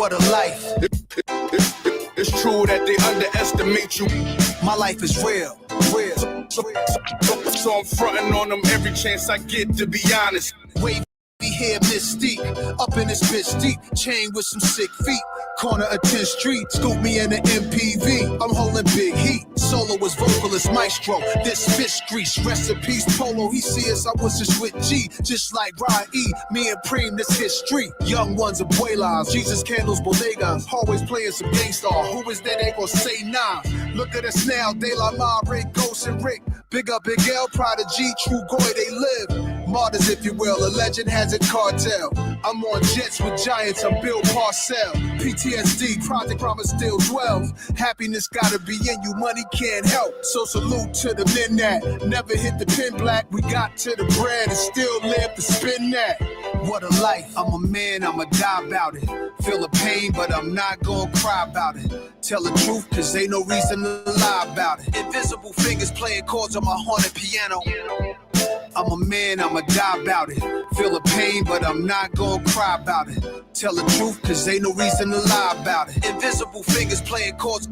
What a life. It's true that they underestimate you. My life is real. So I'm fronting on them every chance I get, to be honest. Wavy hair mystique, up in this bitch deep, chain with some sick feet. Corner of 10th Street, scoop me in the MPV. I'm holding big heat. Solo was vocalist maestro. This fish grease, rest in peace Polo. He see us, I was just with G, just like Ryan E. Me and Preem, this history. Young ones of Abuelas, Jesus candles, bodegas. Always playing some gangsta. Who is that? They gon' say nah. Look at us now, De La Ma, Rick, Ghost and Rick. Big up Big L, Prodigy, True Goy, they live. Martyrs, if you will, a legend has a cartel. I'm on jets with giants, I'm Bill Parcell. PTSD, Project Promise still dwells. Happiness gotta be in you, money can't help. So salute to the men that never hit the pin black. We got to the bread and still live to spin that. What a life, I'm a man, I'ma die about it. Feel the pain, but I'm not gonna cry about it. Tell the truth, cause ain't no reason to lie about it. Invisible fingers playing chords on my haunted piano. I'm a man, I'ma die about it. Feel the pain, but I'm not gonna cry about it. Tell the truth, cause ain't no reason to lie about it. Invisible fingers playing chords,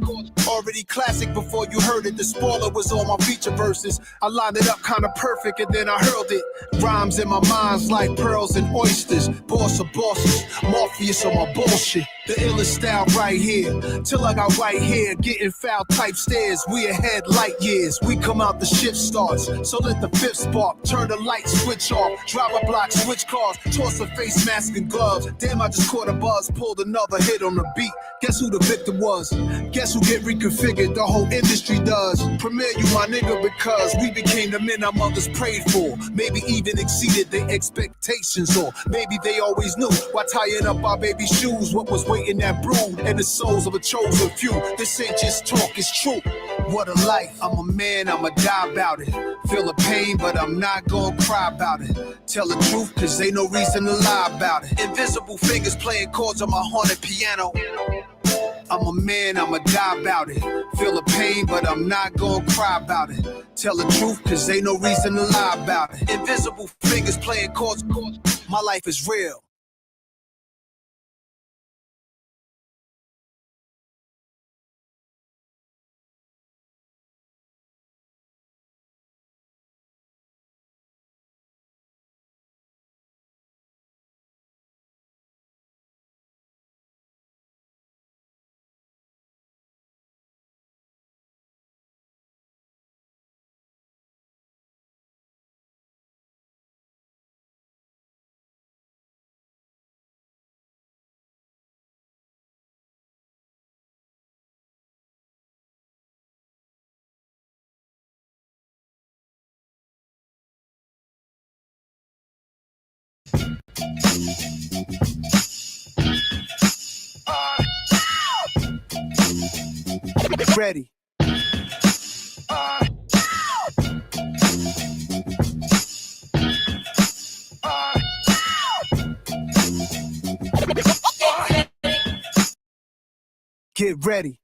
already classic before you heard it. The spoiler was on my feature verses. I lined it up kinda perfect and then I hurled it. Rhymes in my mind's like pearls and oysters. Boss of bosses, Morpheus on my bullshit. The illest style right here. Till I got white hair, getting foul type stares. We ahead light years. We come out, the shift starts. So let the fifth spark. Turn the light switch off. Drive a block, switch cars. Toss a face mask and gloves. Damn, I just caught a buzz. Pulled another hit on the beat. Guess who the victim was? Guess who get reconfigured? The whole industry does. Premiere you, my nigga, because we became the men our mothers prayed for. Maybe even exceeded their expectations, or maybe they always knew. Why tying up our baby shoes? What was waiting that brood and the souls of a chosen few? This ain't just talk, it's true. What a life. I'm a man, I'ma die about it. Feel the pain, but I'm not gonna cry about it. Tell the truth, cause ain't no reason to lie about it. Invisible fingers playing chords on my haunted piano. I'm a man, I'ma die about it. Feel the pain, but I'm not gonna cry about it. Tell the truth, cause ain't no reason to lie about it. Invisible fingers playing chords. My life is real. Ready. Get ready.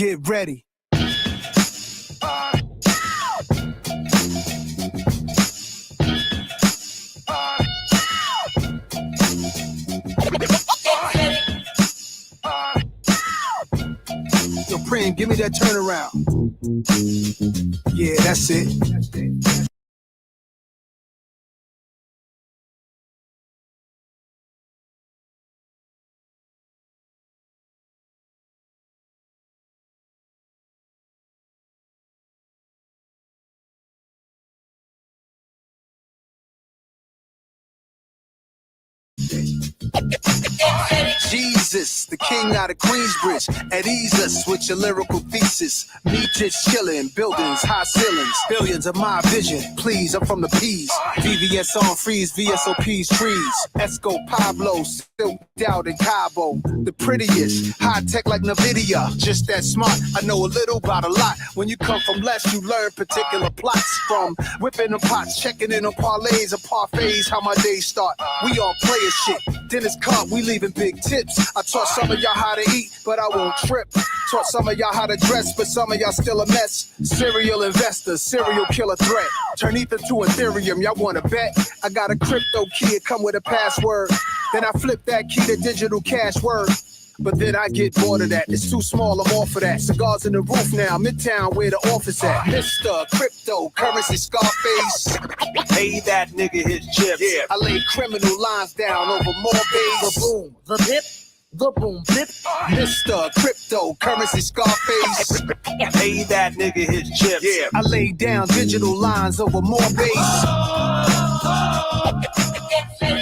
Get ready. Yo, Preem, give me that turnaround. Yeah, that's it. Jesus, the king out of Queensbridge, at ease us with your lyrical thesis. Me just chillin', buildings, high ceilings, billions of my vision. Please, I'm from the P's. VVS on freeze, VSOP's trees. Esco Pablo, silked out in Cabo. The prettiest, high tech like NVIDIA. Just that smart, I know a little about a lot. When you come from less, you learn particular plots. From whipping the pots, checking in on parlays or parfaits, how my days start. We all player shit. Dinner's cut, we leaving big tips. I taught some of y'all how to eat, but I won't trip. Taught some of y'all how to dress, but some of y'all still a mess. Serial investor, serial killer threat. Turn ether to Ethereum, y'all wanna bet? I got a crypto key, it come with a password. Then I flip that key to digital cash word. But then I get bored of that. It's too small, I'm off of that. Cigars in the roof now, Midtown where the office at. Mr. Cryptocurrency Scarface. Pay that nigga his chips. Yeah. I lay criminal lines down over more bays. The boom, the dip, the boom, dip. Mr. Cryptocurrency Scarface. Pay that nigga his chips. Yeah. I lay down digital lines over more bass.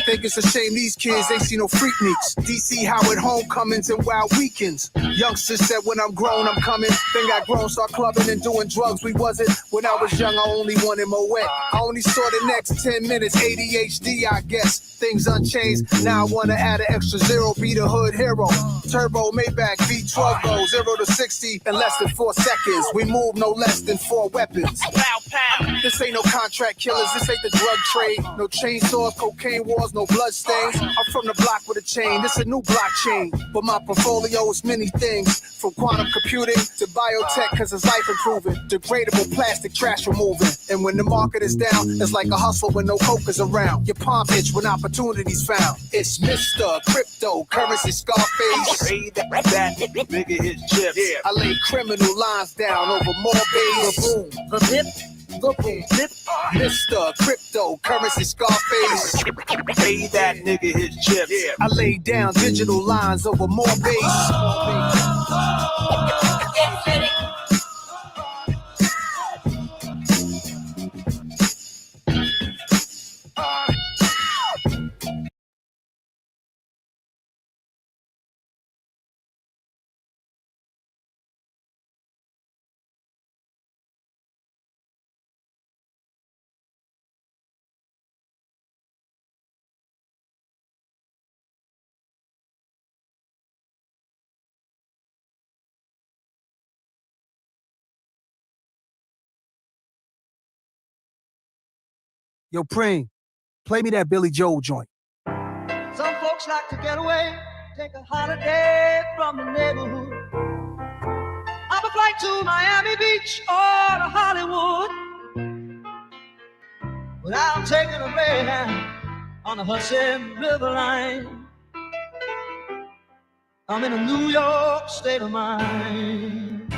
Think it's a shame these kids ain't see no Freakniks. DC Howard homecomings and wild weekends. Youngsters said when I'm grown I'm coming. Then got grown, start clubbing and doing drugs. We wasn't. When I was young I only wanted Moet. I only saw the next 10 minutes. ADHD I guess. Things unchanged. Now I wanna add an extra zero. Be the hood hero. Turbo Maybach V12 go 0 to 60 in less than 4 seconds. We move no less than 4 weapons. Pow, pow. This ain't no contract killers. This ain't the drug trade. No chainsaws, cocaine wars, no blood stains. I'm from the block with a chain. This a new blockchain. But my portfolio is many things. From quantum computing to biotech, cause it's life improving. Degradable plastic trash removing. And when the market is down, it's like a hustle when no coke is around. Your palm itch when opportunities found. It's Mr. Cryptocurrency Scarface. Pay that nigga his chips. Yeah. I lay criminal lines down over more bays. The boom, the dip, the boom, dip. Mr. Cryptocurrency Scarface. Pay that nigga his chips. Yeah. I lay down digital lines over more bass. Yo, Preem, play me that Billy Joel joint. Some folks like to get away, take a holiday from the neighborhood. Up a flight to Miami Beach or to Hollywood. But I'm taking a Greyhound on the Hudson River line. I'm in a New York state of mind.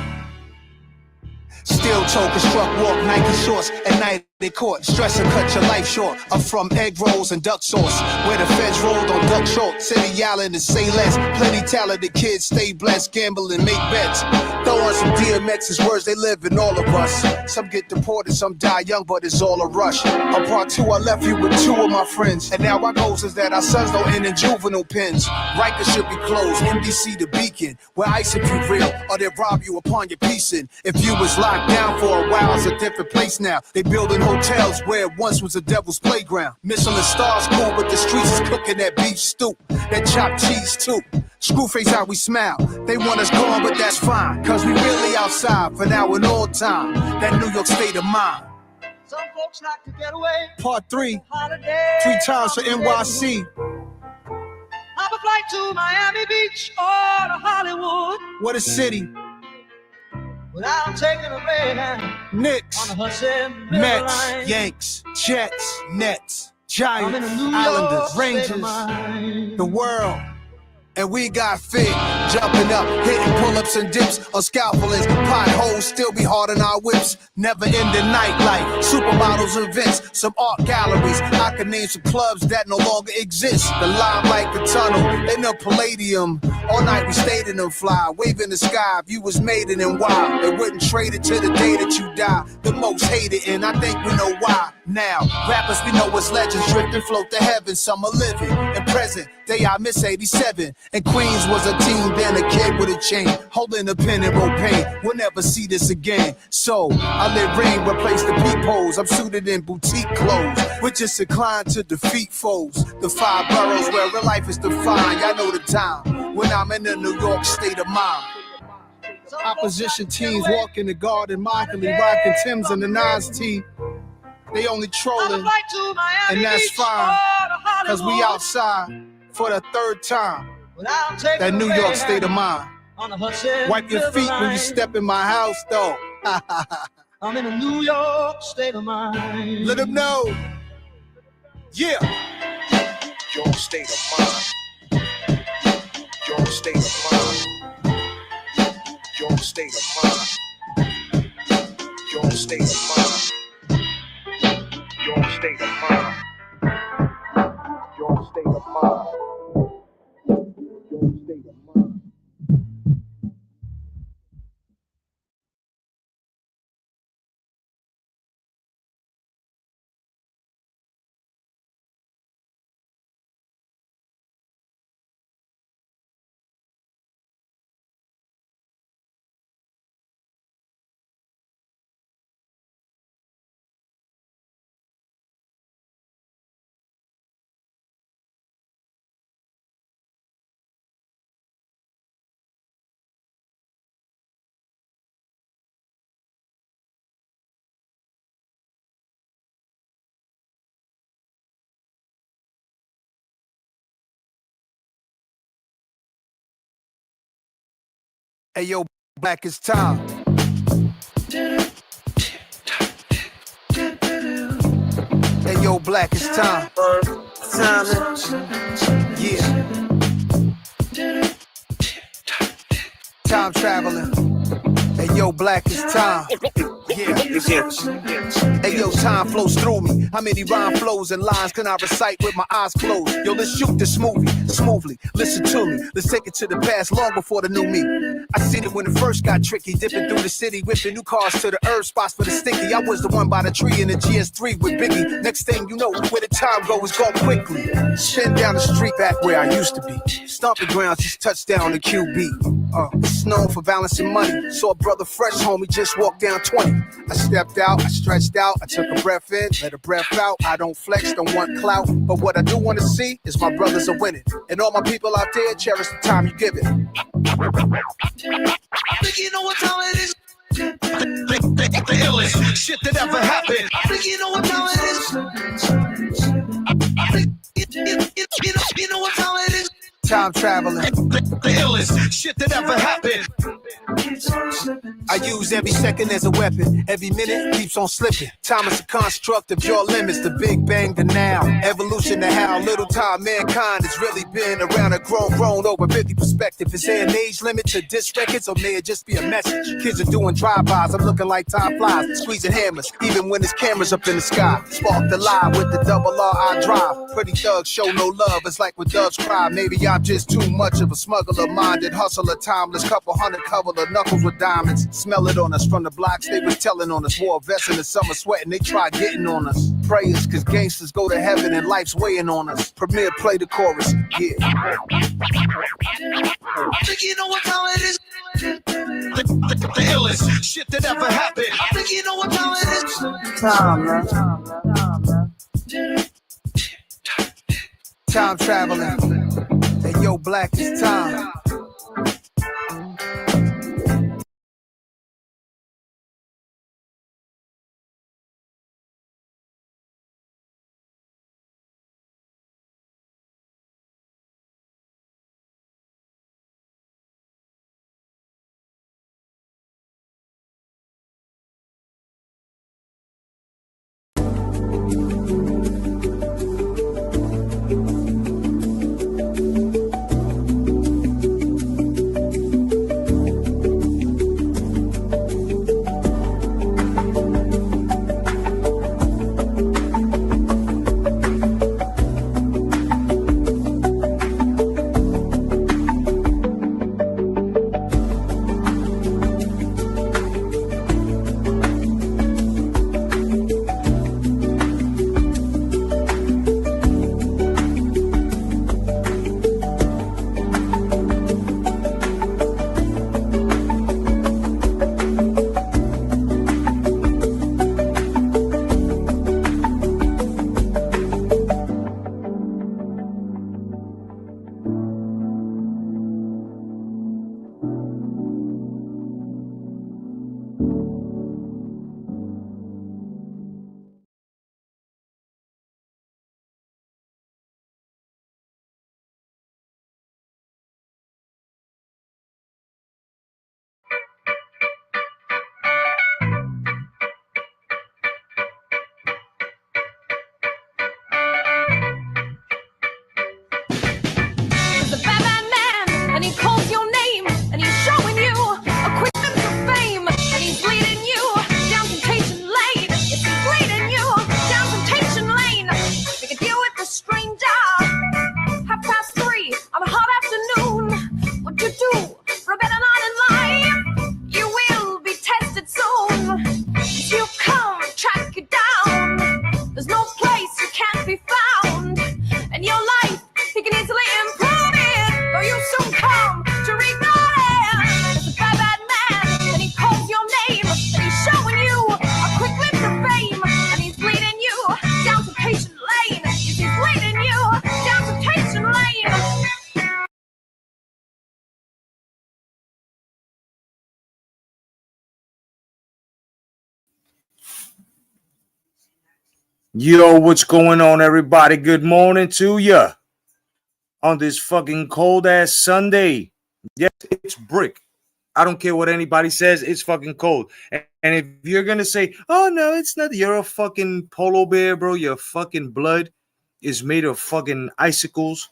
Steel toe, construct walk, Nike shorts. At night they caught, stress and cut your life short. I'm from egg rolls and duck sauce, where the feds rolled on duck short. City Island and say less, plenty talented kids stay blessed, gamble and make bets. Throw on some DMX, his words, they live in all of us. Some get deported, some die young, but it's all a rush. On part 2, I left you with 2 of my friends. And now our goals is that our sons don't end in juvenile pens. Rikers should be closed, MDC the beacon, where ice if you real, or they rob you upon your piecing. If you was locked down for a while, it's a different place now. They building hotels where it once was a devil's playground. Michelin stars cool, but the streets is cooking that beef stew, that chopped cheese too. Screwface how we smile. They want us gone, but that's fine, cause we really outside for now and all time. That New York state of mind. Some folks like to get away. Part 3, Holiday 3 times for NYC. Hop a flight to Miami Beach or to Hollywood. What a city. Without taking a Greyhound Knicks, on the Hudson River Mets, line. Yanks, Jets, Nets, I'm in a Giants, New York Islanders, state of Rangers, mind. the world. And we got fit, jumping up, hitting pull-ups and dips on scalpelings. Potholes still be hard on our whips. Never ending nightlife, supermodels events, some art galleries. I can name some clubs that no longer exist. The Limelight, the Tunnel, and the Palladium. All night we stayed in them fly, waving the sky. If you was made it and why, they wouldn't trade it to the day that you die. The most hated, and I think we know why. Now, rappers we know as legends, drift and float to heaven. Some are living and present. birthday, I miss 87. And Queens was a teen, then a kid with a chain. Holding a pen and wrote pain. We'll never see this again. So, I let rain replace the peepholes. I'm suited in boutique clothes. We're just inclined to defeat foes. The 5 boroughs where real life is defined. Y'all know the time. When I'm in the New York state of mind. Opposition teams walk in the garden, mockingly rocking Timbs and the Nas T. They only trolling, and that's fine, cause we outside for the 3rd time. That New York state of mind. Wipe your feet when you step in my house, though. I'm in a New York state of mind. Let them know. Yeah. Your state of mind. Your state of mind. Your state of mind. Your state of mind. Your state of mind. Your state of mind. Your state of mind. Hey yo, black is time. Hey yo, black is time. Yeah. Time traveling. Hey yo, black is time. Yeah. Hey yo, time flows through me. How many rhyme flows and lines can I recite with my eyes closed? Yo, let's shoot this movie smoothly. Listen to me. Let's take it to the past, long before the new me. I seen it when it first got tricky, dipping through the city, whipping new cars to the herb spots for the sticky. I was the one by the tree in the GS3 with Biggie. Next thing you know, where the time goes, go quickly. Spin down the street back where I used to be. Stomping grounds, just touchdown the QB. It's known for balancing money. Saw a brother fresh, homie, just walked down 20. I stepped out, I stretched out, I took a breath in, let a breath out. I don't flex, don't want clout, but what I do want to see is my brothers are winning. And all my people out there, cherish the time you give it. Think you know what time it is? The illest shit that ever happened. Think you know what time it is? You know what time it is? Time traveling. The illest shit that ever happened. I use every second as a weapon. Every minute keeps on slipping. Time is a construct of your limits. The big bang to now. Evolution to how little time mankind has really been around. A grown over 50 perspective. Is there an age limit to disc records, or may it just be a message? Kids are doing drive-bys. I'm looking like time flies, squeezing hammers, even when there's cameras up in the sky. Spark the lie with the double R I drive. Pretty thugs show no love. It's like when doves cry. Maybe I'm just too much of a smuggler, minded hustler, timeless. Couple hundred cover the knuckles with diamonds. Smell it on us from the blocks. They was telling on us. Wore a vest in the summer sweating. They try getting on us. Prayers, cause gangsters go to heaven and life's weighing on us. Premier, play the chorus. Yeah. Think you know what time it is? The illest shit that ever happened. Think you know what time it is? Time, man. Time traveling. Hey yo, black is time. Yo, what's going on, everybody? Good morning to ya on this fucking cold ass Sunday. Yes, it's brick. I don't care what anybody says. It's fucking cold. And if you're gonna say, "Oh no, it's not," you're a fucking polo bear, bro. Your fucking blood is made of fucking icicles.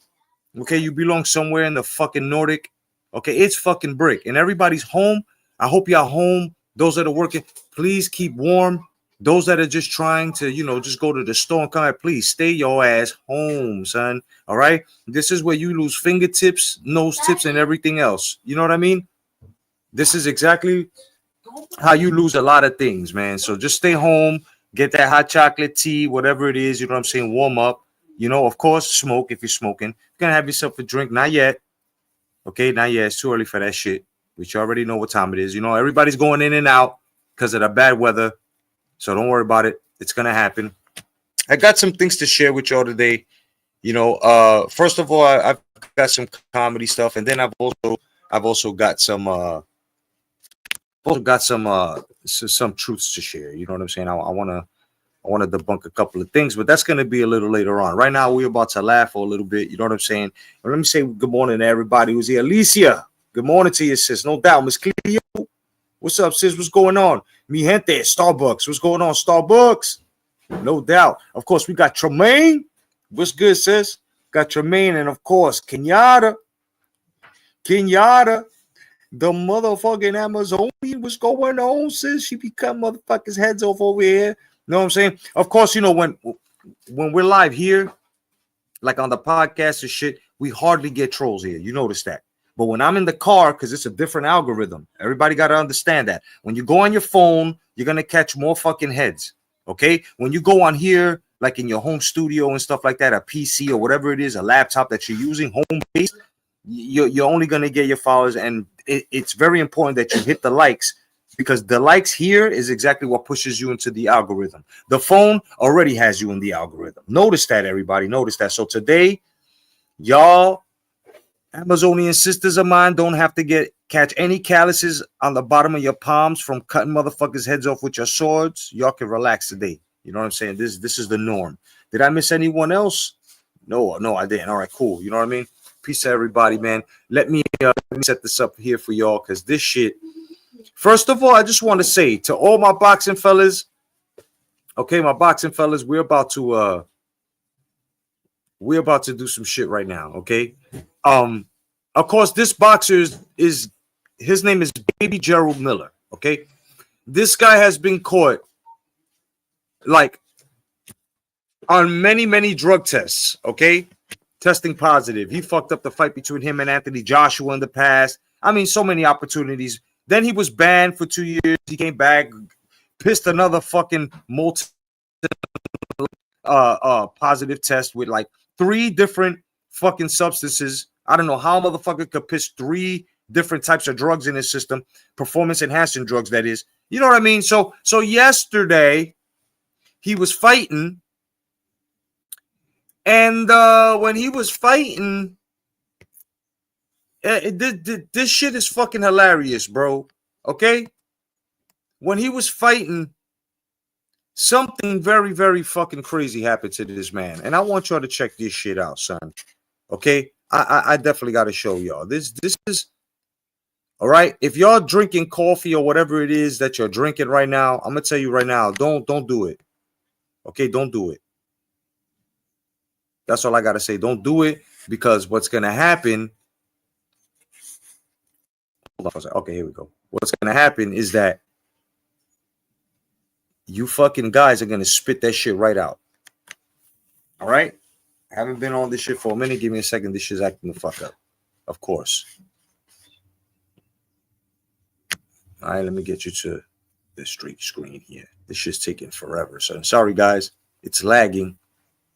Okay, you belong somewhere in the fucking Nordic. Okay, it's fucking brick, and everybody's home. I hope y'all home. Those that are working, please keep warm. Those that are just trying to, just go to the store and come back, please stay your ass home, son. All right, this is where you lose fingertips, nose tips, and everything else. You know what I mean? This is exactly how you lose a lot of things, man. So just stay home, get that hot chocolate tea, whatever it is. You know what I'm saying? Warm up. Of course, smoke if you're smoking. You're gonna have yourself a drink. Not yet. Okay, not yet. It's too early for that shit. Which you already know what time it is. Everybody's going in and out because of the bad weather. So don't worry about it. It's gonna happen. I got some things to share with y'all today. First of all, I've got some comedy stuff, and then I've also got some some truths to share. You know what I'm saying? I want to debunk a couple of things, but that's going to be a little later on. Right now, we're about to laugh for a little bit. You know what I'm saying? But let me say good morning to everybody who's here. Alicia, good morning to you, sis. No doubt. Miss Cleo, what's up, sis? What's going on? Mi gente, Starbucks. What's going on, Starbucks? No doubt. Of course, we got Tremaine. What's good, sis? Got Tremaine, and of course, Kenyatta, the motherfucking Amazonian. What's going on, sis? She be cutting motherfuckers' heads off over here. You know what I'm saying? Of course, when we're live here, like on the podcast and shit, we hardly get trolls here. You notice that. But when I'm in the car, because it's a different algorithm, everybody got to understand that. When you go on your phone, you're going to catch more fucking heads. Okay? When you go on here, like in your home studio and stuff like that, a PC or whatever it is, a laptop that you're using, home-based, you're only going to get your followers. And it's very important that you hit the likes, because the likes here is exactly what pushes you into the algorithm. The phone already has you in the algorithm. Notice that, everybody. Notice that. So today, y'all, Amazonian sisters of mine, don't have to catch any calluses on the bottom of your palms from cutting motherfuckers' heads off with your swords. Y'all can relax today. You know what I'm saying? This is the norm. Did I miss anyone else? No, I didn't. All right, cool. You know what I mean? Peace to everybody, man. Let me set this up here for y'all, because this shit. First of all, I just want to say to all my boxing fellas, okay, we're about to do some shit right now, okay? Of course, this boxer is his name is Baby Gerald Miller, okay? This guy has been caught like on many drug tests, okay? Testing positive. He fucked up the fight between him and Anthony Joshua in the past. I mean, so many opportunities. Then he was banned for 2 years. He came back, pissed another fucking positive test with like 3 different fucking substances. I don't know how a motherfucker could piss 3 different types of drugs in his system, performance enhancing drugs, that is. You know what I mean? So yesterday he was fighting, and when he was fighting, this shit is fucking hilarious, bro. Okay? When he was fighting, something very, very fucking crazy happened to this man. And I want y'all to check this shit out, son. Okay? I definitely got to show y'all. This is, all right? If y'all drinking coffee or whatever it is that you're drinking right now, I'm going to tell you right now, don't do it. Okay? Don't do it. That's all I got to say. Don't do it, because what's going to happen. Okay, here we go. What's going to happen is that you fucking guys are going to spit that shit right out. All right? I haven't been on this shit for a minute. Give me a second. This shit's acting the fuck up. Of course. All right, let me get you to the street screen here. This shit's taking forever. So sorry, guys. It's lagging.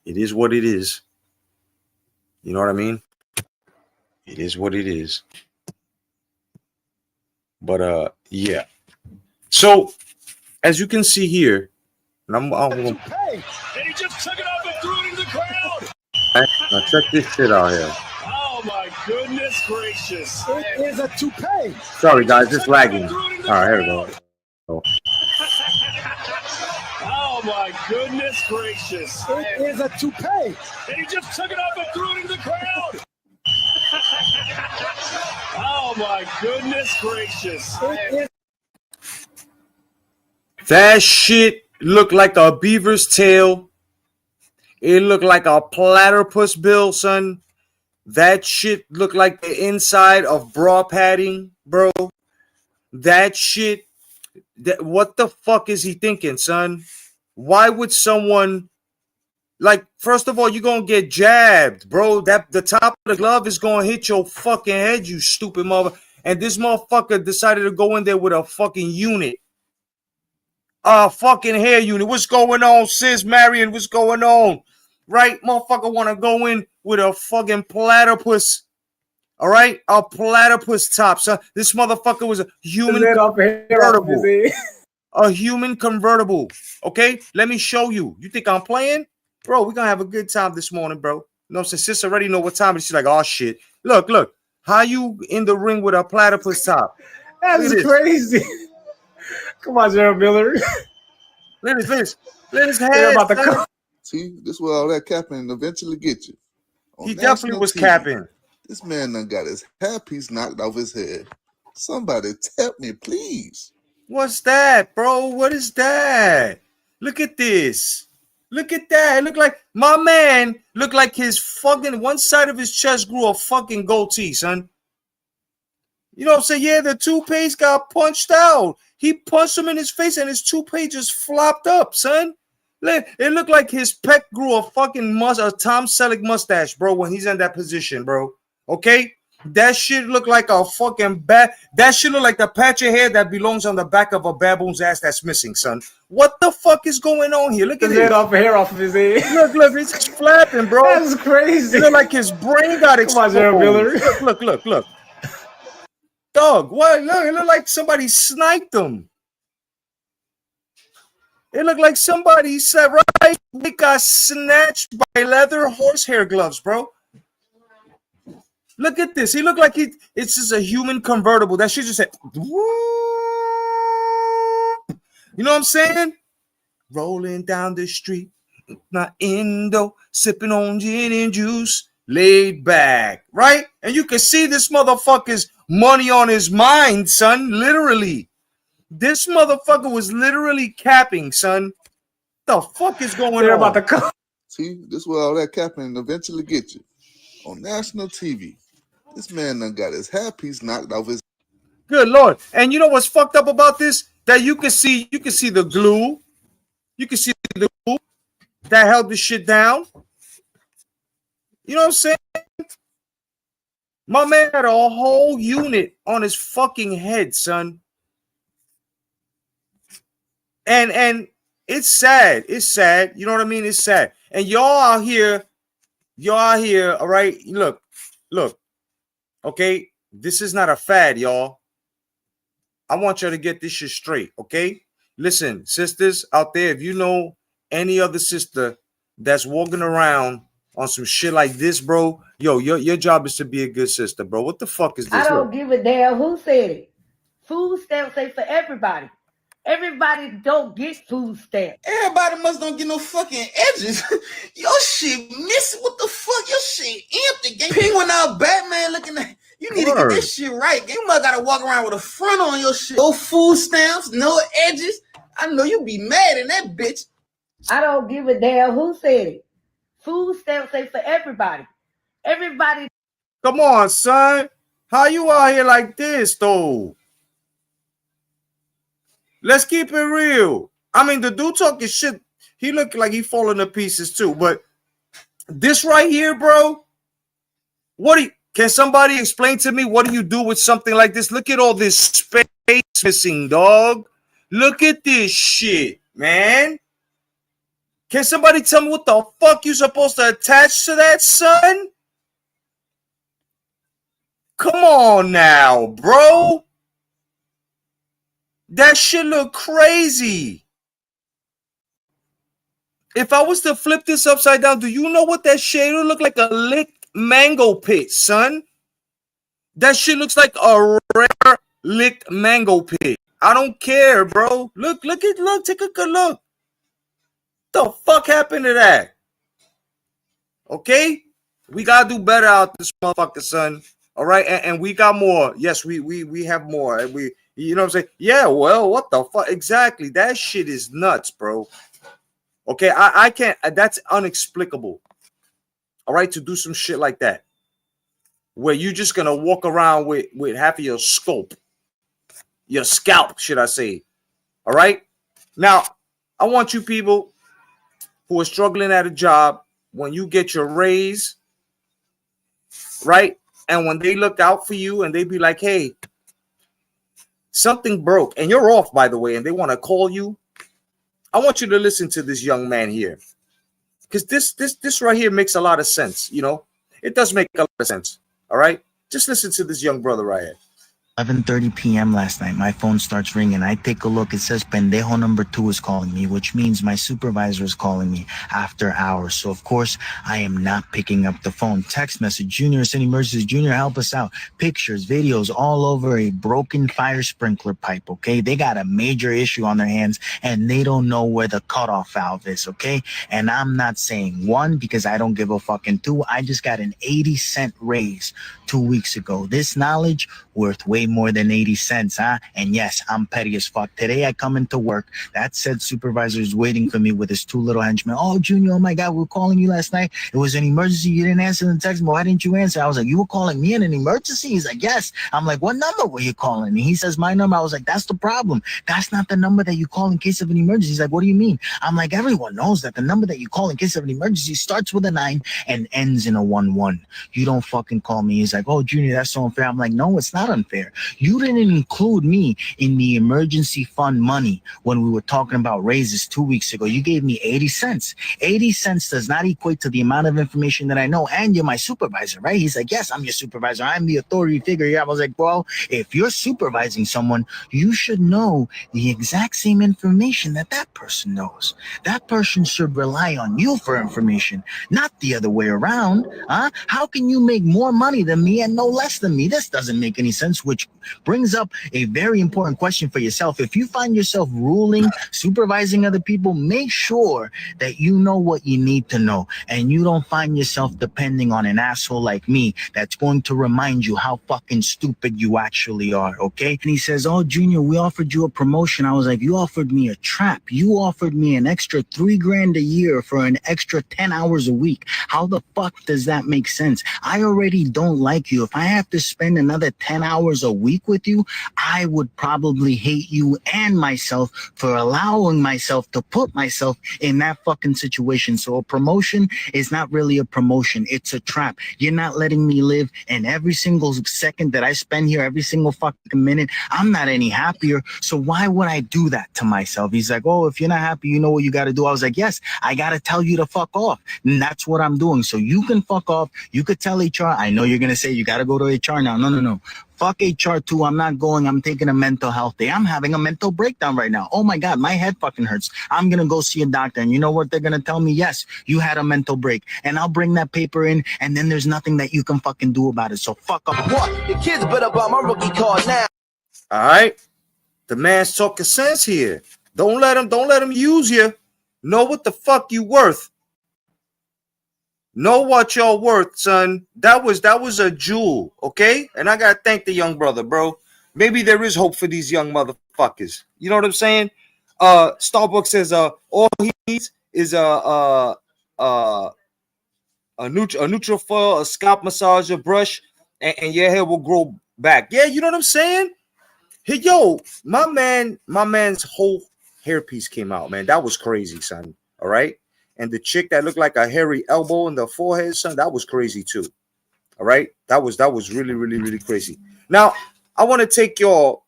It is what it is. You know what I mean? It is what it is. But yeah. So as you can see here, and I'm gonna, and he just took it up and threw it into the crowd. now check this shit out here. Oh my goodness gracious! It is a toupee. Sorry guys, it's lagging. All right, here we go. Oh my my goodness gracious. It is a toupee. And he just took it up and threw it into the crowd. Oh my goodness gracious. That shit looked like a beaver's tail. It looked like a platypus bill, son. That shit looked like the inside of bra padding, bro. That shit. What the fuck is he thinking, son? Why would someone, like, first of all, you're gonna get jabbed, bro. That the top of the glove is gonna hit your fucking head, you stupid mother. And this motherfucker decided to go in there with a fucking unit. A fucking hair unit. What's going on, sis Marion? What's going on? Right? Motherfucker wanna go in with a fucking platypus. All right? A platypus top, son. This motherfucker was a human convertible. A human convertible. Okay? Let me show you. You think I'm playing? Bro, we're gonna have a good time this morning, bro. You know what I'm saying? Sis already know what time it is. She's like, oh shit. Look. How you in the ring with a platypus top? That's crazy. Come on, Gerald Miller. Let his head. About to come. See, this is where all that capping eventually get you. On He definitely was capping. This man done got his hairpiece knocked off his head. Somebody tap me, please. What's that, bro? What is that? Look at this. Look at that. It looked like my man looked like his fucking one side of his chest grew a fucking goatee, son. You know what I'm saying? Yeah, the toupee got punched out. He punched him in his face and his toupee just flopped up, son. It looked like his pec grew a fucking a Tom Selleck mustache, bro, when he's in that position, bro. Okay? That shit look like a fucking bat. That shit look like the patch of hair that belongs on the back of a baboon's ass that's missing, son. What the fuck is going on here? Look at it. Hair off of his head. Look, it's just flapping, bro. That's crazy. It look like his brain got exposed. Come on, Miller. Look. Dog, what? Look, it looked like somebody sniped him. It looked like somebody said, right, they got snatched by leather horsehair gloves, bro. Look at this. He looked like it's just a human convertible. That shit just said, you know what I'm saying? Rolling down the street, not Indo, sipping on gin and juice, laid back, right? And you can see this motherfucker's money on his mind, son, literally. This motherfucker was literally capping, son. The fuck is going on? About to come. See, this is where all that capping eventually get you. On national TV, this man done got his hairpiece knocked off his. Good Lord. And you know what's fucked up about this? That you can see the glue. You can see the glue that held the shit down. You know what I'm saying? My man had a whole unit on his fucking head, son. And it's sad. It's sad. You know what I mean? It's sad. And y'all out here, all right? Look. Okay? This is not a fad, y'all. I want y'all to get this shit straight, okay? Listen, sisters out there, if you know any other sister that's walking around on some shit like this, bro, yo, your job is to be a good sister, bro. What the fuck is this? I don't give a damn who said it. Food stamps ain't for everybody. Everybody don't get food stamps. Everybody must don't get no fucking edges. Your shit missing. What the fuck? Your shit empty. Gang. Penguin out Batman looking at you need to get this shit right. You must gotta walk around with a front on your shit. No food stamps, no edges. I know you be mad in that bitch. I don't give a damn who said it. Food stamps ain't for everybody. Everybody. Come on, son. How you out here like this, though? Let's keep it real. I mean, the dude talking shit, he looked like he falling to pieces too. But this right here, bro, can somebody explain to me what do you do with something like this? Look at all this space missing, dog. Look at this shit, man. Can somebody tell me what the fuck you supposed to attach to that, son? Come on now, bro. That shit look crazy. If I was to flip this upside down, do you know what that shit would look like? A licked mango pit, son. That shit looks like a rare licked mango pit. I don't care, bro. Look, take a good look. The fuck happened to that? Okay? We gotta do better out this motherfucker, son. All right, and we got more. Yes, we have more. And we, you know what I'm saying? Yeah, well, what the fuck? Exactly. That shit is nuts, bro. Okay, I can't. That's inexplicable. All right, to do some shit like that, where you're just gonna walk around with half of your scalp, should I say? All right. Now, I want you people who are struggling at a job, when you get your raise, right? And when they look out for you and they be like, hey, something broke, and you're off, by the way, and they want to call you, I want you to listen to this young man here. Because this right here makes a lot of sense, you know? It does make a lot of sense, all right? Just listen to this young brother right here. 11:30 p.m. last night, my phone starts ringing. I take a look. It says pendejo number 2 is calling me, which means my supervisor is calling me after hours. So, of course, I am not picking up the phone. Text message, Junior, it's an emergency. Junior, help us out. Pictures, videos all over a broken fire sprinkler pipe, okay? They got a major issue on their hands, and they don't know where the cutoff valve is, okay? And I'm not saying 1 because I don't give a fucking 2. I just got an 80-cent raise 2 weeks ago. This knowledge worth way more than 80 cents, huh? And yes, I'm petty as fuck. Today I come into work. That said supervisor is waiting for me with his 2 little henchmen. Oh, Junior, oh my God, we were calling you last night. It was an emergency. You didn't answer the text. Why didn't you answer? I was like, you were calling me in an emergency? He's like, yes. I'm like, what number were you calling? He says, my number. I was like, that's the problem. That's not the number that you call in case of an emergency. He's like, what do you mean? I'm like, everyone knows that the number that you call in case of an emergency starts with a 9 and ends in a 11. You don't fucking call me. He's like, oh, Junior, that's so unfair. I'm like, no, it's not unfair. You didn't include me in the emergency fund money when we were talking about raises 2 weeks ago. You gave me 80 cents. 80 cents does not equate to the amount of information that I know. And you're my supervisor, right? He's like, yes, I'm your supervisor. I'm the authority figure here. I was like, well, if you're supervising someone, you should know the exact same information that that person knows. That person should rely on you for information, not the other way around. Huh? How can you make more money than me and no less than me? This doesn't make any sense, which brings up a very important question for yourself. If you find yourself ruling, supervising other people, make sure that you know what you need to know and you don't find yourself depending on an asshole like me that's going to remind you how fucking stupid you actually are, okay? And he says, oh, Junior, we offered you a promotion. I was like, you offered me a trap. You offered me an extra $3,000 a year for an extra 10 hours a week. How the fuck does that make sense? I already don't like you. If I have to spend another 10 hours a week with you, I would probably hate you and myself for allowing myself to put myself in that fucking situation. So a promotion is not really a promotion. It's a trap. You're not letting me live, and every single second that I spend here, every single fucking minute, I'm not any happier. So why would I do that to myself? He's like, oh, if you're not happy, you know what you got to do. I was like, yes, I got to tell you to fuck off. And that's what I'm doing. So you can fuck off. You could tell HR. I know you're going to say you got to go to HR now. No. Fuck HR too. I'm not going. I'm taking a mental health day. I'm having a mental breakdown right now. Oh my God, my head fucking hurts. I'm going to go see a doctor. And you know what they're going to tell me? Yes, you had a mental break. And I'll bring that paper in, and then there's nothing that you can fucking do about it. So fuck off. What? The kids better buy my rookie card now. All right. The man's talking sense here. Don't let him use you. Know what the fuck you worth. Know what you're worth, son. That was a jewel, okay? And I gotta thank the young brother, bro. Maybe there is hope for these young motherfuckers. You know what I'm saying? Starbucks says all he needs is a Nutrafol, a scalp massager, brush, and your hair will grow back. Yeah, you know what I'm saying? Hey, yo, my man's whole hairpiece came out, man. That was crazy, son. All right. And the chick that looked like a hairy elbow in the forehead, son, that was crazy too. All right. That was really, really, really crazy. Now, I want to take y'all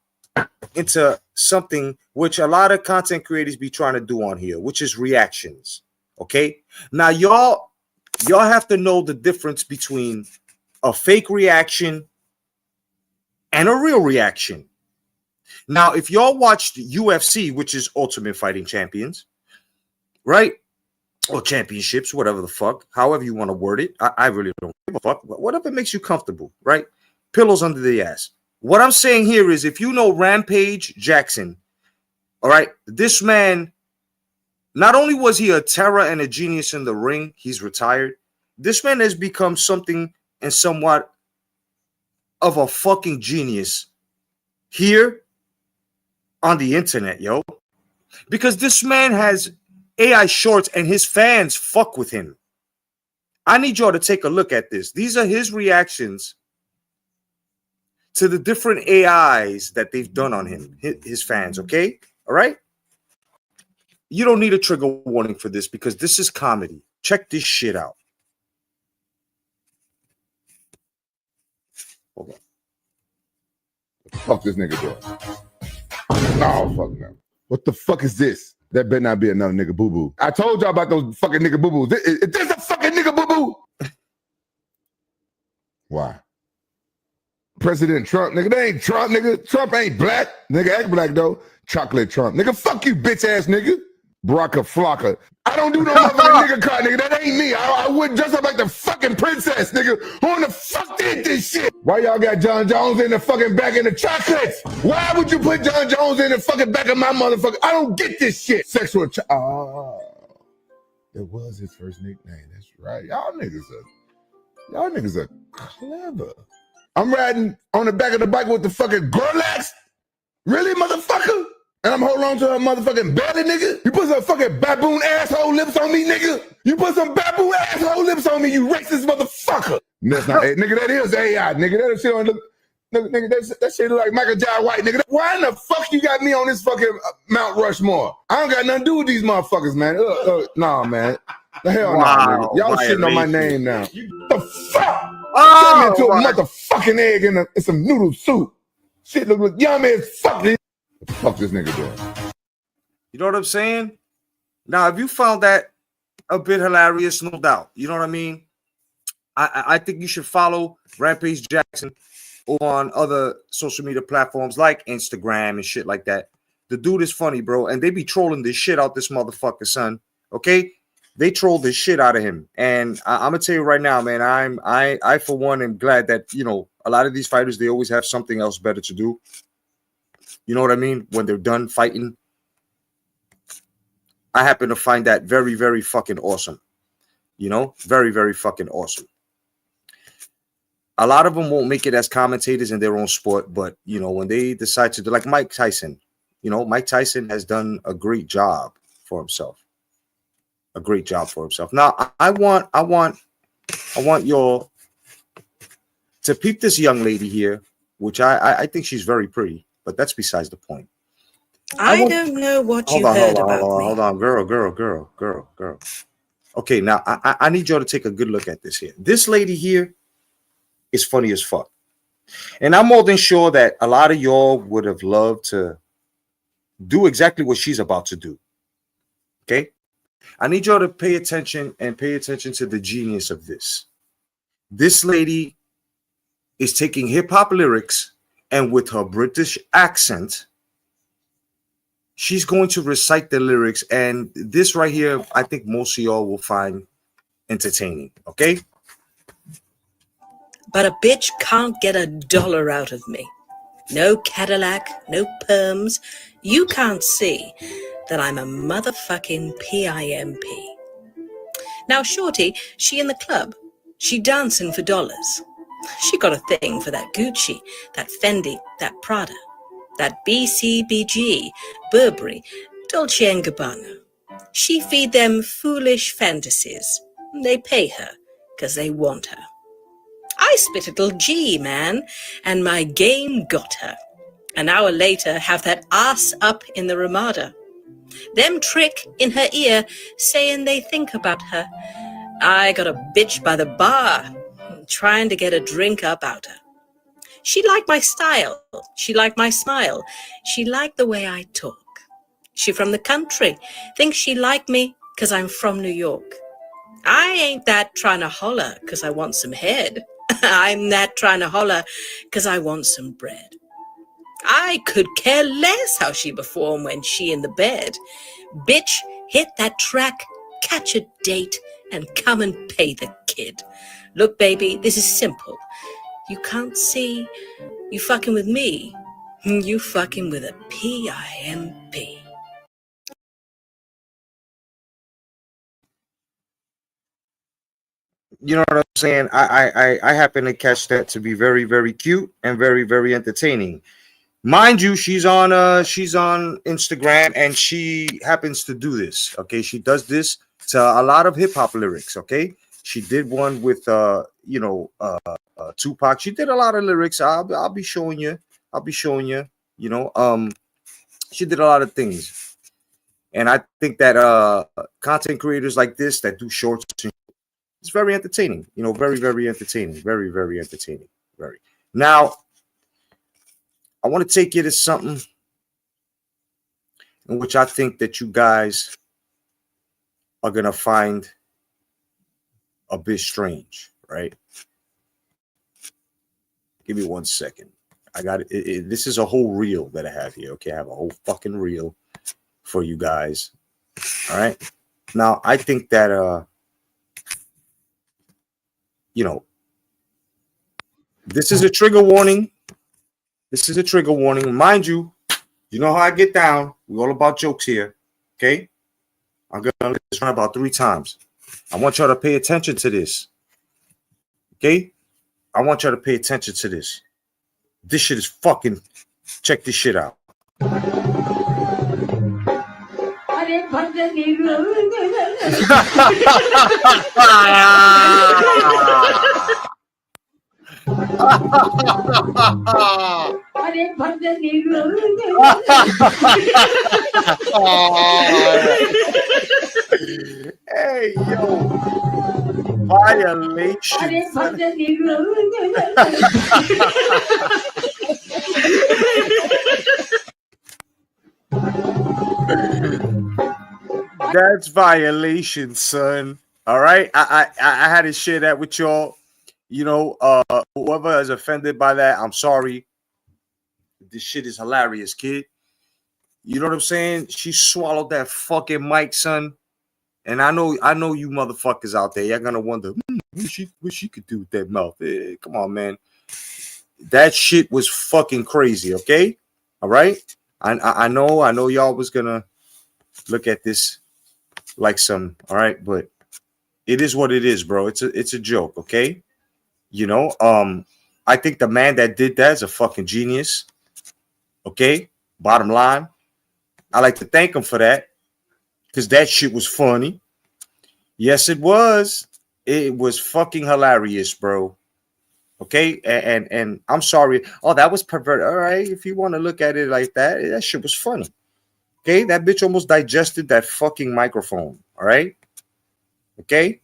into something which a lot of content creators be trying to do on here, which is reactions. Okay. Now, y'all have to know the difference between a fake reaction and a real reaction. Now, if y'all watched UFC, which is Ultimate Fighting Champions, right? Or championships, whatever the fuck, however you want to word it. I really don't give a fuck. Whatever makes you comfortable, right? Pillows under the ass. What I'm saying here is if you know Rampage Jackson, all right, this man Not only was he a terror and a genius in the ring, he's retired. This man has become something and somewhat of a fucking genius here on the internet, yo. Because this man has AI shorts and his fans fuck with him. I need y'all to take a look at this. These are his reactions to the different AIs that they've done on him, his fans, okay? All right? You don't need a trigger warning for this because this is comedy. Check this shit out. Hold on. Fuck this nigga doing? No, fuck no. What the fuck is this? That better not be another nigga boo-boo. I told y'all about those fucking nigga boo-boos. Is this a fucking nigga boo-boo? Why? President Trump, nigga, that ain't Trump, nigga. Trump ain't black. Nigga act black, though. Chocolate Trump. Nigga, fuck you, bitch-ass nigga. Brocka Flocka. I don't do no motherfucking nigga card, nigga. That ain't me. I wouldn't dress up like the fucking princess, nigga. Who in the fuck did this shit? Why y'all got John Jones in the fucking back of the chocolates? Why would you put John Jones in the fucking back of my motherfucker? I don't get this shit. Sexual oh. That was his first nickname. That's right. Y'all niggas are clever. I'm riding on the back of the bike with the fucking Gorlax? Really, motherfucker? And I'm holding on to her motherfucking belly, nigga? You put some fucking baboon asshole lips on me, nigga? You put some baboon asshole lips on me, you racist motherfucker. That's not, nigga, that is AI, nigga. That shit don't look, nigga, that shit look like Michael Jai White, nigga. Why in the fuck you got me on this fucking Mount Rushmore? I don't got nothing to do with these motherfuckers, man. Nah, man. The hell nah, nigga. Y'all shitting on my name now. The fuck? Turn me into a motherfucking egg and some noodle soup. Shit look yummy as fuck. What the fuck this nigga doing? You know what I'm saying? Now, if you found that a bit hilarious, no doubt. You know what I mean? I think you should follow Rampage Jackson on other social media platforms like Instagram and shit like that. The dude is funny, bro. And they be trolling this shit out this motherfucker, son. Okay? They trolled the shit out of him. And I'm gonna tell you right now, man, I for one am glad that, you know, a lot of these fighters, they always have something else better to do. You know what I mean? When they're done fighting. I happen to find that very, very fucking awesome. You know, very, very fucking awesome. A lot of them won't make it as commentators in their own sport, but, you know, when they decide to do, like Mike Tyson, you know, Mike Tyson has done a great job for himself. A great job for himself. Now, I want y'all to peep this young lady here, which I think she's very pretty, but that's besides the point. I don't know what you heard about me. Hold on, girl. Okay, now I need y'all to take a good look at this here. This lady here is funny as fuck. And I'm more than sure that a lot of y'all would have loved to do exactly what she's about to do. Okay? I need y'all to pay attention to the genius of this. This lady is taking hip-hop lyrics and with her British accent, she's going to recite the lyrics. And this right here, I think most of y'all will find entertaining. Okay? But a bitch can't get $1 out of me. No Cadillac, no perms. You can't see that I'm a motherfucking PIMP. Now, Shorty, she in the club. She dancing for dollars. She got a thing for that Gucci, that Fendi, that Prada, that BCBG, Burberry, Dolce & Gabbana. She feed them foolish fantasies. They pay her because they want her. I spit a little G, man, and my game got her. An hour later, have that ass up in the Ramada. Them trick in her ear, saying they think about her. I got a bitch by the bar, trying to get a drink up out her. She liked my style. She liked my smile. She liked the way I talk. She from the country. Thinks she liked me because I'm from New York. I ain't that trying to holler because I want some head. I'm that trying to holler because I want some bread. I could care less how she perform when she in the bed. Bitch, hit that track, catch a date, and come and pay the kid. Look, baby, this is simple. You can't see you fucking with me. You fucking with a PIMP. you know what I'm saying? I happen to catch that to be very, very cute and very, very entertaining. Mind you, she's on Instagram and she happens to do this. Okay, she does this to a lot of hip hop lyrics. Okay, she did one with Tupac. She did a lot of lyrics. I'll be showing you. I'll be showing you. You know, she did a lot of things, and I think that content creators like this that do shorts, it's very entertaining. You know, very, very entertaining. Very, very entertaining. Very. Now, I want to take you to something in which I think that you guys are going to find a bit strange, right? Give me 1 second. I got it. This is a whole reel that I have here. Okay, I have a whole fucking reel for you guys. All right. Now, I think that this is a trigger warning. This is a trigger warning. Mind you, you know how I get down. We're all about jokes here. Okay. I'm going to let this run about 3 times. I want y'all to pay attention to this. Okay? I want y'all to pay attention to this. This shit is fucking... Check this shit out. Hey, yo. Violation. That's violation, son. All right. I had to share that with y'all. You know, whoever is offended by that, I'm sorry. This shit is hilarious, kid. You know what I'm saying? She swallowed that fucking mic, son. And I know you motherfuckers out there, you're gonna wonder what she could do with that mouth. Come on, man. That shit was fucking crazy, okay? All right. I know y'all was gonna look at this like some, all right, but it is what it is, bro. It's a joke, okay? You know, I think the man that did that is a fucking genius. Okay, bottom line, I like to thank him for that because that shit was funny. Yes, it was. It was fucking hilarious, bro. Okay, and I'm sorry. Oh, that was perverted. All right, if you want to look at it like that, that shit was funny. Okay, that bitch almost digested that fucking microphone. All right. Okay.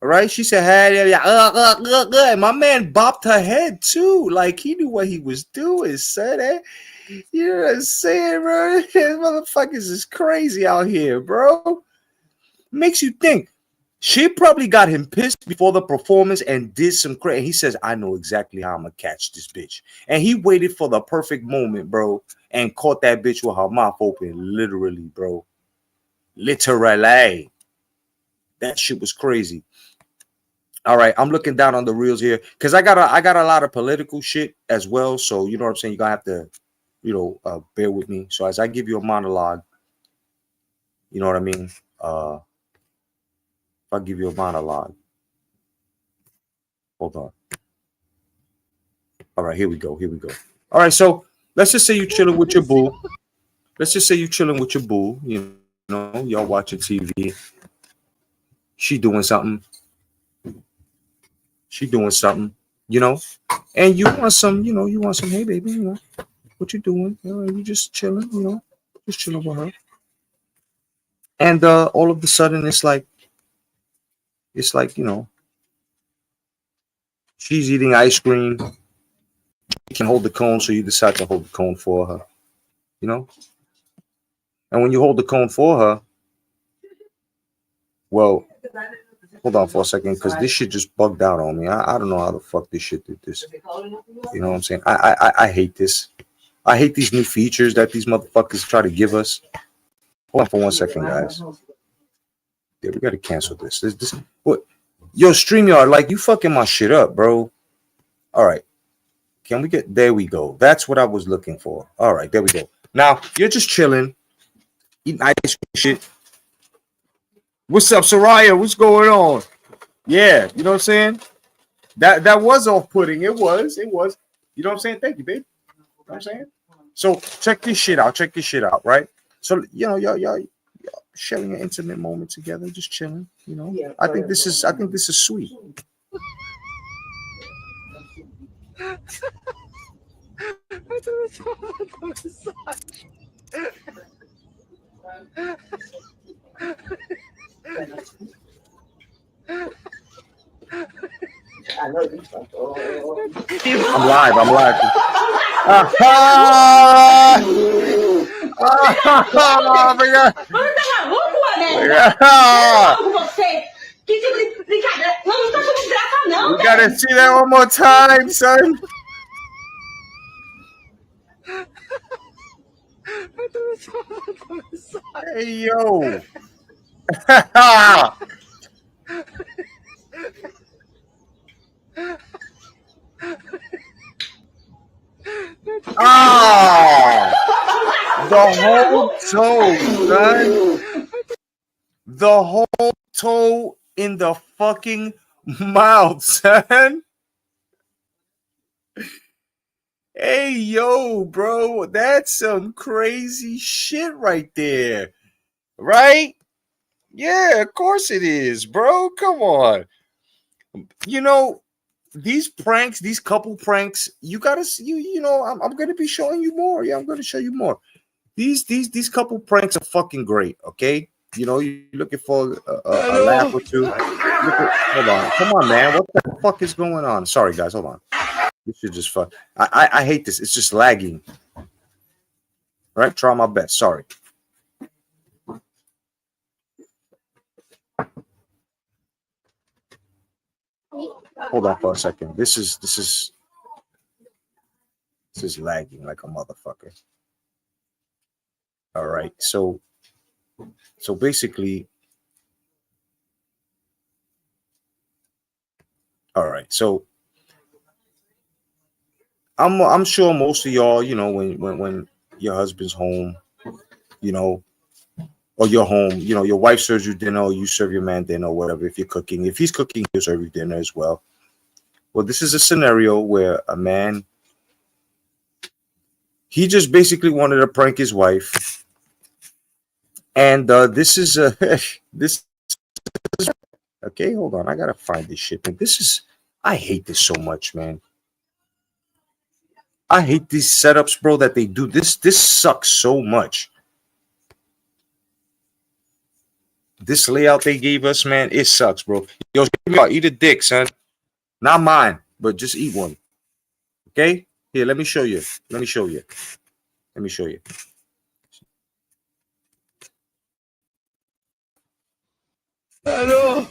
All right. She said, hey, and my man bopped her head too. Like he knew what he was doing, son. Eh? You know what I'm saying, bro? These motherfuckers is crazy out here, bro. Makes you think. She probably got him pissed before the performance and did some crazy. He says, I know exactly how I'm going to catch this bitch. And he waited for the perfect moment, bro, and caught that bitch with her mouth open. Literally, bro. Literally. That shit was crazy. All right, I'm looking down on the reels here because I got a lot of political shit as well. So, you know what I'm saying? You're going to have to, bear with me. So as I give you a monologue, you know what I mean? If I give you a monologue. Hold on. All right, here we go. All right, so let's just say you're chilling with your boo. You know, y'all watching TV. She doing something, you know, and you want some, hey, baby, you know, what you doing? You just chilling, just chilling with her. And all of a sudden, it's like, she's eating ice cream. You can hold the cone, so you decide to hold the cone for her, you know? And when you hold the cone for her, well, hold on for a second, because this shit just bugged out on me. I don't know how the fuck this shit did this. You know what I'm saying? I hate this. I hate these new features that these motherfuckers try to give us. Hold on for 1 second, guys. Yeah, we got to cancel this. This what? Yo, StreamYard, like, you fucking my shit up, bro. All right. Can we get... There we go. That's what I was looking for. All right, there we go. Now, you're just chilling, eating ice cream shit. What's up, Soraya? What's going on? Yeah, you know what I'm saying? That was off-putting. It was. You know what I'm saying? Thank you, babe. You know what I'm saying? So check this shit out. Right? So y'all sharing an intimate moment together, just chilling. Yeah, I think this is sweet. I know you. I'm live. We gotta see that one more time, son. Hey yo. The whole toe, son. The whole toe in the fucking mouth, son. Hey, yo, bro. That's some crazy shit right there. Right? Yeah, of course it is, bro. Come on. These pranks, these couple pranks, you gotta see. I'm gonna be showing you more. Yeah, I'm gonna show you more. These couple pranks are fucking great. Okay, you're looking for a laugh or two. Hold on, come on, man. What the fuck is going on? Sorry, guys. Hold on. This shit just fuck. I hate this. It's just lagging. All right, try my best. Sorry. Hold on for a second. This is lagging like a motherfucker. All right, so basically, all right, so I'm sure most of y'all, when your husband's home, or you're home, your wife serves you dinner, or you serve your man dinner, or whatever. If you're cooking, if he's cooking, he'll serve you dinner as well. Well, this is a scenario where a man, he just basically wanted to prank his wife, and this is this. Okay, hold on, I gotta find this shit. Man, I hate this so much, man. I hate these setups, bro, that they do. This sucks so much. This layout they gave us, man, it sucks, bro. Yo, eat a dick, son. Not mine, but just eat one. Okay? Here, let me show you. Let me show you. Hello.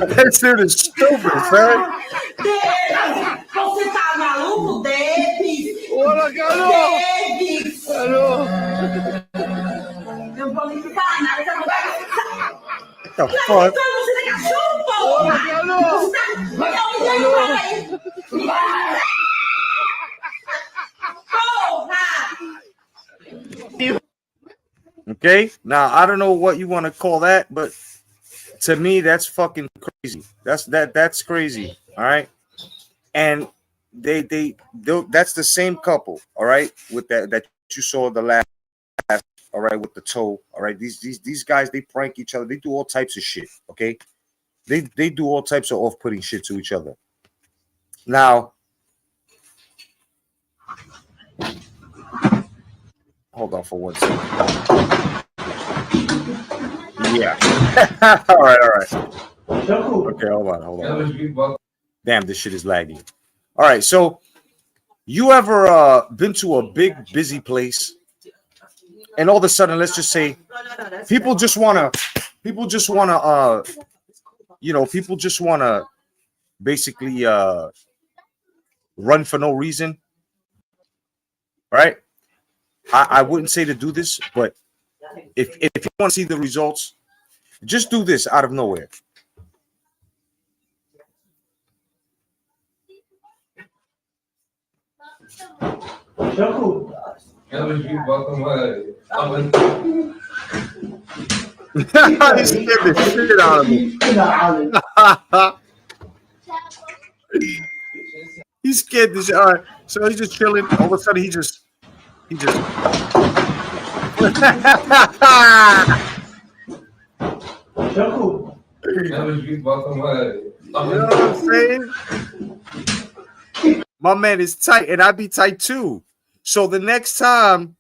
That shit is stupid, son. Você tá maluco, David? Olá, Carol! Alô! Eu vou me ficar nada, você não vai me ficar. What the fuck? Você é cachorro, pô! Olá, Carol! Okay? Now, I don't know what you want to call that, but to me, that's fucking crazy. That's crazy. All right? And they that's the same couple, all right, with that you saw the last, all right, with the toe, all right. These guys, they prank each other, they do all types of shit, okay. They do all types of off-putting shit to each other. Now, hold on for 1 second. Yeah. all right. Okay, hold on. Damn, this shit is laggy. All right, so you ever been to a big busy place, and all of a sudden, let's just say, people just wanna basically run for no reason, right? I wouldn't say to do this, but if you want to see the results, just do this out of nowhere. He scared the shit out of me. He scared the shit. All right, so he's just chilling. All of a sudden, he just. You know what I'm saying? My man is tight, and I be tight too. So the next time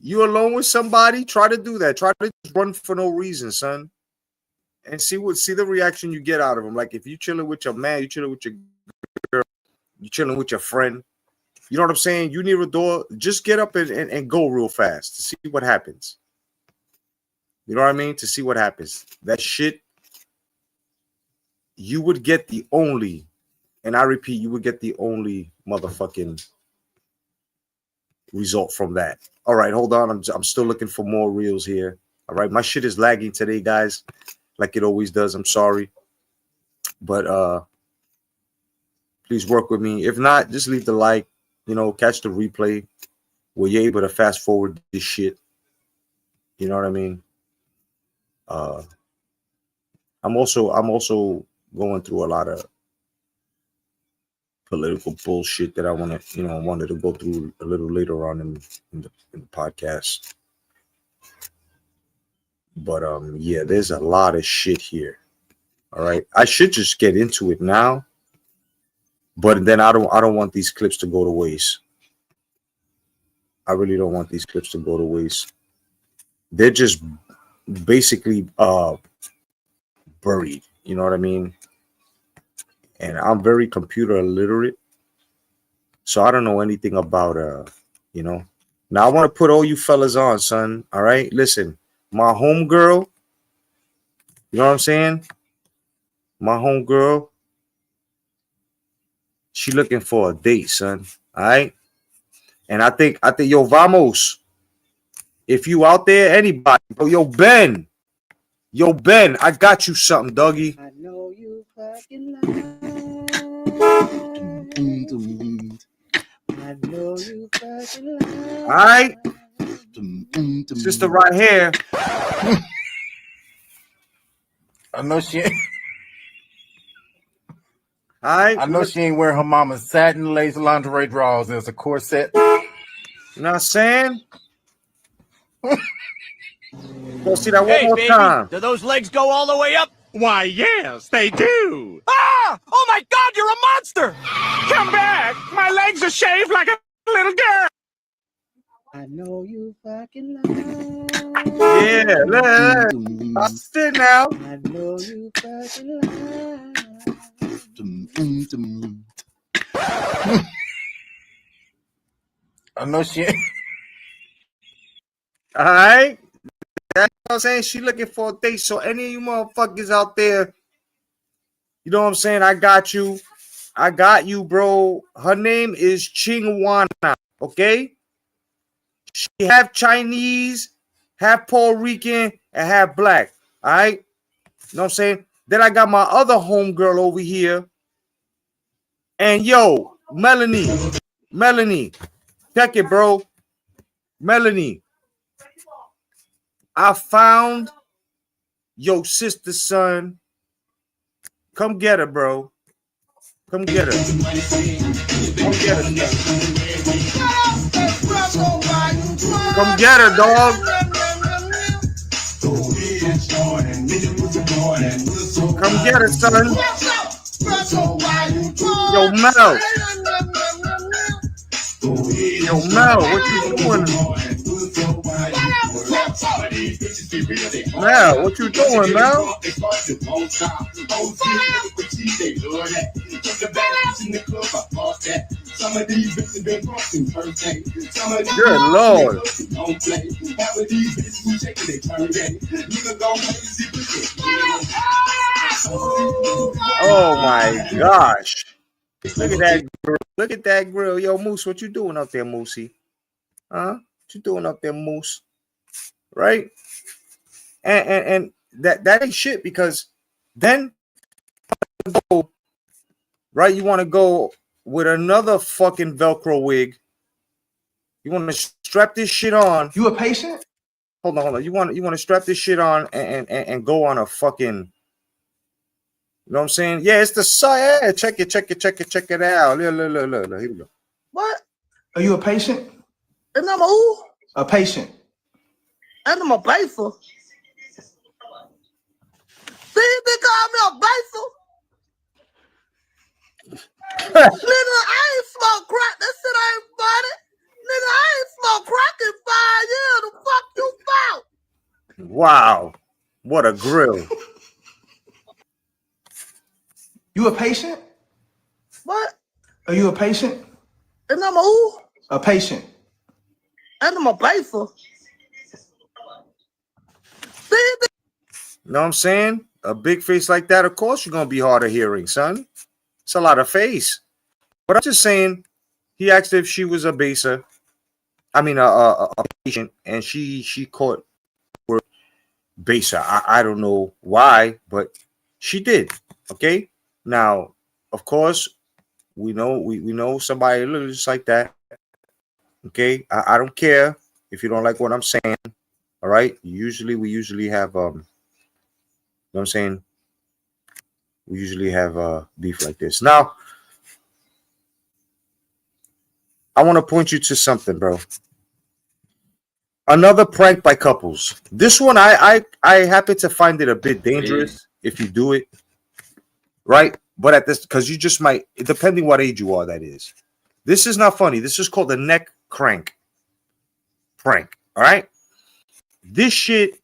you're alone with somebody, try to do that. Try to just run for no reason, son, and see the reaction you get out of them. Like if you chilling with your man, you chilling with your girl, you chilling with your friend. You know what I'm saying? You near a door, just get up and go real fast to see what happens. You know what I mean? To see what happens. That shit, you would get the only, and I repeat, you would get the only motherfucking result from that. All right, hold on. I'm still looking for more reels here. All right, my shit is lagging today, guys, like it always does. I'm sorry. But please work with me. If not, just leave the like. You know, catch the replay where you're able to fast forward this shit. You know what I mean? I'm also going through a lot of political bullshit that I wanted to go through a little later on in the podcast. But yeah, there's a lot of shit here. All right, I should just get into it now. But then I don't want these clips to go to waste. I really don't want these clips to go to waste. They're just basically buried. You know what I mean? And I'm very computer illiterate. So I don't know anything about Now I want to put all you fellas on, son. All right. Listen, my homegirl, you know what I'm saying? My homegirl, she looking for a date, son. All right. And I think, yo, vamos. If you out there, anybody, yo, Ben, I got you something, doggy. I know you fucking I know you fucking All right. Sister right here. I know she ain't. All right. I know she ain't wearing her mama's satin lace lingerie drawers as a corset. You know what I'm saying? Go see that one more time. Do those legs go all the way up? Why, yes, they do. Ah! Oh my God, you're a monster! Come back. My legs are shaved like a little girl. I know you fucking Yeah, I sit now. I know you fucking I know she ain't. All right. That's what I'm saying. She looking for a date. So any of you motherfuckers out there, you know what I'm saying? I got you. I got you, bro. Her name is Chingwana. Okay. She half Chinese, half Puerto Rican, and half black. All right. You know what I'm saying? Then I got my other homegirl over here. And yo, Melanie, check it, bro. Melanie, I found your sister's son. Come get her, bro. Come get her. Come get her, son. Come get her, dog. Come get her, son. Yo, Mel. Yo, Mel, what you doing? Mel, what you doing, Mel? Good Lord. Oh my gosh. Look at that grill. Look at that grill. Yo, Moose, what you doing up there, Moosey? Huh? What you doing up there, Moose? Right? And that ain't shit, because then, right, you want to go with another fucking Velcro wig. You want to strap this shit on. You a patient? Hold on. You want to strap this shit on and go on a fucking. You know what I'm saying? Yeah, it's the side. Yeah, check it out. Look. Here we go. What? Are you a patient? And I'm who? A patient. And I'm a baser. See, they call me a baser. Nigga, I ain't smoke crack. That shit ain't funny. Nigga, I ain't smoke crack in 5 years. The fuck you found? Wow. What a grill. You a patient? What? Are you a patient? And I'm a who? A patient. And I'm a baser. You know what I'm saying? A big face like that, of course you're going to be hard of hearing, son. It's a lot of face. But I'm just saying, he asked if she was a baser. I mean, a patient, and she caught word baser. I don't know why, but she did. Okay? Now, of course, we know somebody just like that. Okay? I don't care if you don't like what I'm saying. All right? We usually have you know what I'm saying? We usually have beef like this. Now, I want to point you to something, bro. Another prank by couples. This one, I happen to find it a bit dangerous if you do it, right? But at this, because you just might, depending what age you are, that is. This is not funny. This is called the neck crank prank. All right? This shit.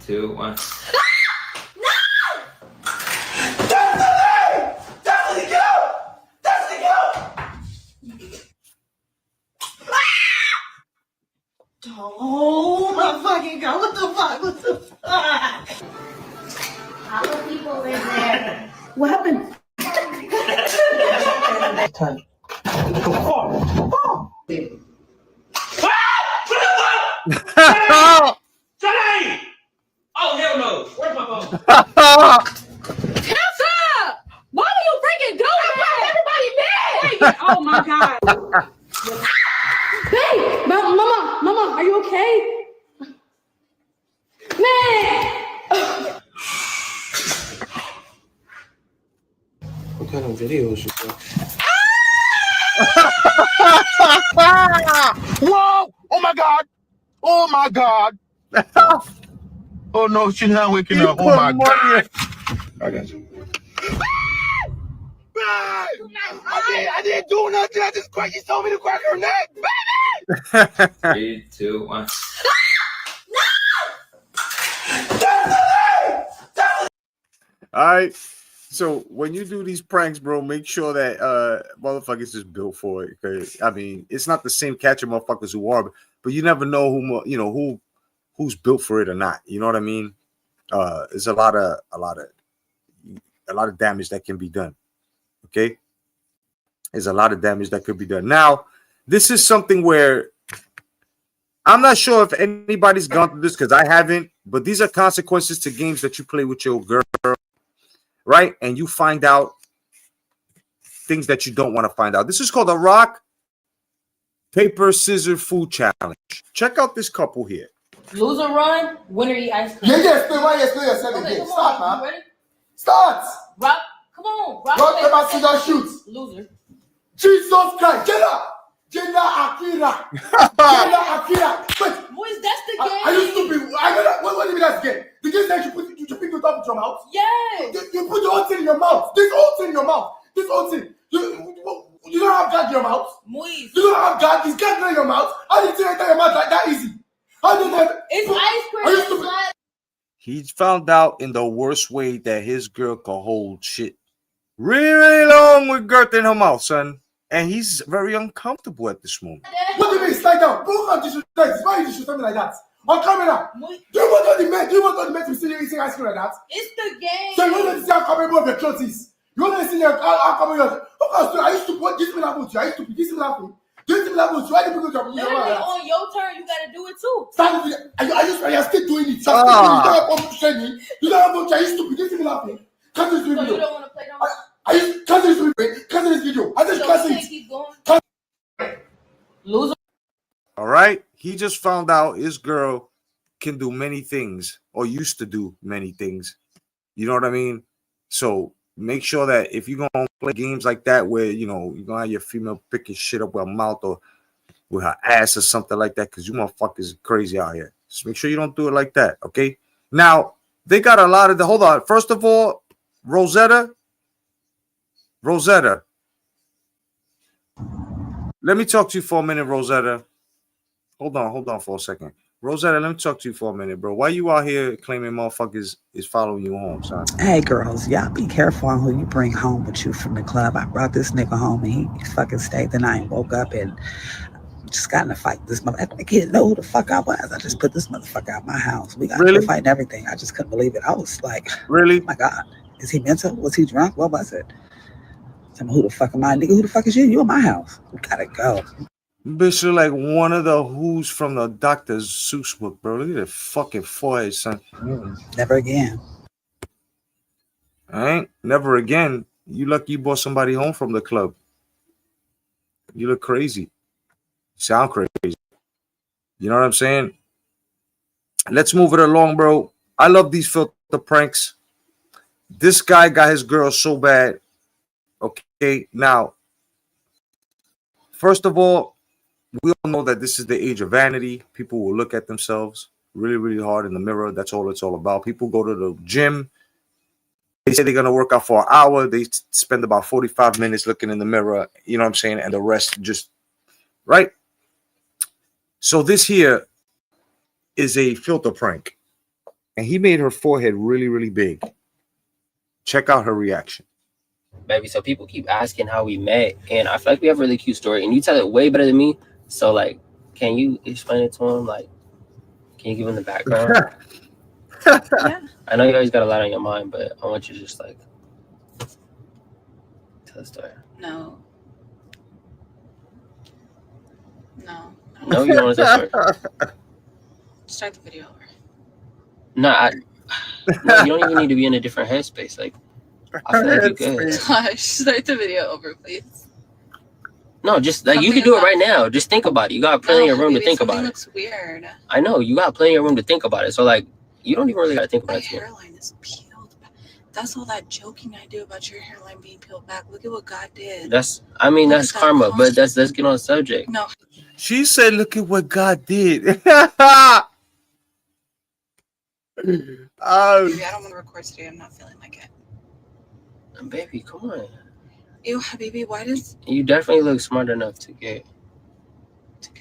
2, 1. Oh my fucking god! What the fuck? What the fuck? All the people in there. What happened? Time. Jedi! Oh, hell no. Where's my phone? Tessa! Why do you freaking do that? Everybody mad! Oh my god. Hey, mama, are you okay? Man! What kind of video is this? Whoa! Oh my God! Oh my God! Oh no, she's not waking up. Oh my God! I got you. I didn't do nothing. I just cracked. You told me to crack her neck, baby. 3, 2, 1. All right. So when you do these pranks, bro, make sure that motherfuckers is built for it. Because I mean, it's not the same catching motherfuckers who are, but you never know who's built for it or not. You know what I mean? There's a lot of damage that can be done. Okay, there's a lot of damage that could be done. Now, this is something where I'm not sure if anybody's gone through this, because I haven't. But these are consequences to games that you play with your girl. Right? And you find out things that you don't want to find out. This is called a rock, paper, scissors food challenge. Check out this couple here. Loser run, winner eat ice cream. Yes, okay, start, man. You ready? Start. Rock, come on. Rock, paper, scissors, shoot. Loser. Jesus Christ, get up. Jenna Akira. Wait, Boys, that's the game. Are you stupid? What do you mean that's the game? The game that you pick it up with your mouth? Yes. You put the whole thing in your mouth. This whole thing in your mouth. This whole thing. You don't have gag in your mouth. Moise. You don't have gag. It's gag in your mouth. How did you enter your mouth like that easy? How did that? It's ice cream. Are you stupid? He found out in the worst way that his girl could hold shit really, really long with girth in her mouth, son. And he's very uncomfortable at this moment. What do you mean? Slide down. Don't come disrespect. Why you disrespect me like that? On camera. Do you want all the men to see you eating ice cream like that? It's the game. So you want to see how capable of your clothes is? You want to see that? I'll come here. Okay, I used to put this in about you. I used to put this in about this in about you. I didn't put Literally, on your turn, you gotta do it too. Start with it. Are still doing it? You don't have to train me. You don't have to. I used to put this in about me. Cancel this video. So you don't want to play no more? I used to cancel this video. Cancel this video. I just cancel it. Keep going. Loser. All right. He just found out his girl can do many things or used to do many things. You know what I mean? So make sure that if you're going to play games like that where, you know, you're going to have your female picking shit up with her mouth or with her ass or something like that, because you motherfuckers are crazy out here. Just make sure you don't do it like that, okay? Now, they got a lot of the... Hold on. First of all, Rosetta. Let me talk to you for a minute, Rosetta. Hold on for a second. Rosetta, let me talk to you for a minute, bro. Why you out here claiming motherfuckers is following you home, son? Hey, girls, y'all be careful on who you bring home with you from the club. I brought this nigga home and he fucking stayed the night, woke up and just got in a fight with this motherfucker. I didn't know who the fuck I was. I just put this motherfucker out of my house. We got into a fight and everything. I just couldn't believe it. I was like, really? Oh my God. Is he mental? Was he drunk? What was it? Tell me, who the fuck am I? Nigga, who the fuck is you? You in my house. We gotta go. Bitch, look like one of the Who's from the Dr. Seuss book, bro. Look at the fucking forehead, son. Never again. All right? Never again. You lucky you brought somebody home from the club. You look crazy. Sound crazy. You know what I'm saying? Let's move it along, bro. I love these filter pranks. This guy got his girl so bad. Okay, now, first of all, we all know that this is the age of vanity. People will look at themselves really, really hard in the mirror. That's all it's all about. People go to the gym. They say they're going to work out for an hour. They spend about 45 minutes looking in the mirror. You know what I'm saying? And the rest just, right? So this here is a filter prank. And he made her forehead really, really big. Check out her reaction. Baby, so people keep asking how we met. And I feel like we have a really cute story. And you tell it way better than me. So, like, can you explain it to him? Like, can you give him the background? Yeah. I know you always got a lot on your mind, but I want you to just, like, tell the story. No, No, you don't want to tell the story? Start the video over. No, no, you don't even need to be in a different headspace. Like, I feel like you good. Gosh, start the video over, please. No, just like you can do it right now. Just think about it. You got plenty of room to think about it. Looks weird. I know you got plenty of room to think about it. So like, you don't even really got to think about My it. hairline is peeled back. That's all that joking I do about your hairline being peeled back. Look at what God did. That's karma. But let's get on the subject. No. She said, "Look at what God did." Baby, I don't want to record today. I'm not feeling like it. Baby, come on. Ew, baby, why does... You definitely look smart enough to get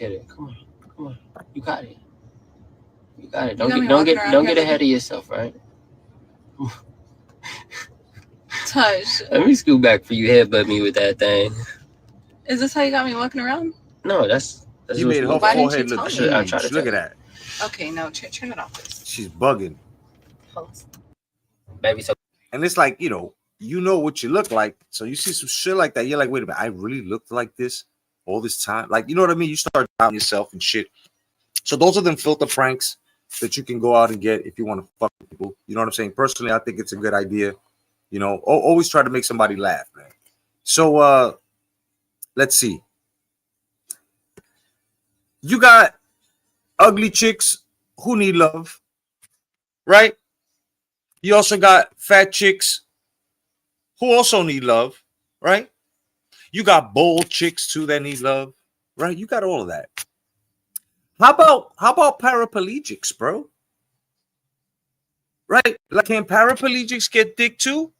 it. Come on. You got it. You got it. Don't get ahead of yourself, right? Touch. Let me scoot back for you headbutt me with that thing. Is this how you got me walking around? No, that's you made her forehead look huge. Look at that. Okay, no, turn it off, please. She's bugging. Baby, so... And it's like, you know what you look like. So you see some shit like that. You're like, wait a minute, I really looked like this all this time. Like, you know what I mean? You start doubting yourself and shit. So those are them filter pranks that you can go out and get if you want to fuck with people. You know what I'm saying? Personally, I think it's a good idea. You know, always try to make somebody laugh, man. So let's see. You got ugly chicks who need love, right? You also got fat chicks who also need love, right? You got bold chicks too that need love, right? You got all of that. How about paraplegics, bro? Right? Like, can paraplegics get dick too?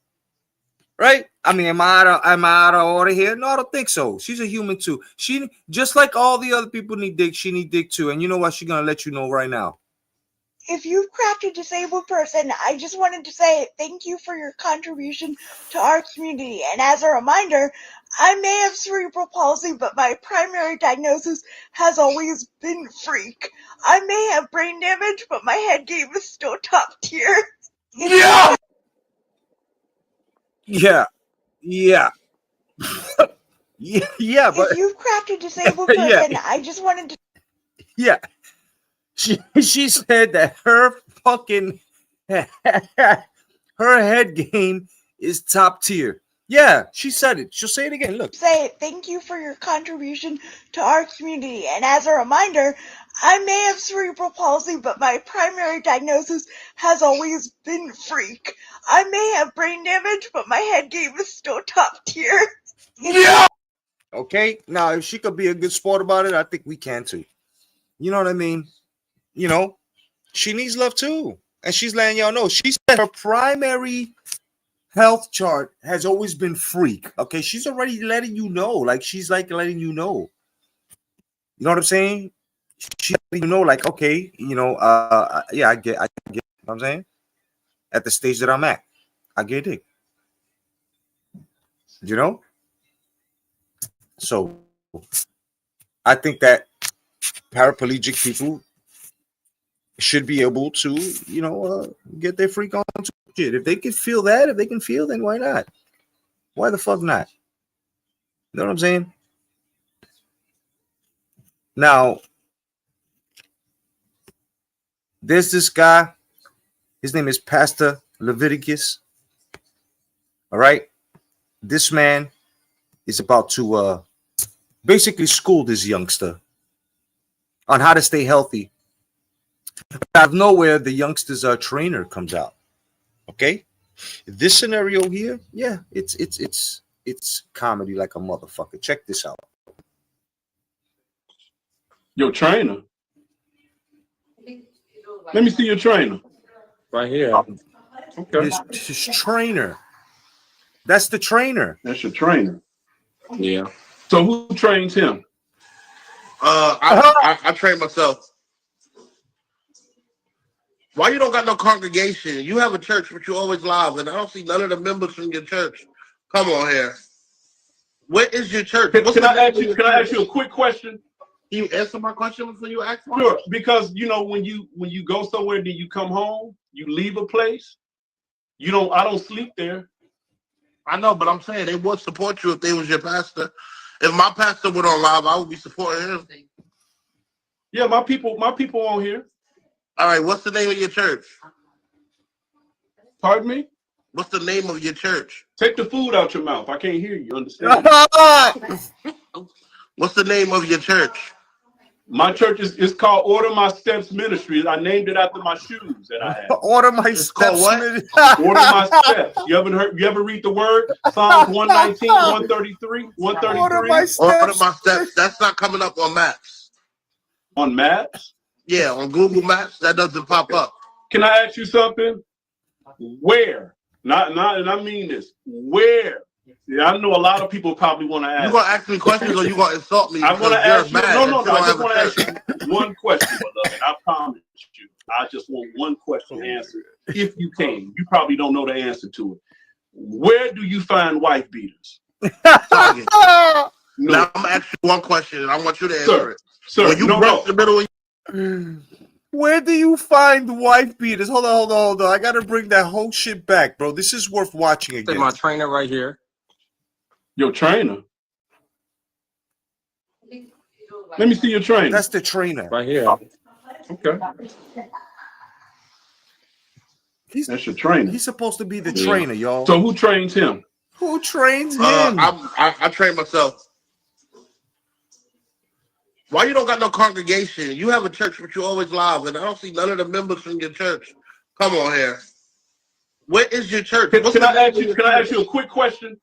Right? I mean, am I out of order here? No, I don't think so. She's a human too. She, just like all the other people need dick, she need dick too. And you know what? She's gonna let you know right now. If you've cracked a disabled person, I just wanted to say thank you for your contribution to our community. And as a reminder, I may have cerebral palsy, but my primary diagnosis has always been freak. I may have brain damage, but my head game is still top tier. Yeah. Yeah. Yeah. Yeah, but If you've crafted disabled yeah, person, I just wanted to yeah. She said that her fucking her head game is top tier. Yeah, she said it. She'll say it again. Look. say thank you for your contribution to our community. And as a reminder, I may have cerebral palsy, but my primary diagnosis has always been freak. I may have brain damage, but my head game is still top tier. Yeah. Okay. Now, if she could be a good sport about it, I think we can too. You know what I mean? You know, she needs love too. And she's letting y'all know. She said her primary health chart has always been freak. Okay. She's already letting you know. Like, she's like letting you know. You know what I'm saying? She's letting you know, like, okay, you know, yeah, I get, you know what I'm saying? At the stage that I'm at, I get it. You know? So I think that paraplegic people should be able to, you know, get their freak on to shit. If they can feel that, if they can feel, then why not? Why the fuck not? You know what I'm saying? Now, there's this guy. His name is Pastor Leviticus. All right. This man is about to basically school this youngster on how to stay healthy. Out of nowhere, the youngster's trainer comes out. Okay. This scenario here, yeah, it's comedy like a motherfucker. Check this out. Your trainer. Let me see your trainer. Right here. Okay. His trainer. That's the trainer. That's your trainer. Yeah. So who trains him? I train myself. Why you don't got no congregation? You have a church, but you always live, and I don't see none of the members from your church. Come on here. Where is your church? Can I ask you a quick question? Can you answer my question before you ask one? Sure, because you know when you go somewhere, then you come home, you leave a place. I don't sleep there. I know, but I'm saying they would support you if they was your pastor. If my pastor went on live, I would be supporting him. Yeah, my people on here. All right, what's the name of your church? Pardon me? What's the name of your church? Take the food out your mouth. I can't hear you. Understand? What's the name of your church? My church is called Order My Steps Ministries. I named it after my shoes that I have. Order My Steps. Order My Steps. You ever read the word? Psalms 119, 133, 133. Order My Steps. Order My Steps. That's not coming up on maps. On maps? Yeah, on Google Maps, that doesn't pop up. Can I ask you something? Where? And I mean this. Where? Yeah, I know a lot of people probably want to ask. You gonna ask me questions or you gonna insult me? I want to ask you. No. I just want to ask you one question, beloved. I promise you. I just want one question answered, if you can. You probably don't know the answer to it. Where do you find wife beaters? Now I'm asking you one question, and I want you to answer it. Sir, when you brush the middle of Where do you find wife beaters? Hold on. I gotta bring that whole shit back, bro. This is worth watching again. My trainer right here. Your trainer? Let me see your trainer. That's the trainer. Right here. Okay. That's your trainer. He's supposed to be the trainer, y'all. So who trains him? Who trains him? I train myself. Why you don't got no congregation? You have a church, but you always live, and I don't see none of the members from your church. Come on here. Where is your church? Can I ask you a quick question?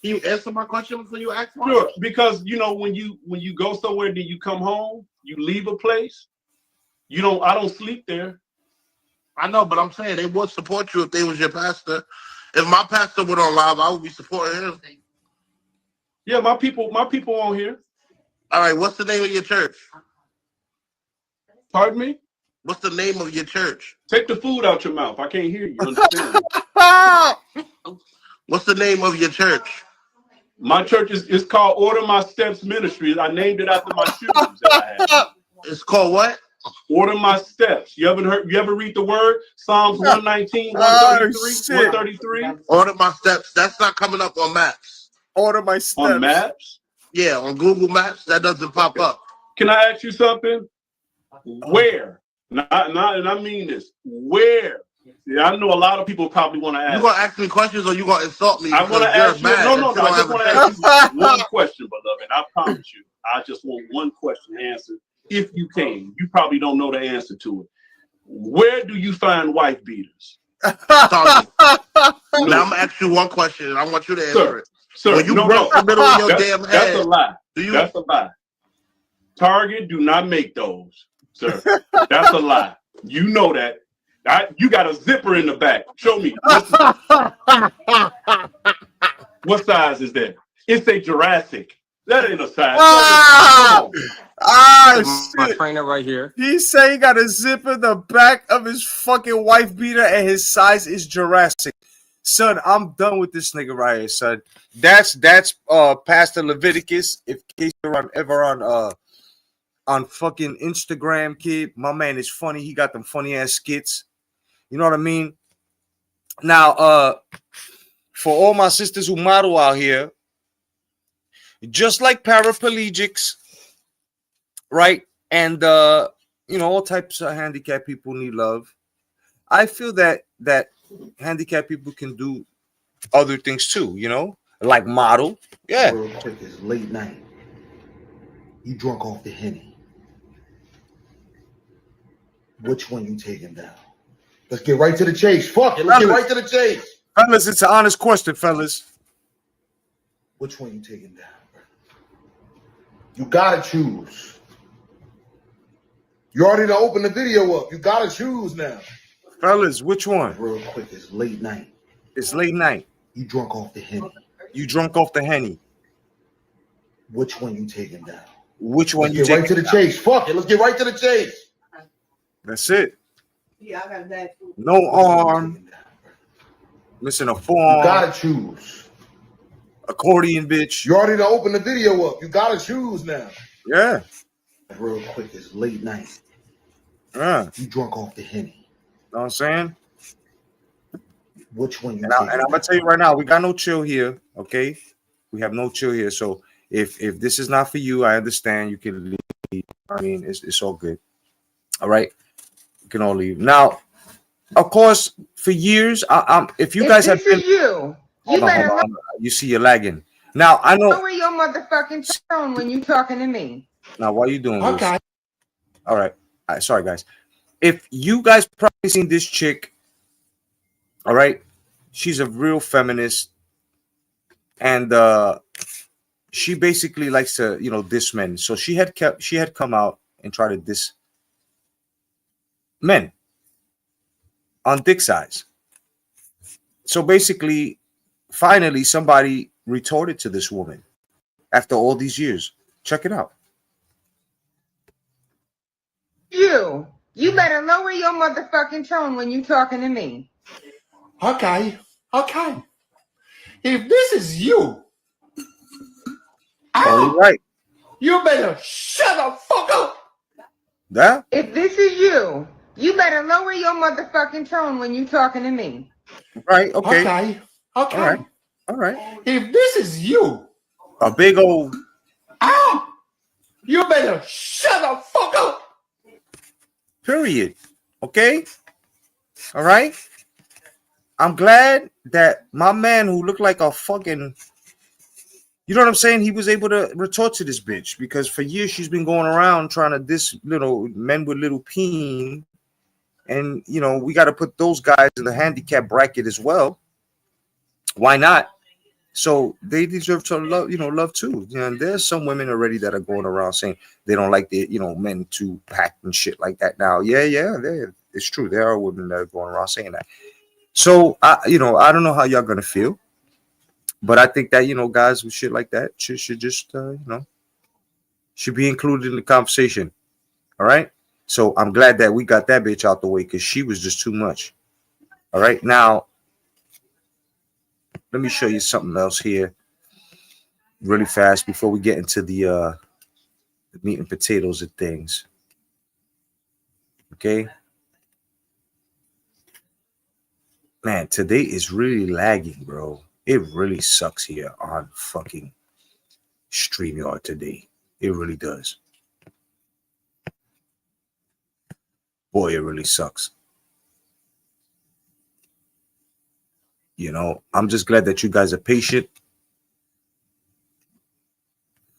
Can you answer my question before you ask one? Sure, because you know when you go somewhere, then you come home, you leave a place. I don't sleep there. I know, but I'm saying they would support you if they was your pastor. If my pastor went on live, I would be supporting him. Yeah, my people on here. All right, what's the name of your church? Pardon me? What's the name of your church? Take the food out your mouth. I can't hear you. Understand? What's the name of your church? My church is called Order My Steps Ministries. I named it after my shoes that I have. It's called what? Order my steps. You ever read the word? Psalms 119, 133, 133? Order my steps. That's not coming up on maps. Order my steps. On maps? Yeah, on Google Maps, that doesn't pop up. Can I ask you something? Where? Not, and I mean this. Where? Yeah, I know a lot of people probably want to ask. You gonna ask me questions or you gonna insult me? I want to ask you. No. I just want to ask you one question, beloved. I promise you. I just want one question answered. If you can, you probably don't know the answer to it. Where do you find wife beaters? Now I'm gonna ask you one question, and I want you to answer it. Sir, when you broke the middle of your damn head, that's a lie. That's a lie. Target do not make those, sir. That's a lie. You know that. You got a zipper in the back. Show me. What size is that? It's a Jurassic. That ain't a size. My trainer right here. He say he got a zipper in the back of his fucking wife beater, and his size is Jurassic. Son, I'm done with this nigga right here, son. That's Pastor Leviticus. If in case you're ever on fucking Instagram, kid, my man is funny. He got them funny ass skits. You know what I mean? Now, for all my sisters who model out here, just like paraplegics, right? And all types of handicapped people need love. I feel that handicapped people can do other things too, like model. Yeah. Real quick, it's late night. You drunk off the Henny. Which one you taking down? Let's get right to the chase. Fuck it. Let's get right to the chase. Fellas, it's an honest question, fellas. Which one you taking down? You gotta choose. You already done opened the video up. You gotta choose now. Fellas, which one? Real quick, it's late night. It's late night. You drunk off the Henny. You drunk off the Henny. Which one you taking down? Which one Let's get right to the chase. Fuck it. Let's get right to the chase. That's it. Yeah, I got that. No arm. Missing a forearm. You gotta choose. Accordion, bitch. You already done opened the video up. You gotta choose now. Yeah. Real quick, it's late night. Yeah. You drunk off the Henny. Know what I'm saying? Which one you and I'm gonna tell you right now, we got no chill here. Okay, we have no chill here. So if this is not for you, I understand. You can leave. I mean, it's all good. All right, you can all leave now. Of course, for years, if you guys have been, you better hold on. You see, you're lagging. Now I know. lower your motherfucking tone when you talking to me. Now, why are you doing Okay. this? All right. Sorry, guys. If you guys probably seen this chick, all right, she's a real feminist, and she basically likes to, diss men. So she had come out and tried to diss men on dick size. So basically, finally, somebody retorted to this woman after all these years. Check it out. You better lower your motherfucking tone when you talking to me. Okay. If this is you, Right. you better shut the fuck up. Yeah. If this is you better lower your motherfucking tone when you talking to me. Right. Okay. Okay. All right. If this is you, A big old. you better shut the fuck up. Period. Okay. All right. I'm glad that my man who looked like a fucking, you know what I'm saying? He was able to retort to this bitch because for years she's been going around trying to diss little men with little peen. And, we got to put those guys in the handicap bracket as well. Why not? So they deserve to love too. And there's some women already that are going around saying they don't like the, men too packed and shit like that now. Yeah, it's true. There are women that are going around saying that. So I don't know how y'all gonna feel, but I think that guys with shit like that should just should be included in the conversation. All right. So I'm glad that we got that bitch out the way because she was just too much. All right. Now let me show you something else here really fast before we get into the meat and potatoes of things. Okay. Man, today is really lagging, bro. It really sucks here on fucking StreamYard today. It really does. Boy, it really sucks. You know, I'm just glad that you guys are patient.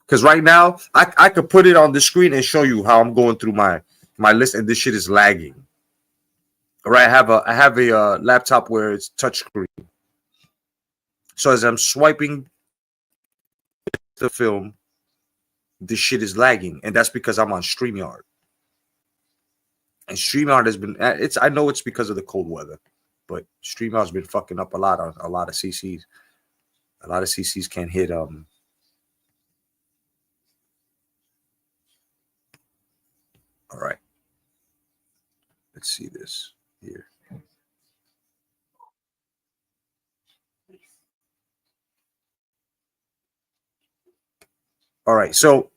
Because right now, I could put it on the screen and show you how I'm going through my list, and this shit is lagging. All right, I have a laptop where it's touchscreen. So as I'm swiping the film, this shit is lagging, and that's because I'm on StreamYard. And StreamYard has been I know it's because of the cold weather, but StreamYard's been fucking up a lot on a lot of CCs. A lot of CCs can't hit All right. Let's see this here. All right, so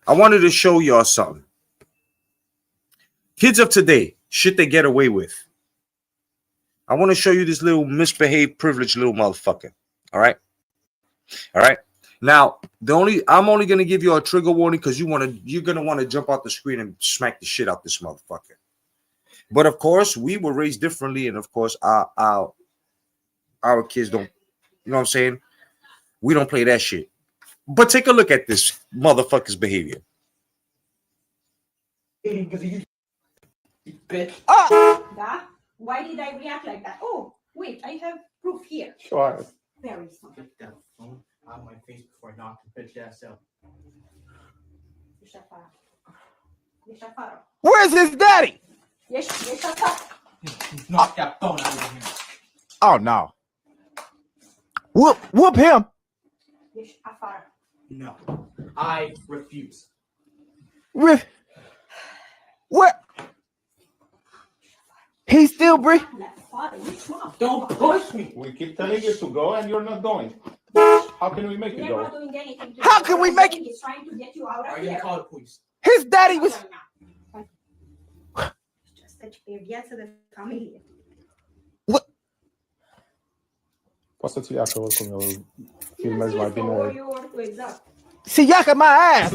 I wanted to show y'all something. Kids of today, shit they get away with. I want to show you this little misbehaved, privileged little motherfucker. All right. Now, I'm only gonna give you a trigger warning because you're gonna want to jump out the screen and smack the shit out this motherfucker. But of course, we were raised differently, and of course, our kids don't. You know what I'm saying? We don't play that shit. But take a look at this motherfucker's behavior. Bitch. Oh! Why did I react like that? Oh, wait, I have proof here. Sure. There is something. Get that phone out of my face before I knock your bitch ass out. Where's his daddy? Yes. Knock that phone out of here. Oh no. Whoop him. No, I refuse. What? He's still breathing. Don't push me. We keep telling you to go and you're not going. How can we make it go? How can we make it? He's trying to get you out Are of you here. gonna call the police? His daddy was. Posso tirar com o meu filho mais vai vir. Se yack my ass.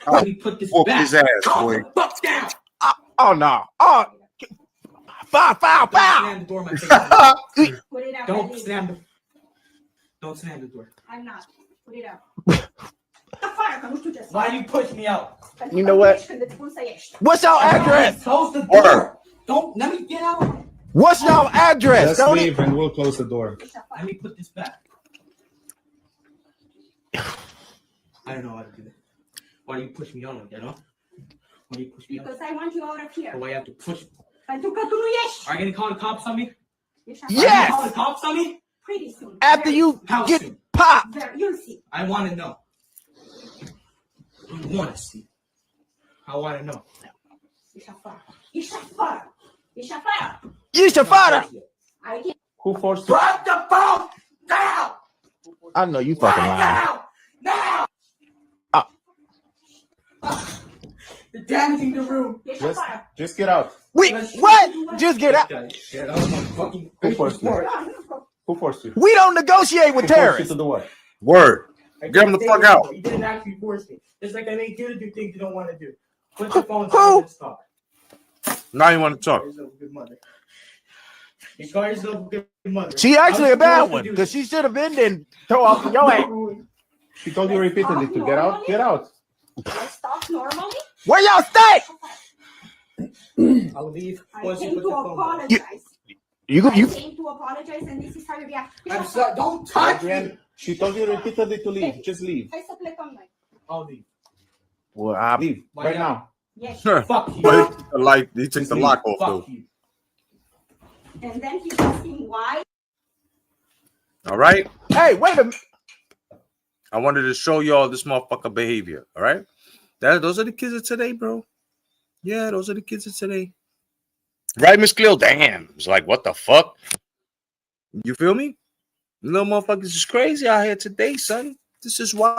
Let me put this back. His ass, boy. Fuck down. Oh no. Oh. Foul. Don't slam the door in my face. Don't slam the door. I'm not. Put it out. Why you push me out? You know what? What's your address? Close the door. Don't let me get out. What's your address? Let's leave and we'll close the door. Let me put this back. I don't know how to do that. Why do you push me on like that, huh? Why do you push me Because I want you out of here. Why you have to push me? Pentru că tu nu ești. Are you gonna call the cops on me? Yes. Are you gonna call the cops on me? Pretty soon. After you get popped. You'll see. I want to know. I want to see. I want to know. Ești afară. Who forced you? Put the phone down! I know you fucking lying. Now! You're damaging the room. Just get out. Wait, what? Just get out. Who forced you? Who forced you? We don't negotiate with Who forced you terrorists. to do what? Word. Get him the fuck out. You didn't actually force me. Just like I made you to do things you don't want to do. Put your phone down and stop. Now you want to talk. Good mother. You call yourself a good mother. She actually a bad one because she should have been then throw off your ass. She told you repeatedly to get out. Get out. Stop normally. Where y'all stay? I'll leave. I Once you came put to the phone down. apologize. You I came to apologize, and this is how you react. I'm sorry. Don't touch me. She told you repeatedly to leave. Just leave. Hai să plecăm noi. I'll leave. Well, I leave right now. Yes. Fuck you. But he took the lock off though. Fuck you. And then he's asking why. All right. Hey, wait a minute. I wanted to show y'all this motherfucker behavior. All right. Those are the kids of today, bro. Yeah, those are the kids of today. Right, Miss Cleo? Damn. It's like, what the fuck? You feel me? You little motherfuckers is crazy out here today, son. This is why.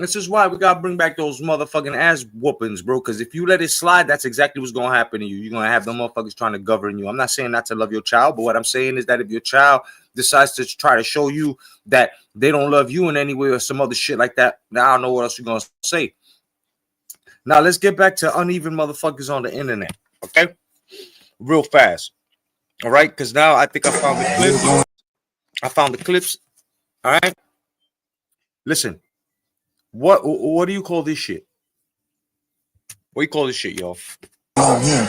This is why we gotta bring back those motherfucking ass whoopings, bro. Because if you let it slide, that's exactly what's gonna happen to you. You're gonna have them motherfuckers trying to govern you. I'm not saying not to love your child, but what I'm saying is that if your child decides to try to show you that they don't love you in any way or some other shit like that, now I don't know what else you're gonna say. Now let's get back to uneven motherfuckers on the internet, okay? Real fast. All right, because now I think I found the clips. I found the clips. All right. Listen. What do you call this shit? What do you call this shit, y'all? Oh, yeah.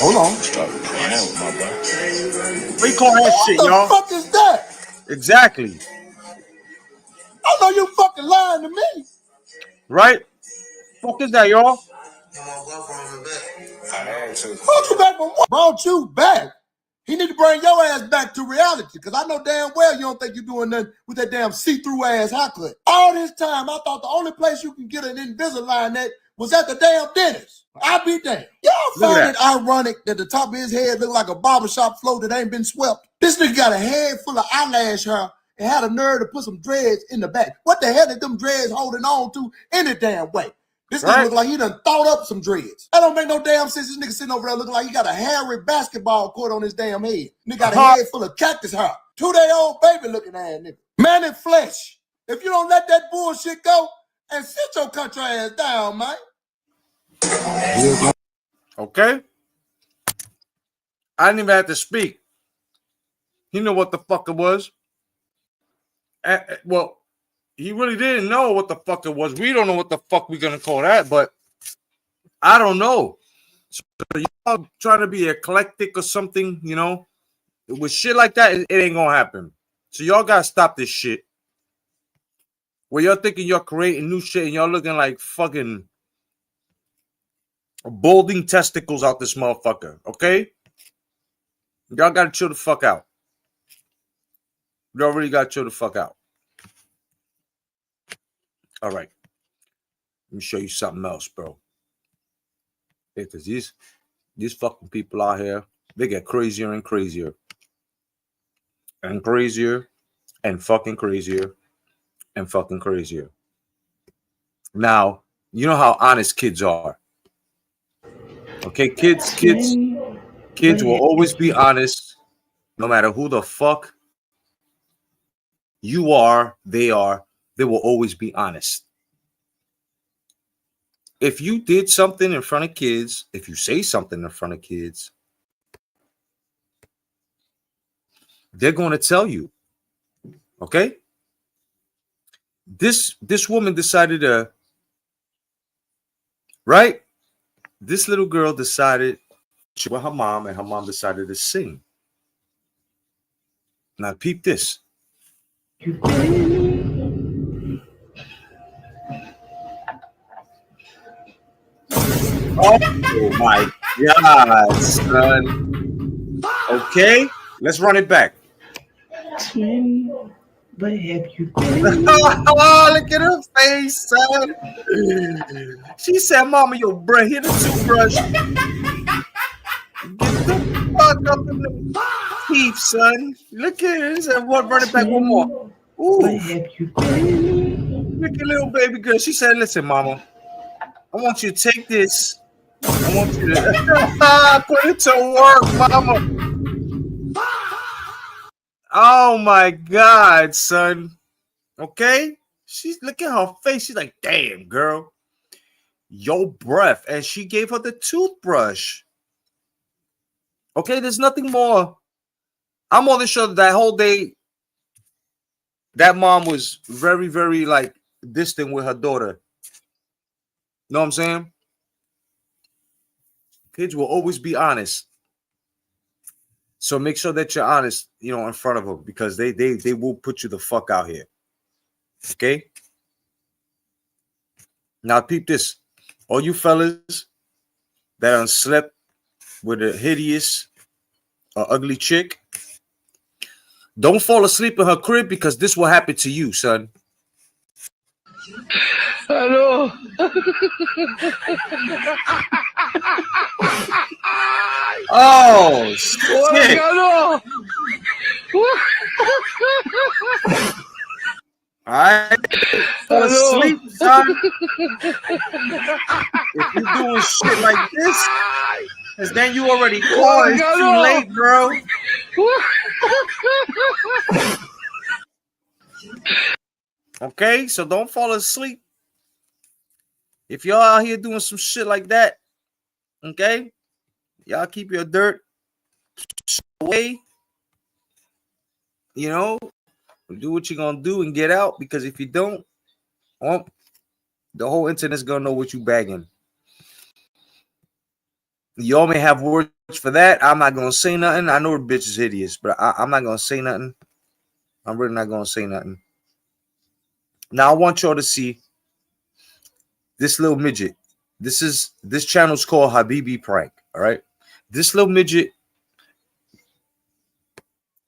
Hold on. Stop playing with my boy. What do you call that shit, y'all? What the fuck is that? Exactly. I know you fucking lying to me. Right? Fuck is that, y'all? Brought you back from what? Brought you back. He need to bring your ass back to reality, because I know damn well you don't think you're doing nothing with that damn see-through ass haircut. All this time, I thought the only place you can get an Invisalign at was at the damn dentist. I be damned. Y'all find it ironic that the top of his head look like a barbershop floor that ain't been swept? This nigga got a head full of eyelash hair and had a nerve to put some dreads in the back. What the hell did them dreads holding on to any damn way? This nigga look like he done thought up some dreads. That don't make no damn sense. This nigga sitting over there looking like he got a hairy basketball court on his damn head. Nigga got a head full of cactus hair. 2-day-old baby looking ass nigga. Man in flesh. If you don't let that bullshit go and sit your country ass down, man. Okay. I didn't even have to speak. He knew what the fuck it was. Well, he really didn't know what the fuck it was. We don't know what the fuck we're gonna call that, but I don't know. So y'all trying to be eclectic or something, you know? With shit like that, it ain't gonna happen. So y'all gotta stop this shit. Where y'all thinking you're creating new shit and y'all looking like fucking balding testicles out this motherfucker, okay? Y'all gotta chill the fuck out. Y'all really gotta chill the fuck out. All right. Let me show you something else, bro. Because these fucking people out here, they get crazier and crazier. And crazier and fucking crazier and fucking crazier. Now, you know how honest kids are. Okay, kids will always be honest, no matter who the fuck you are, they will always be honest. If you did something in front of kids, if you say something in front of kids, they're going to tell you. Okay? This woman decided to, right? This little girl decided she with her mom, and her mom decided to sing. Now peep this. Oh my God, son. Okay, let's run it back. But have you Oh, look at her face, son. She said, Mama, yo, bro, hit the toothbrush. Get the fuck up in the teeth, son. Look at it. He said, run it back one more. Ooh. Look at little baby girl. She said, listen, Mama, I want you to take this. I want you to put it to work, Mama. Oh my God, son. Okay? Look at her face. She's like, damn, girl. Your breath. And she gave her the toothbrush. Okay, there's nothing more. I'm more than sure that whole day that mom was very, very like distant with her daughter. Know what I'm saying? Kids will always be honest. So make sure that you're honest, you know, in front of them, because they will put you the fuck out here. Okay? Now peep this. All you fellas that done slept with a hideous or ugly chick, don't fall asleep in her crib, because this will happen to you, son. Hello. Oh, shit. All right. fall asleep, son, if you doing shit like this, because then you already called. It's too late, bro. Okay, so don't fall asleep. If y'all out here doing some shit like that, okay, y'all keep your dirt away. You know, do what you're gonna do and get out. Because if you don't, well, the whole internet's gonna know what you bagging. Y'all may have words for that. I'm not gonna say nothing. I know the bitch is hideous, but I'm not gonna say nothing. I'm really not gonna say nothing. Now I want y'all to see this little midget. This channel's called Habibi Prank. All right, this little midget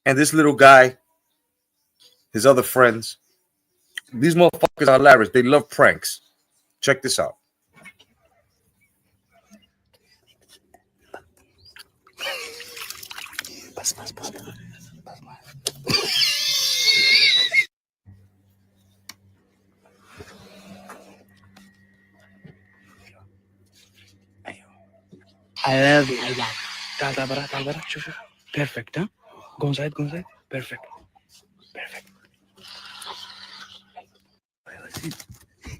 and this little guy, his other friends. These motherfuckers are hilarious. They love pranks. Check this out. I love you. Talbara. Shoo. Perfect, huh? Go inside. Perfect.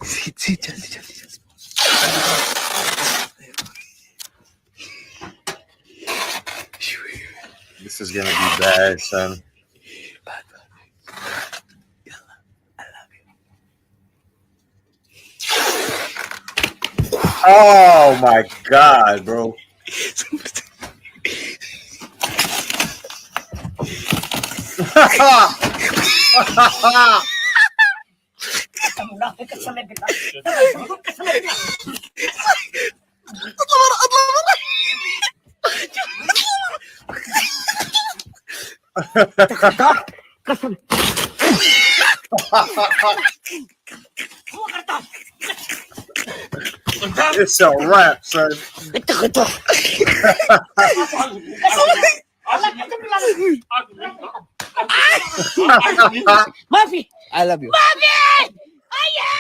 See, jaldi. This is gonna be bad, son. Oh my god, bro. It's a wrap, son. Murphy, I love you. Mommy! I had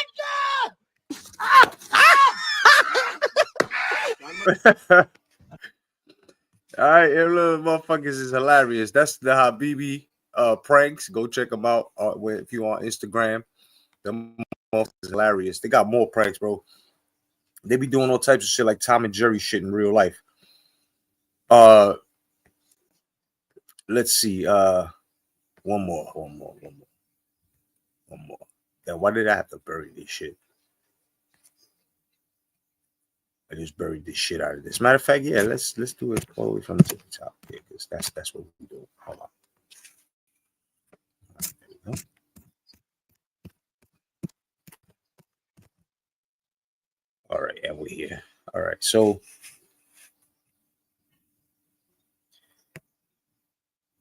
All right, them little motherfuckers is hilarious. That's the Habibi pranks. Go check them out if you on Instagram. Them motherfuckers is hilarious. They got more pranks, bro. They be doing all types of shit like Tom and Jerry shit in real life. Let's see. One more. Then why did I have to bury this shit? I just buried this shit out of this. Matter of fact, yeah, let's do it all the way from the top. Yeah, because that's what we do. Hold on. There we go. All right, and we're here. All right, so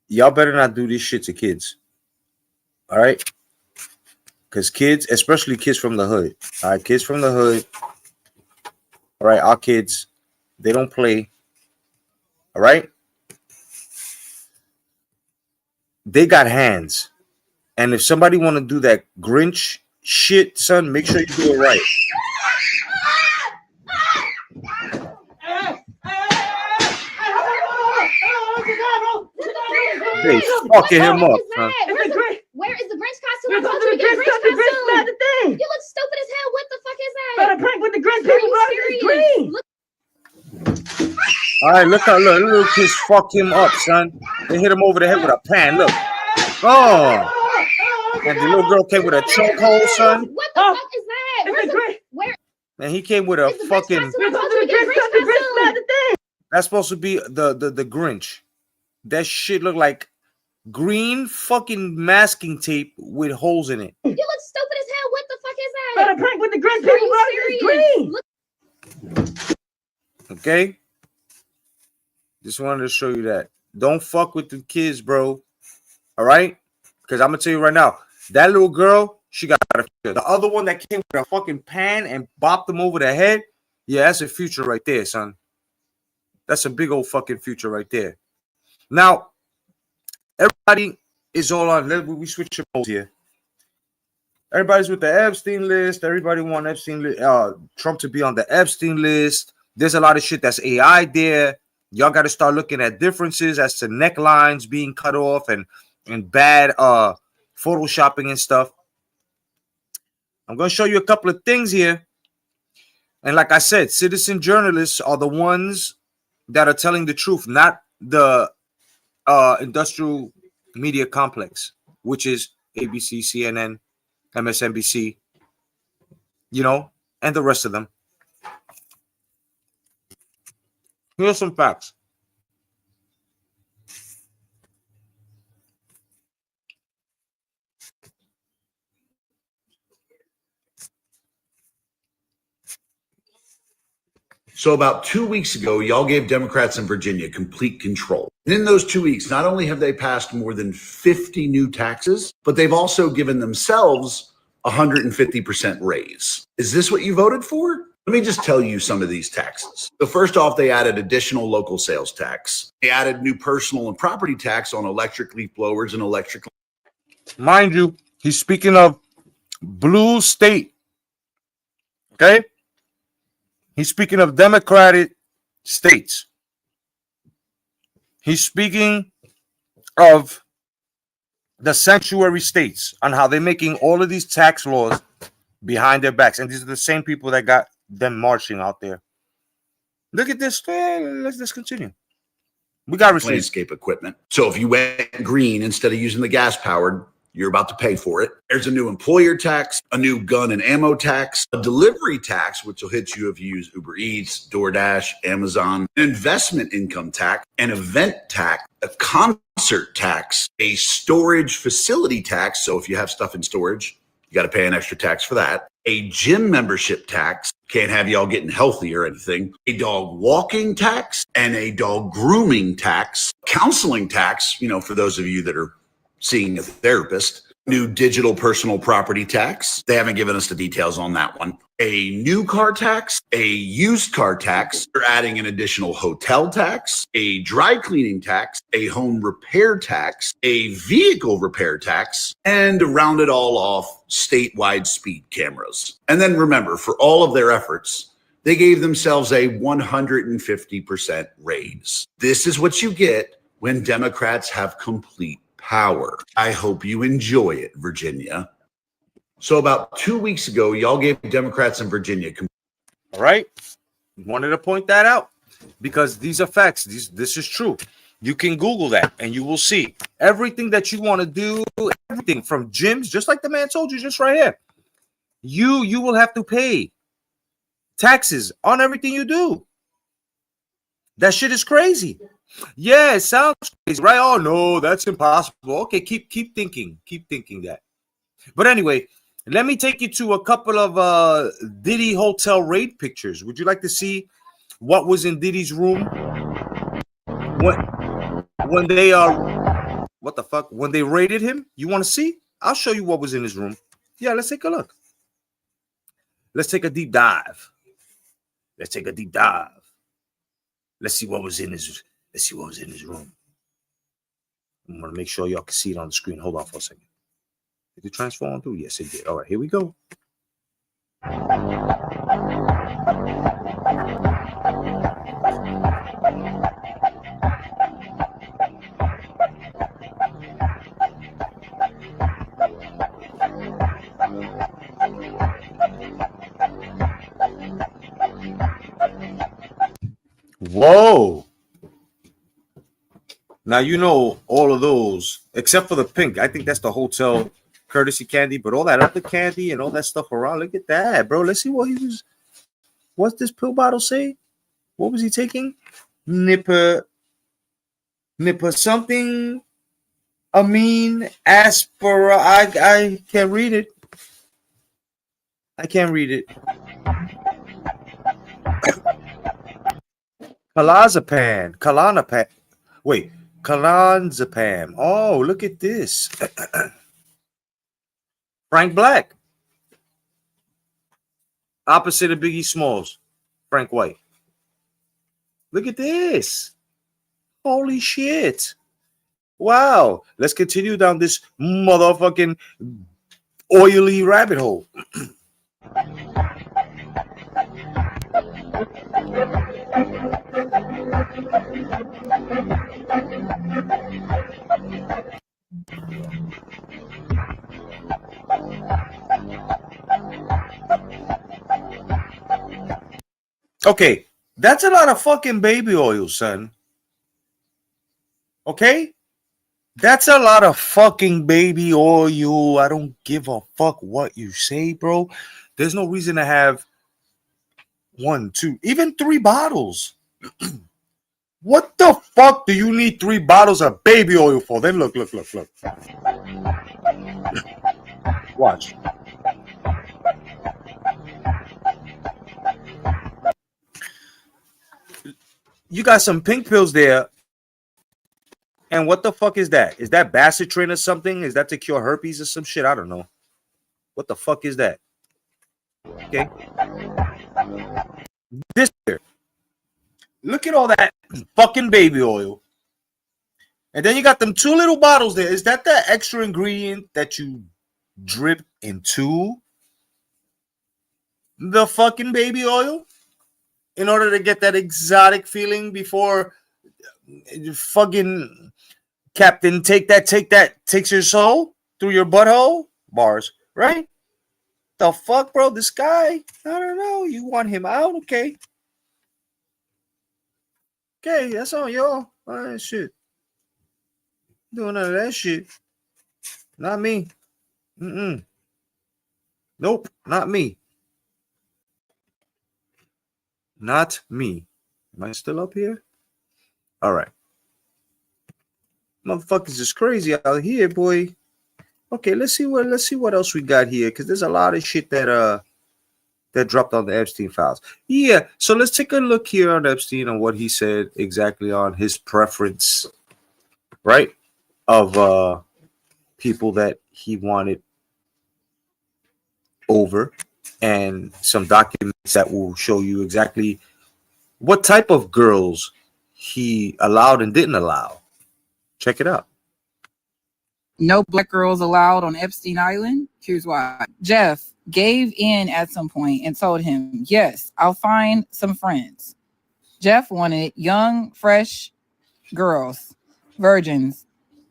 y'all better not do this shit to kids. All right, because kids, especially kids from the hood. All right, kids from the hood. All right, our kids, they don't play. All right, they got hands, and if somebody want to do that Grinch shit, son, make sure you do it right. They fucking him up, son. Where is the Grinch costume? I told you to get a Grinch costume. You look stupid as hell. What the fuck is that? Got a prank with the Grinch. Are you serious? All right, look, little kids fuck him up, son. They hit him over the head with a pan. Look. Oh. And the little girl came with a chokehold, son. What the fuck is that? Where? And he came with a fucking. That's supposed to be the Grinch. That shit looked like green fucking masking tape with holes in it. You look stupid as hell. What the fuck is that? Got a prank with the Grinch. Are you serious? Okay? Just wanted to show you that. Don't fuck with the kids, bro. All right? Because I'm going to tell you right now, that little girl, she got a future. The other one that came with a fucking pan and bopped them over the head, yeah, that's a future right there, son. That's a big old fucking future right there. Now, everybody is all on. We switch your modes here. Everybody's with the Epstein list. Everybody want Trump to be on the Epstein list. There's a lot of shit that's AI there. Y'all got to start looking at differences as to necklines being cut off and bad photoshopping and stuff. I'm going to show you a couple of things here. And like I said, citizen journalists are the ones that are telling the truth, not the industrial media complex, which is ABC, CNN, MSNBC, and the rest of them. Here's some facts. So about 2 weeks ago, y'all gave Democrats in Virginia complete control. And in those 2 weeks, not only have they passed more than 50 new taxes, but they've also given themselves a 150% raise. Is this what you voted for? Let me just tell you some of these taxes. So first off, they added additional local sales tax. They added new personal and property tax on electric leaf blowers and electric. Mind you, he's speaking of blue state. Okay? He's speaking of Democratic states. He's speaking of the sanctuary states on how they're making all of these tax laws behind their backs. And these are the same people that got them marching out there. Look at this. Let's continue. We got receipts. Landscape equipment. So if you went green instead of using the gas powered, you're about to pay for it. There's a new employer tax, a new gun and ammo tax, a delivery tax, which will hit you if you use Uber Eats, DoorDash, Amazon, an investment income tax, an event tax, a concert tax, a storage facility tax. So if you have stuff in storage, you got to pay an extra tax for that. A gym membership tax. Can't have y'all getting healthy or anything. A dog walking tax and a dog grooming tax. Counseling tax, for those of you that are seeing a therapist. New digital personal property tax. They haven't given us the details on that one. A new car tax, a used car tax. They're adding an additional hotel tax, a dry cleaning tax, a home repair tax, a vehicle repair tax, and to round it all off, statewide speed cameras. And then remember, for all of their efforts, they gave themselves a 150% raise. This is what you get when Democrats have complete power. I hope you enjoy it, Virginia. So about 2 weeks ago, y'all gave Democrats in Virginia. All right. Wanted to point that out because these are facts. This is true. You can Google that and you will see everything that you want to do, everything from gyms, just like the man told you just right here. You will have to pay taxes on everything you do. That shit is crazy. Yeah, it sounds crazy, right? Oh no, that's impossible. Okay, keep thinking that. But anyway, let me take you to a couple of Diddy hotel raid pictures. Would you like to see what was in Diddy's room when they what the fuck? When they raided him? You want to see? I'll show you what was in his room. Yeah, let's take a look. Let's take a deep dive. Let's see what was in his. Let's see what was in his room. I'm going to make sure y'all can see it on the screen. Hold on for a second. Did it transform through? Yes, it did. All right, here we go. Whoa. Now, all of those, except for the pink. I think that's the hotel courtesy candy, but all that other candy and all that stuff around. Look at that, bro. Let's see what he was. What's this pill bottle say? What was he taking? Nipper something. Amine aspira. I can't read it. Kalazepam. Wait. Kalanzapam. Oh, look at this. Frank Black. Opposite of Biggie Smalls. Frank White. Look at this. Holy shit. Wow. Let's continue down this motherfucking oily rabbit hole. Okay, that's a lot of fucking baby oil, son. Okay? That's a lot of fucking baby oil. I don't give a fuck what you say, bro. There's no reason to have 1, 2, even 3 bottles. What the fuck do you need 3 bottles of baby oil for? Then look. Watch. You got some pink pills there. And what the fuck is that? Is that Bacitrine or something? Is that to cure herpes or some shit? I don't know. What the fuck is that? Okay. This here. Look at all that fucking baby oil. And then you got them 2 little bottles there. Is that the extra ingredient that you drip into the fucking baby oil in order to get that exotic feeling before fucking Captain take that takes your soul through your butthole? Bars, right? The fuck, bro? This guy, I don't know. You want him out? Okay, that's on y'all. All right, shit. Doing none of that shit. Not me. Nope, not me. Not me. Am I still up here? All right. Motherfuckers is crazy out here, boy. Okay, let's see what else we got here, because there's a lot of shit that dropped on the Epstein files. Yeah, so let's take a look here on Epstein on what he said exactly on his preference, right, of people that he wanted over, and some documents that will show you exactly what type of girls he allowed and didn't allow. Check it out. No black girls allowed on Epstein Island. Here's why. Jeff gave in at some point and told him, yes, I'll find some friends. Jeff wanted young, fresh girls, virgins.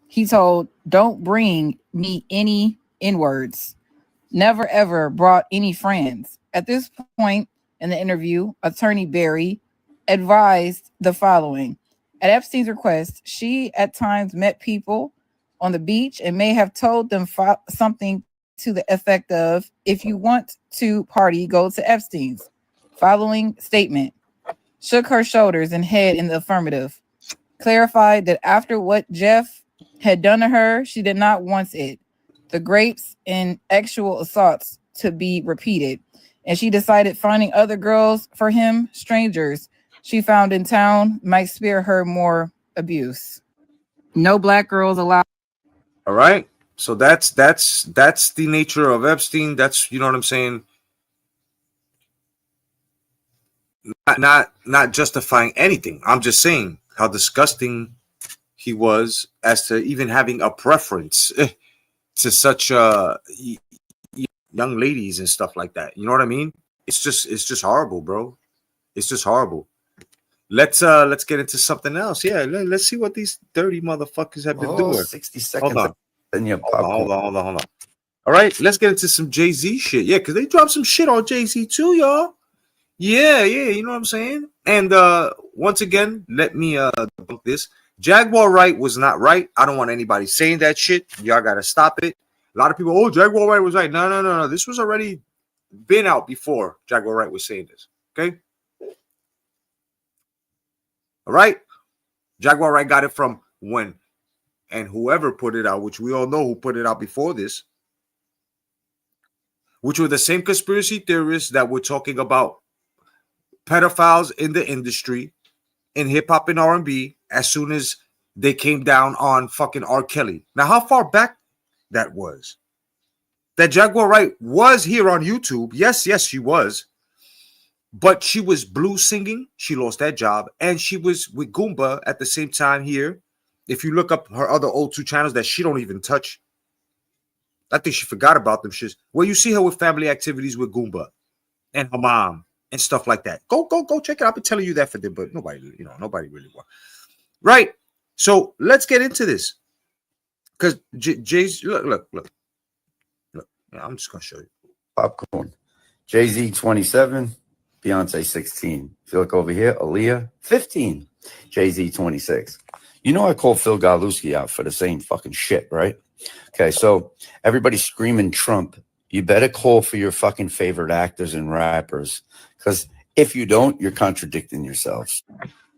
He told, don't bring me any N-words. Never ever brought any friends. At this point in the interview, attorney Barry advised the following. At Epstein's request, she at times met people on the beach and may have told them something to the effect of, if you want to party, go to Epstein's. Following statement, shook her shoulders and head in the affirmative, clarified that after what Jeff had done to her, she did not want it, the grapes and actual assaults, to be repeated. And she decided finding other girls for him, strangers she found in town, might spare her more abuse. No black girls allowed. All right. So that's the nature of Epstein. That's, you know what I'm saying? Not justifying anything. I'm just saying how disgusting he was as to even having a preference to such young ladies and stuff like that. You know what I mean? It's just horrible, bro. It's just horrible. Let's get into something else. Yeah, let's see what these dirty motherfuckers have been doing. 60 seconds. Hold on. Then your Hold on. All right, let's get into some Jay-Z shit. Yeah, because they dropped some shit on Jay-Z too, y'all. Yeah, you know what I'm saying? And once again, let me debunk this. Jaguar Wright was not right. I don't want anybody saying that shit. Y'all got to stop it. A lot of people, oh, Jaguar Wright was right. No. This was already been out before Jaguar Wright was saying this. Okay? All right? Jaguar Wright got it from when, and whoever put it out, which we all know who put it out before this, which were the same conspiracy theorists that were talking about pedophiles in the industry, in hip-hop and R&B, as soon as they came down on fucking R. Kelly. Now, how far back that was? That Jaguar Wright was here on YouTube. Yes, she was. But she was blues singing. She lost that job. And she was with Goomba at the same time here. If you look up her other old 2 channels that she don't even touch. I think she forgot about them shits. Well, you see her with family activities with Goomba and her mom and stuff like that. Go check it out. I've been telling you that for them, but nobody really wants. Right. So let's get into this. Because Jay's look. I'm just gonna show you. Popcorn. Jay-Z 27, Beyonce 16. If you look over here, Aaliyah 15, Jay-Z 26. You know I called Phil Galuski out for the same fucking shit, right? Okay, so everybody's screaming Trump. You better call for your fucking favorite actors and rappers, because if you don't, you're contradicting yourselves.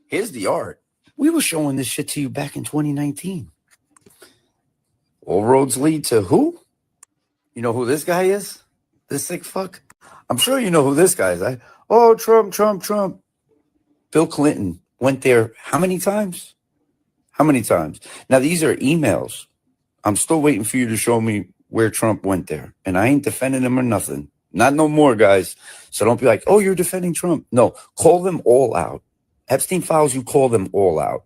Here's the art. We were showing this shit to you back in 2019. All roads lead to who? You know who this guy is? This sick fuck? I'm sure you know who this guy is. Oh, Trump. Bill Clinton went there how many times? How many times? Now, these are emails. I'm still waiting for you to show me where Trump went there. And I ain't defending him or nothing. Not no more, guys. So don't be like, oh, you're defending Trump. No, call them all out. Epstein files, you call them all out.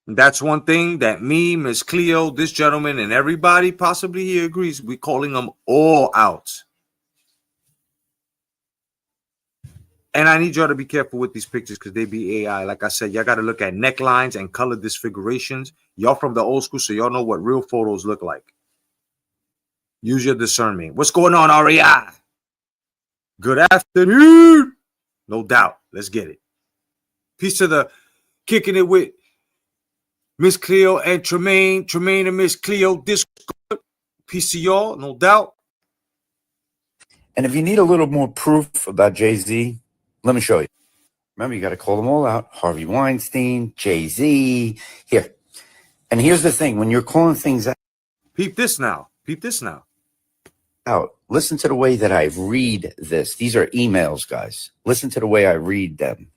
That's one thing that me, Miss Cleo, this gentleman, and everybody possibly here agrees. We're calling them all out. And I need y'all to be careful with these pictures because they be AI. Like I said, y'all got to look at necklines and color disfigurations. Y'all from the old school, so y'all know what real photos look like. Use your discernment. What's going on, REI? Good afternoon. No doubt. Let's get it. Peace to the kicking it with Miss Cleo and Tremaine and Miss Cleo Discord. Peace to y'all, no doubt. And if you need a little more proof about Jay-Z, let me show you. Remember, you got to call them all out. Harvey Weinstein, Jay-Z. Here. And here's the thing. When you're calling things out. Peep this now. Out. Listen to the way that I read this. These are emails, guys. Listen to the way I read them.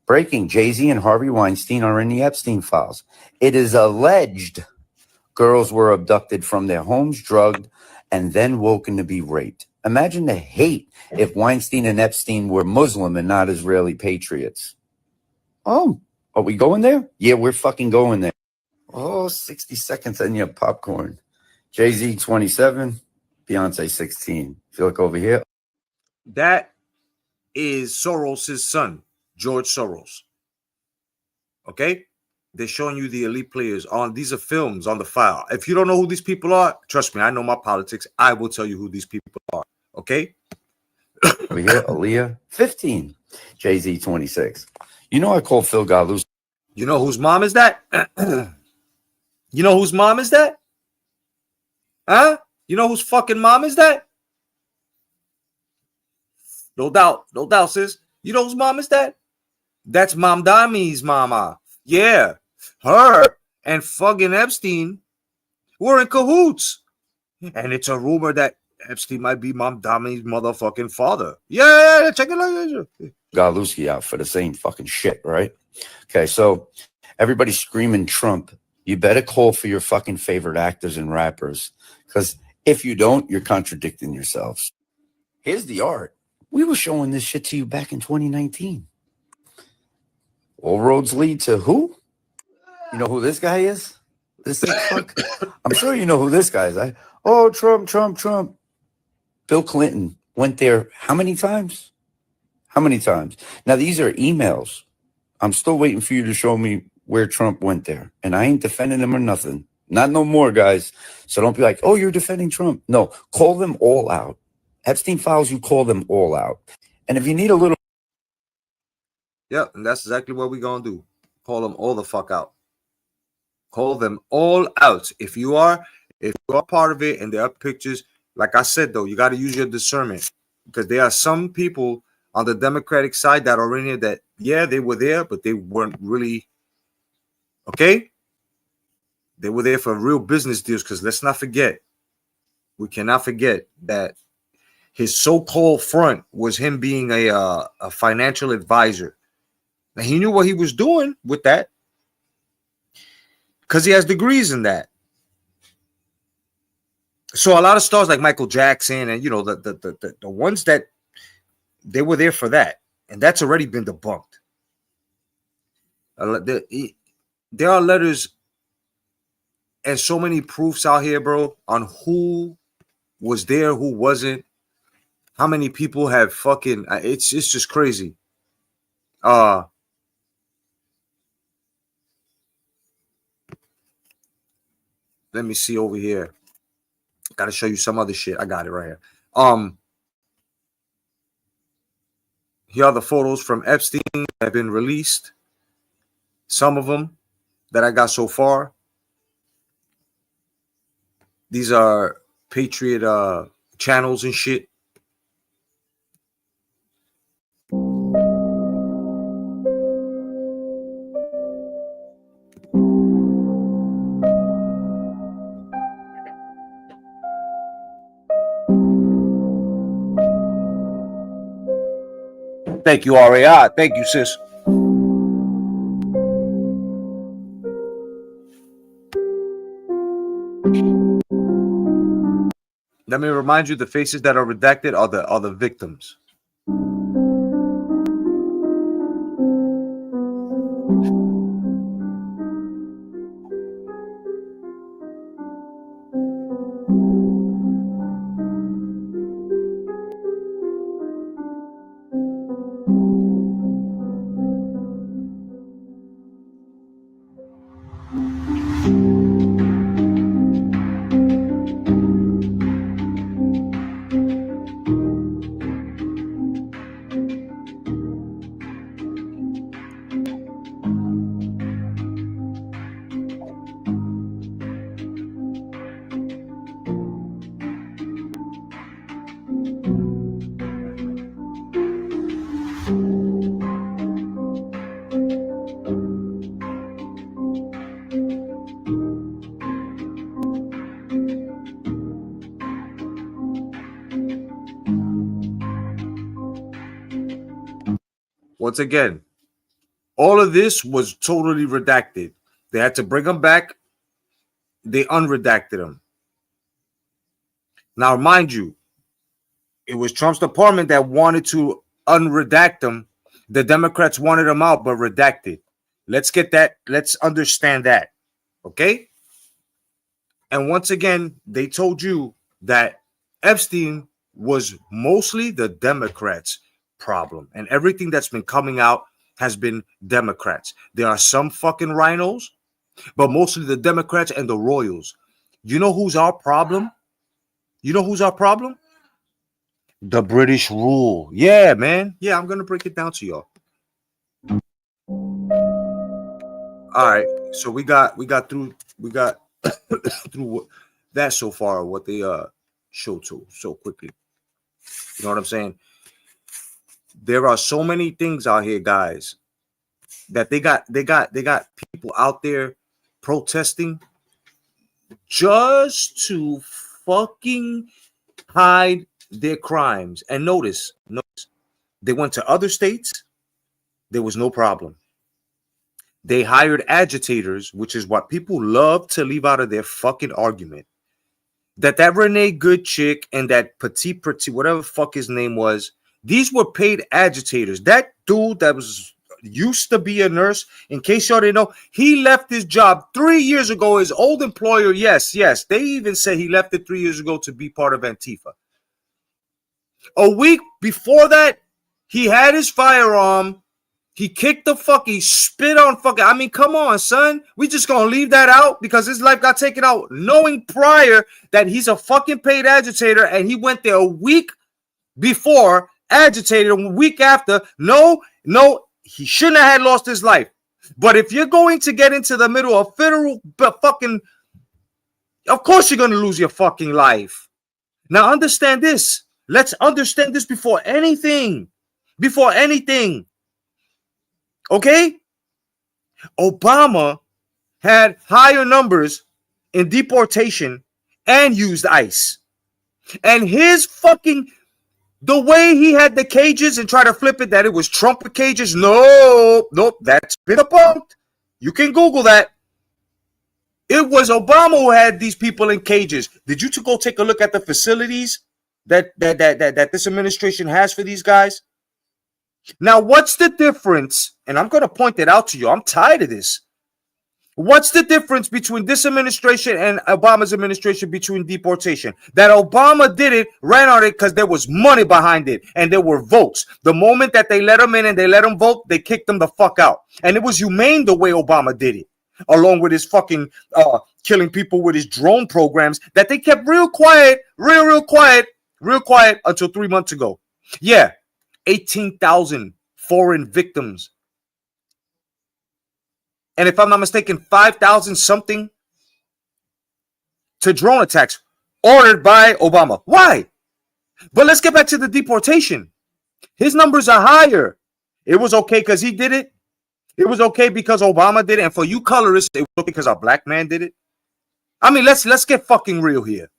Breaking. Jay-Z and Harvey Weinstein are in the Epstein files. It is alleged girls were abducted from their homes, drugged, and then woken to be raped. Imagine the hate if Weinstein and Epstein were Muslim and not Israeli patriots. Oh, are we going there? Yeah, we're fucking going there. Oh, 60 seconds on your popcorn. Jay-Z 27, Beyonce 16. If you look over here. That is Soros' son, George Soros. Okay? They're showing you the elite players on these are films on the file. If you don't know who these people are, trust me, I know my politics. I will tell you who these people are. Okay? Over here, Aaliyah 15, Jay-Z 26. You know I called Phil Galuski. You know whose mom is that? You know whose mom is that? Huh? You know whose fucking mom is that? No doubt, sis. You know whose mom is that? That's Mom Dami's mama. Yeah, her and fucking Epstein were in cahoots. And it's a rumor that Epstein might be Mom Dami's motherfucking father. Yeah, check it out. Galuski out for the same fucking shit, right? Okay, so everybody's screaming Trump. You better call for your fucking favorite actors and rappers, because if you don't, you're contradicting yourselves. Here's the art. We were showing this shit to you back in 2019. All roads lead to who? You know who this guy is? This sick fuck? I'm sure you know who this guy is. Oh, Trump. Bill Clinton went there how many times? How many times? Now, these are emails. I'm still waiting for you to show me where Trump went there. And I ain't defending him or nothing. Not no more, guys. So don't be like, oh, you're defending Trump. No, call them all out. Epstein files, you call them all out. And if you need a little. Yep, and that's exactly what we're going to do. Call them all the fuck out. Call them all out. If you are part of it and there are pictures, like I said, though, you got to use your discernment because there are some people on the Democratic side that are in here that, yeah, they were there, but they weren't really, okay? They were there for real business deals because let's not forget, we cannot forget that his so-called front was him being a financial advisor. Now, he knew what he was doing with that because he has degrees in that. So a lot of stars like Michael Jackson and, you know, the ones that they were there for that. And that's already been debunked. There are letters and so many proofs out here, bro, on who was there, who wasn't, how many people have fucking. It's just crazy. Let me see over here. Gotta show you some other shit. I got it right here. Here are the photos from Epstein that have been released. Some of them that I got so far. These are Patriot channels and shit. Thank you, RAI. Thank you, sis. Let me remind you, the faces that are redacted are the victims. Once again, all of this was totally redacted. They had to bring them back. They unredacted them. Now, mind you, it was Trump's department that wanted to unredact them. The Democrats wanted them out, but redacted. Let's get that. Let's understand that. Okay? And once again, they told you that Epstein was mostly the Democrats' problem. And everything that's been coming out has been Democrats. There are some fucking rhinos, but mostly the Democrats and the Royals. You know who's our problem? You know who's our problem? The British rule. Yeah, man. Yeah, I'm going to break it down to y'all. All right. So we got through through that so far, what they showed so quickly. You know what I'm saying? There are so many things out here, guys, that they got people out there protesting just to fucking hide their crimes. And notice, they went to other states, there was no problem. They hired agitators, which is what people love to leave out of their fucking argument. That Renee Good chick and that Petit, whatever the fuck his name was, these were paid agitators. That dude that was used to be a nurse, in case y'all didn't know, he left his job 3 years ago. His old employer, yes, they even said he left it 3 years ago to be part of Antifa. A week before that, he had his firearm. He kicked the fuck. He spit on fucking. I mean, come on, son. We just gonna leave that out because his life got taken out, knowing prior that he's a fucking paid agitator, and he went there a week before, agitated a week after. No, he shouldn't have had lost his life. But if you're going to get into the middle of federal fucking, of course you're gonna lose your fucking life. Now understand this. Let's understand this before anything. Before anything. Okay? Obama had higher numbers in deportation and used ICE. And his fucking, the way he had the cages and try to flip it that it was Trump cages. Nope, that's been debunked. You can Google that. It was Obama who had these people in cages. Did you go take a look at the facilities that this administration has for these guys? Now, what's the difference? And I'm going to point it out to you. I'm tired of this. What's the difference between this administration and Obama's administration between deportation? That Obama did it, ran on it because there was money behind it and there were votes. The moment that they let them in and they let them vote, they kicked them the fuck out. And it was humane the way Obama did it, along with his fucking killing people with his drone programs that they kept real quiet until 3 months ago. Yeah, 18,000 foreign victims. And if I'm not mistaken, 5,000 something to drone attacks ordered by Obama. Why? But let's get back to the deportation. His numbers are higher. It was okay because he did it. It was okay because Obama did it. And for you colorists, it was okay because a black man did it. I mean, let's get fucking real here.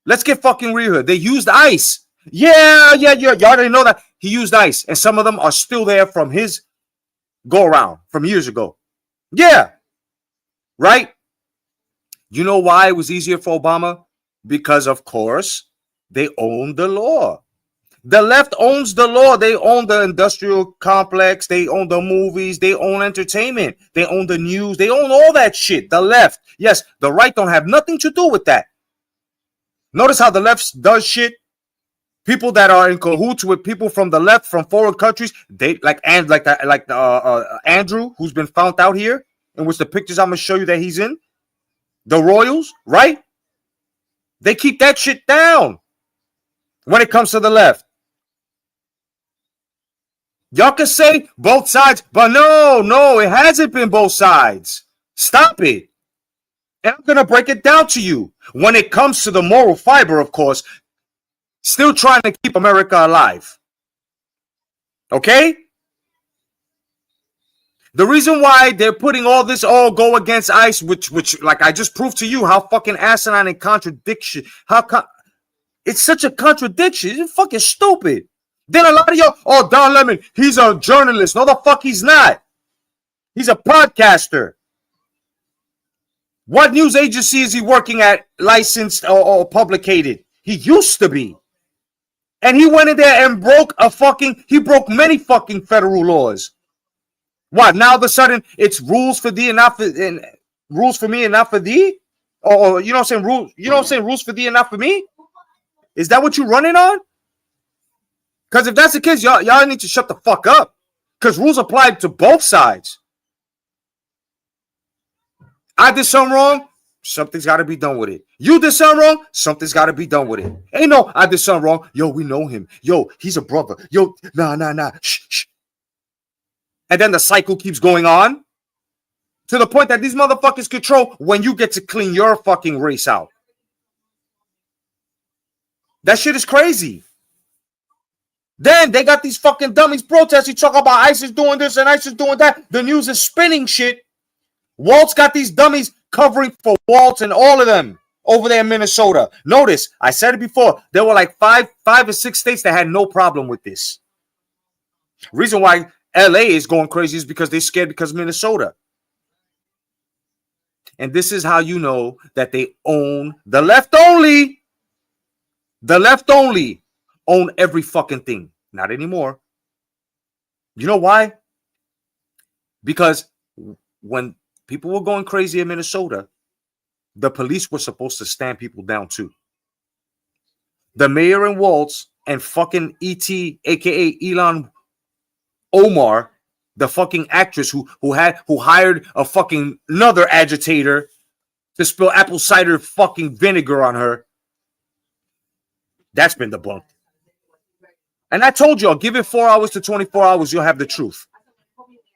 Let's get fucking real here. They used ICE. Yeah. Y'all didn't know that. He used ICE. And some of them are still there from his go around from years ago. Yeah. Right? You know why it was easier for Obama? Because, of course, they own the law. The left owns the law. They own the industrial complex. They own the movies. They own entertainment. They own the news. They own all that shit. The left. Yes, the right don't have nothing to do with that. Notice how the left does shit. People that are in cahoots with people from the left, from foreign countries, they like Andrew, who's been found out here, in which the pictures I'm gonna show you that he's in. The Royals, right? They keep that shit down when it comes to the left. Y'all can say both sides, but no, it hasn't been both sides. Stop it. And I'm going to break it down to you. When it comes to the moral fiber, of course, still trying to keep America alive. Okay? The reason why they're putting all this go against ICE, which like I just proved to you how fucking asinine and contradiction, it's such a contradiction. It's fucking stupid. Then a lot of y'all, Don Lemon, he's a journalist. No, the fuck he's not. He's a podcaster. What news agency is he working at, licensed or publicated? He used to be. And he went in there and broke many fucking federal laws. What, now all of a sudden it's rules for thee and not for, and rules for me and not for thee? Or you know what I'm saying, rules for thee and not for me? Is that what you're running on? Because if that's the case, y'all need to shut the fuck up. Because rules apply to both sides. I did something wrong, something's got to be done with it. You did something wrong, something's got to be done with it. Ain't no, I did something wrong. Yo, we know him. Yo, he's a brother. Yo, nah. Shh. And then the cycle keeps going on to the point that these motherfuckers control when you get to clean your fucking race out. That shit is crazy. Then they got these fucking dummies protesting, talking about ISIS doing this and ISIS doing that. The news is spinning shit. Walt's got these dummies covering for Walt and all of them over there in Minnesota. Notice, I said it before, there were like five or six states that had no problem with this. Reason why LA is going crazy is because they're scared because of Minnesota. And this is how you know that they own the left only. The left only own every fucking thing. Not anymore. You know why? Because when people were going crazy in Minnesota, the police were supposed to stand people down too. The mayor in Waltz and fucking E.T., aka Elon Omar, the fucking actress who hired a fucking another agitator to spill apple cider fucking vinegar on her. That's been debunked. And I told y'all, give it 4 hours to 24 hours, you'll have the truth.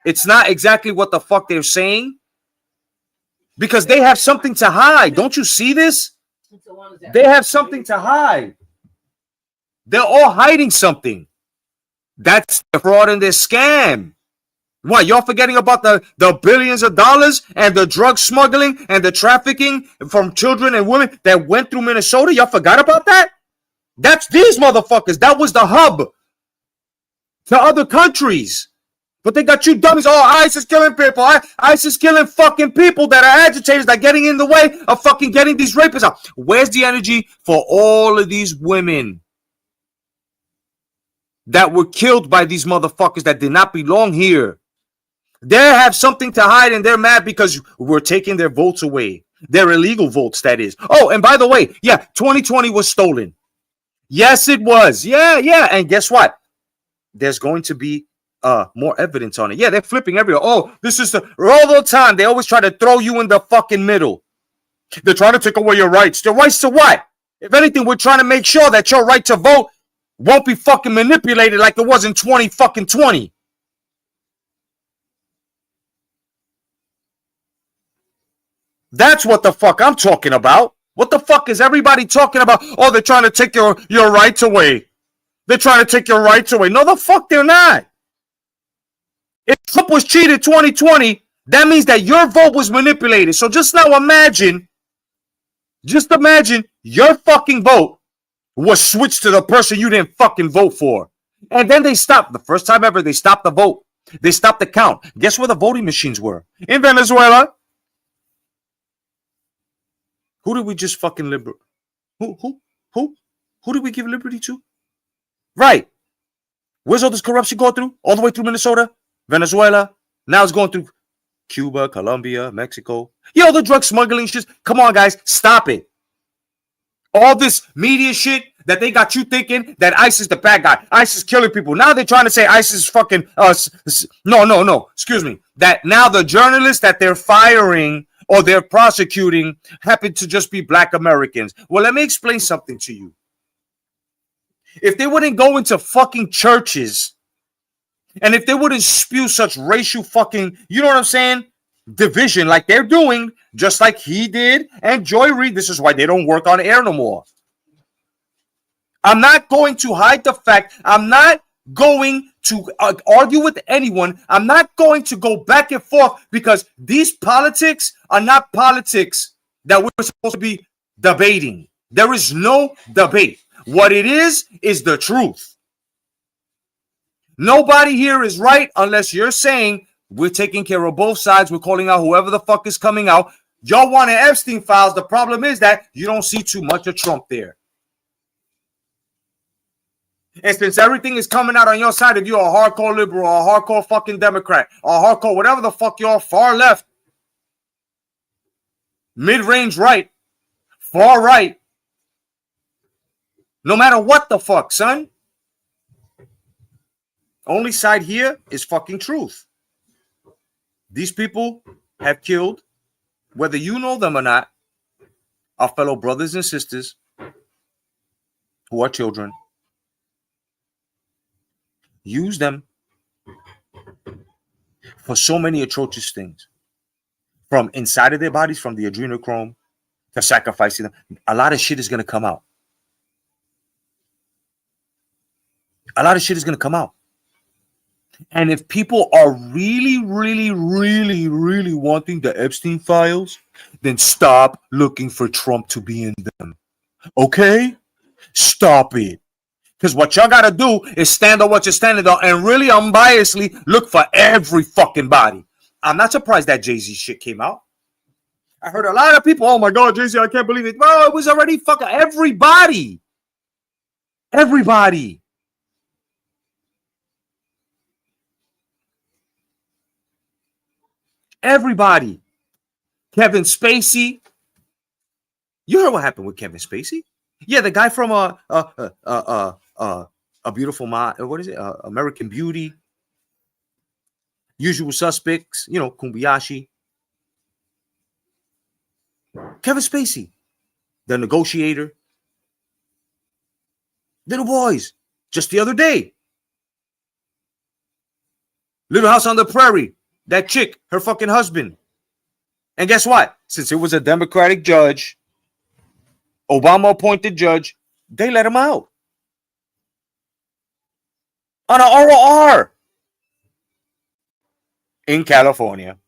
It's not exactly what the fuck they're saying because they have something to hide. Don't you see this? They have something to hide. They're all hiding something. That's the fraud and their scam. What, y'all forgetting about the billions of dollars and the drug smuggling and the trafficking from children and women that went through Minnesota? Y'all forgot about that? That's these motherfuckers. That was the hub to other countries. But they got you dummies. Oh, ICE is killing people. ICE is killing fucking people that are agitators that are getting in the way of fucking getting these rapists out. Where's the energy for all of these women that were killed by these motherfuckers that did not belong here? They have something to hide and they're mad because we're taking their votes away. Their illegal votes, that is. Oh, and by the way, yeah, 2020 was stolen. Yes, it was. Yeah. And guess what? There's going to be more evidence on it. Yeah, they're flipping everywhere. Oh, this is all the time. They always try to throw you in the fucking middle. They're trying to take away your rights. Your rights to what? If anything, we're trying to make sure that your right to vote won't be fucking manipulated like it was in 2020. That's what the fuck I'm talking about. What the fuck is everybody talking about? Oh, they're trying to take your rights away. They're trying to take your rights away. No, the fuck they're not. If Trump was cheated 2020, that means that your vote was manipulated. So just now imagine your fucking vote was switched to the person you didn't fucking vote for. And then they stopped. The first time ever, they stopped the vote. They stopped the count. Guess where the voting machines were? In Venezuela. Who did we just fucking liberate? Who did we give liberty to? Right. Where's all this corruption going through? All the way through Minnesota, Venezuela. Now it's going through Cuba, Colombia, Mexico. Yo, the drug smuggling shit. Come on, guys. Stop it. All this media shit that they got you thinking that ISIS is the bad guy. ISIS is killing people. Now they're trying to say ISIS is fucking us. No. Excuse me. That now the journalists that they're firing or they're prosecuting happen to just be black Americans. Well, let me explain something to you. If they wouldn't go into fucking churches and if they wouldn't spew such racial fucking, you know what I'm saying, division like they're doing, just like he did and Joy Reid, this is why they don't work on air no more. I'm not going to hide the fact. I'm not going to argue with anyone. I'm not going to go back and forth because these politics are not politics that we're supposed to be debating. There is no debate. What it is the truth. Nobody here is right unless you're saying we're taking care of both sides. We're calling out whoever the fuck is coming out. Y'all want an Epstein files. The problem is that you don't see too much of Trump there. And since everything is coming out on your side, if you're a hardcore liberal or a hardcore fucking Democrat or hardcore, whatever the fuck you're, far left, mid-range right, far right, no matter what the fuck, son. Only side here is fucking truth. These people have killed, whether you know them or not, our fellow brothers and sisters who are children. Use them for so many atrocious things. From inside of their bodies, from the adrenochrome to sacrificing them. A lot of shit is going to come out. A lot of shit is going to come out. And if people are really, really, really, really wanting the Epstein files, then stop looking for Trump to be in them. Okay? Stop it. Because what y'all got to do is stand on what you're standing on and really unbiasedly look for every fucking body. I'm not surprised that Jay-Z shit came out. I heard a lot of people, oh my God, Jay-Z, I can't believe it. Bro, it was already fucking everybody. Everybody. Everybody. Kevin Spacey. You heard what happened with Kevin Spacey? Yeah, the guy from A Beautiful Mind. What is it? American Beauty. Usual Suspects. You know, Kumbayashi. Kevin Spacey. The Negotiator. Little boys. Just the other day. Little House on the Prairie. That chick, her fucking husband. And guess what? Since it was a Democratic judge, Obama appointed judge, they let him out. On an ROR. In California.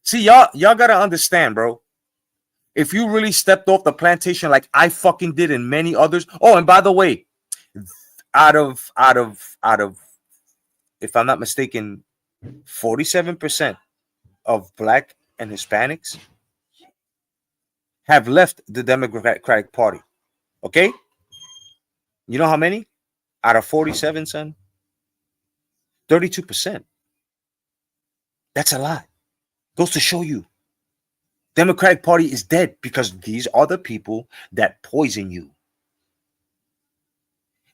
See, y'all gotta understand, bro. If you really stepped off the plantation like I fucking did and many others. Oh, and by the way, out of, if I'm not mistaken, 47% of Black and Hispanics have left the Democratic Party. Okay? You know how many? Out of 47, son? 32%. That's a lot. Goes to show you. Democratic Party is dead because these are the people that poison you.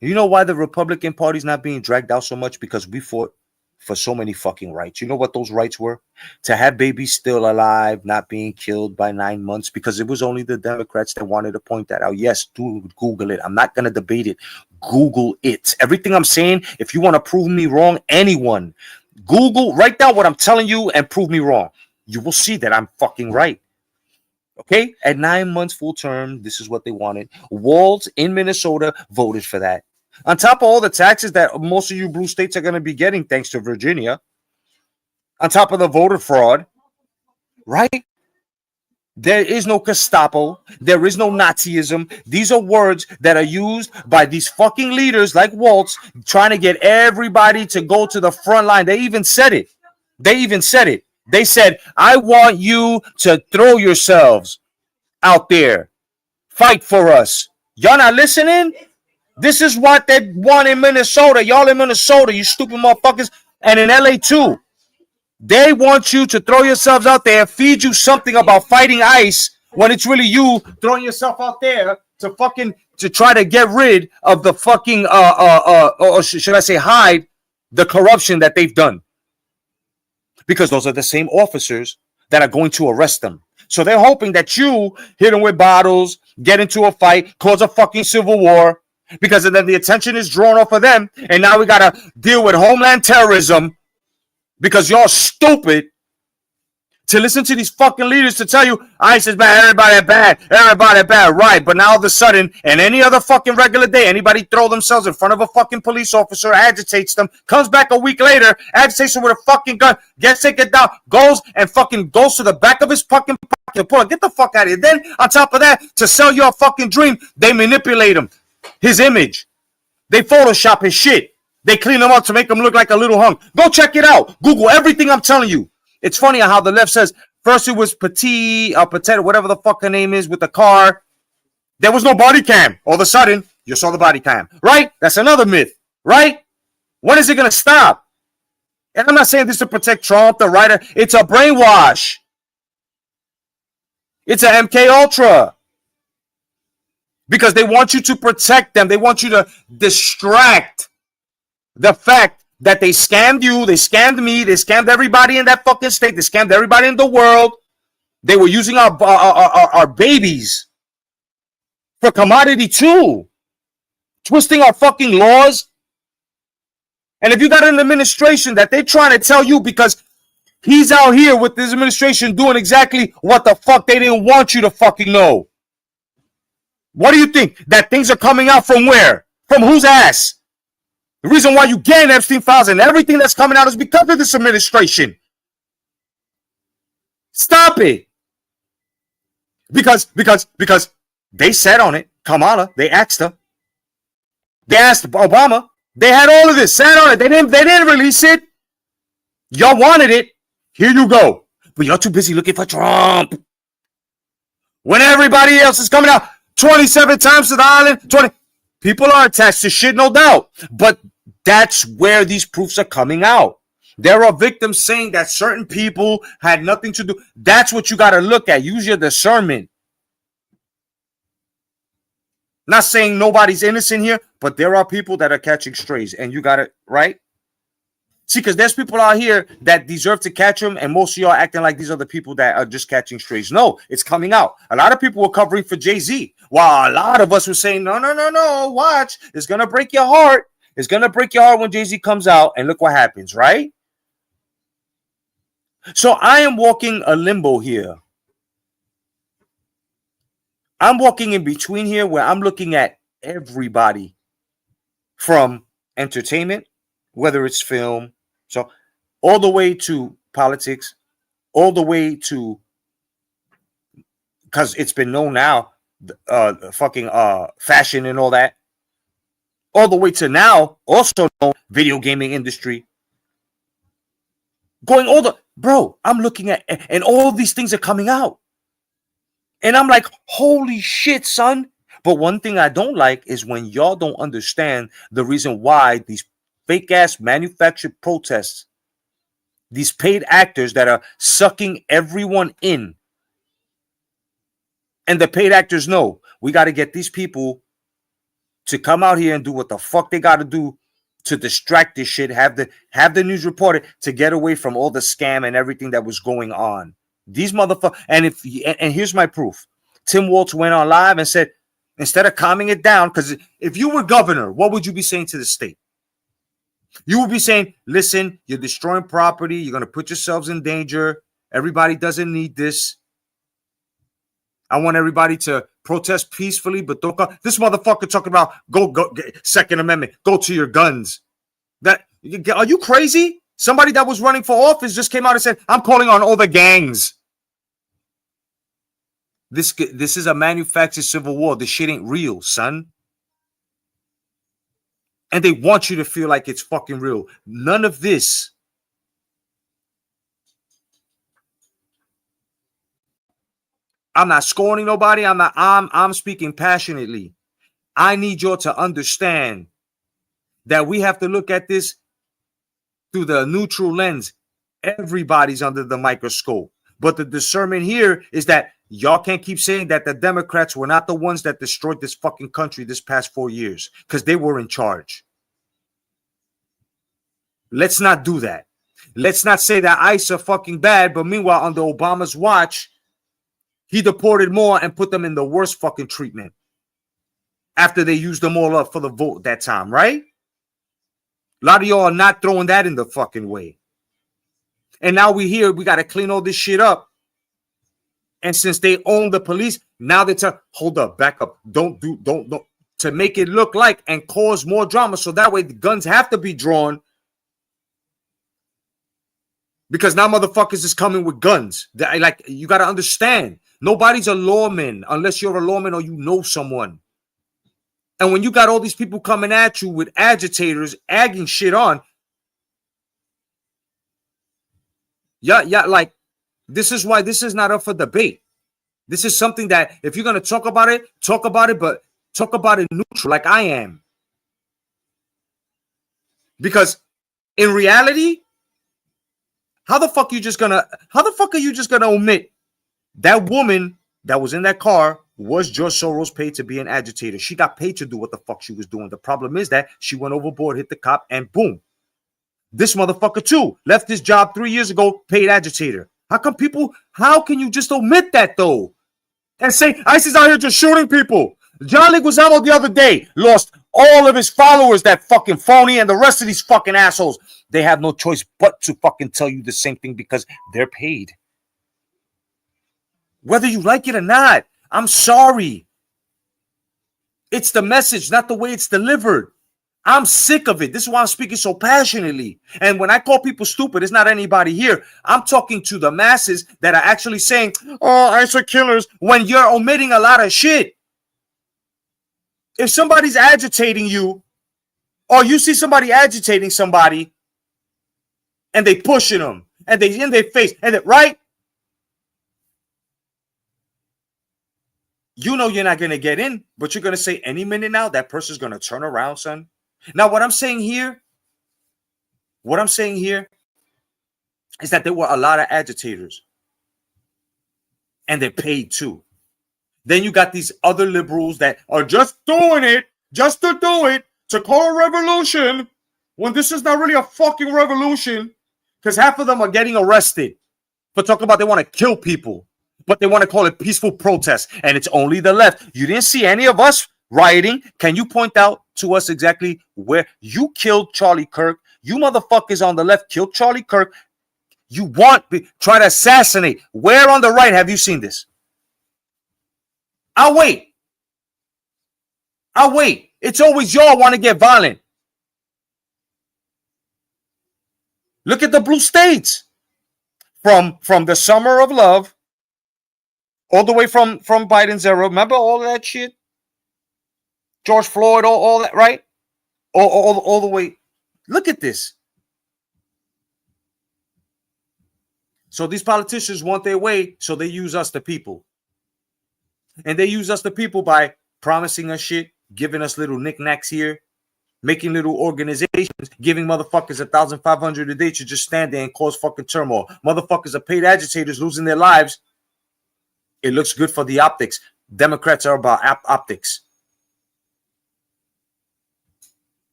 You know why the Republican Party is not being dragged out so much? Because we fought for so many fucking rights. You know what those rights were? To have babies still alive, not being killed by 9 months, because it was only the Democrats that wanted to point that out. Yes, do Google it. I'm not going to debate it. Google it. Everything I'm saying, if you want to prove me wrong, anyone, Google, write down what I'm telling you and prove me wrong. You will see that I'm fucking right. Okay, at 9 months full term, this is what they wanted. Walz in Minnesota voted for that. On top of all the taxes that most of you blue states are going to be getting, thanks to Virginia, on top of the voter fraud, right? There is no Gestapo. There is no Nazism. These are words that are used by these fucking leaders like Walz, trying to get everybody to go to the front line. They even said it. They said, I want you to throw yourselves out there. Fight for us. Y'all not listening? This is what they want in Minnesota. Y'all in Minnesota, you stupid motherfuckers. And in LA too. They want you to throw yourselves out there, feed you something about fighting ICE when it's really you throwing yourself out there to try to get rid of the fucking or should I say hide the corruption that they've done. Because those are the same officers that are going to arrest them. So they're hoping that you hit them with bottles, get into a fight, cause a fucking civil war, because then the attention is drawn off of them. And now we got to deal with homeland terrorism because y'all stupid to listen to these fucking leaders to tell you ICE is bad, everybody bad, right? But now all of a sudden, and any other fucking regular day, anybody throw themselves in front of a fucking police officer, agitates them, comes back a week later, agitates them with a fucking gun, gets taken down, goes to the back of his fucking pocket, pull it, get the fuck out of here. Then on top of that, to sell your fucking dream, they manipulate him, his image, they Photoshop his shit, they clean him up to make him look like a little hunk. Go check it out. Google everything I'm telling you. It's funny how the left says first it was Patet, whatever the fuck her name is, with the car. There was no body cam. All of a sudden, you saw the body cam, right? That's another myth, right? When is it going to stop? And I'm not saying this to protect Trump, the writer. It's a brainwash. It's a MK Ultra. Because they want you to protect them. They want you to distract the fact that they scammed you, they scammed me, they scammed everybody in that fucking state, they scammed everybody in the world. They were using our babies for commodity too, twisting our fucking laws. And if you got an administration that they're trying to tell you because he's out here with this administration doing exactly what the fuck they didn't want you to fucking know. What do you think? That things are coming out from where? From whose ass? The reason why you getting Epstein files and everything that's coming out is because of this administration. Stop it. Because they sat on it. Kamala, they asked her. They asked Obama. They had all of this, sat on it. They didn't release it. Y'all wanted it. Here you go. But y'all too busy looking for Trump. When everybody else is coming out 27 times to the island, 20 people are attached to shit, no doubt. But that's where these proofs are coming out. There are victims saying that certain people had nothing to do. That's what you got to look at. Use your discernment. Not saying nobody's innocent here, but there are people that are catching strays, and you got it, right? See, because there's people out here that deserve to catch them, and most of y'all acting like these are the people that are just catching strays. No, it's coming out. A lot of people were covering for Jay-Z, while a lot of us were saying, no, watch. It's going to break your heart. It's going to break your heart when Jay-Z comes out, and look what happens, right? So I am walking a limbo here. I'm walking in between here where I'm looking at everybody from entertainment, whether it's film, so all the way to politics, all the way to, because it's been known now, fashion and all that, all the way to now, also known video gaming industry. Going all the, bro, I'm looking at, and all these things are coming out. And I'm like, holy shit, son. But one thing I don't like is when y'all don't understand the reason why these fake ass manufactured protests These paid actors that are sucking everyone in. And the paid actors know we got to get these people to come out here and do what the fuck they got to do to distract this shit, have the news reported to get away from all the scam and everything that was going on. These motherfuckers, and here's my proof. Tim Waltz went on live and said, instead of calming it down, because if you were governor, what would you be saying to the state? You would be saying, listen, you're destroying property, you're going to put yourselves in danger, everybody doesn't need this. I want everybody to protest peacefully, but don't go. This motherfucker talking about go, Second Amendment, go to your guns. Are you crazy? Somebody that was running for office just came out and said, I'm calling on all the gangs. This is a manufactured civil war. This shit ain't real, son. And they want you to feel like it's fucking real. None of this. I'm not scorning nobody. I'm speaking passionately. I need y'all to understand that we have to look at this through the neutral lens. Everybody's under the microscope. But the discernment here is that y'all can't keep saying that the Democrats were not the ones that destroyed this fucking country this past 4 years, because they were in charge. Let's not do that. Let's not say that ICE are fucking bad, but meanwhile, under Obama's watch, he deported more and put them in the worst fucking treatment after they used them all up for the vote that time, right? A lot of y'all are not throwing that in the fucking way. And now we got to clean all this shit up. And since they own the police, now they tell, hold up, back up. Don't, to make it look like and cause more drama. So that way the guns have to be drawn. Because now motherfuckers is coming with guns. Like, you got to understand, nobody's a lawman unless you're a lawman or you know someone. And when you got all these people coming at you with agitators, agging shit on, yeah, like, this is why this is not up for debate. This is something that if you're going to talk about it, but talk about it neutral, like I am. Because in reality, how the fuck are you just gonna omit that woman that was in that car was George Soros paid to be an agitator? She got paid to do what the fuck she was doing. The problem is that she went overboard, hit the cop, and boom. This motherfucker too left his job 3 years ago, paid agitator. How can you just omit that though? And say ICE is out here just shooting people. John Leguizamo the other day lost all of his followers, that fucking phony, and the rest of these fucking assholes. They have no choice but to fucking tell you the same thing because they're paid. Whether you like it or not, I'm sorry. It's the message, not the way it's delivered. I'm sick of it. This is why I'm speaking so passionately. And when I call people stupid, it's not anybody here. I'm talking to the masses that are actually saying, oh, ICE are killers, when you're omitting a lot of shit. If somebody's agitating you, or you see somebody agitating somebody, and they pushing them, and they in their face, and right? You know you're not going to get in, but you're going to say any minute now, that person's going to turn around, son. Now, what I'm saying here is that there were a lot of agitators, and they're paid too. Then you got these other liberals that are just doing it, just to do it, to call a revolution, when this is not really a fucking revolution, because half of them are getting arrested for talking about they want to kill people, but they want to call it peaceful protest, and it's only the left. You didn't see any of us rioting. Can you point out to us exactly where you killed Charlie Kirk? You motherfuckers on the left killed Charlie Kirk. You try to assassinate. Where on the right have you seen this? I'll wait. It's always y'all want to get violent. Look at the blue states. From the summer of love, all the way from Biden's era. Remember all of that shit? George Floyd, all that, right? All the way. Look at this. So these politicians want their way, so they use us, the people. And they use us, the people, by promising us shit, giving us little knickknacks here, making little organizations, giving motherfuckers 1,500 a day to just stand there and cause fucking turmoil. Motherfuckers are paid agitators losing their lives. It looks good for the optics. Democrats are about optics.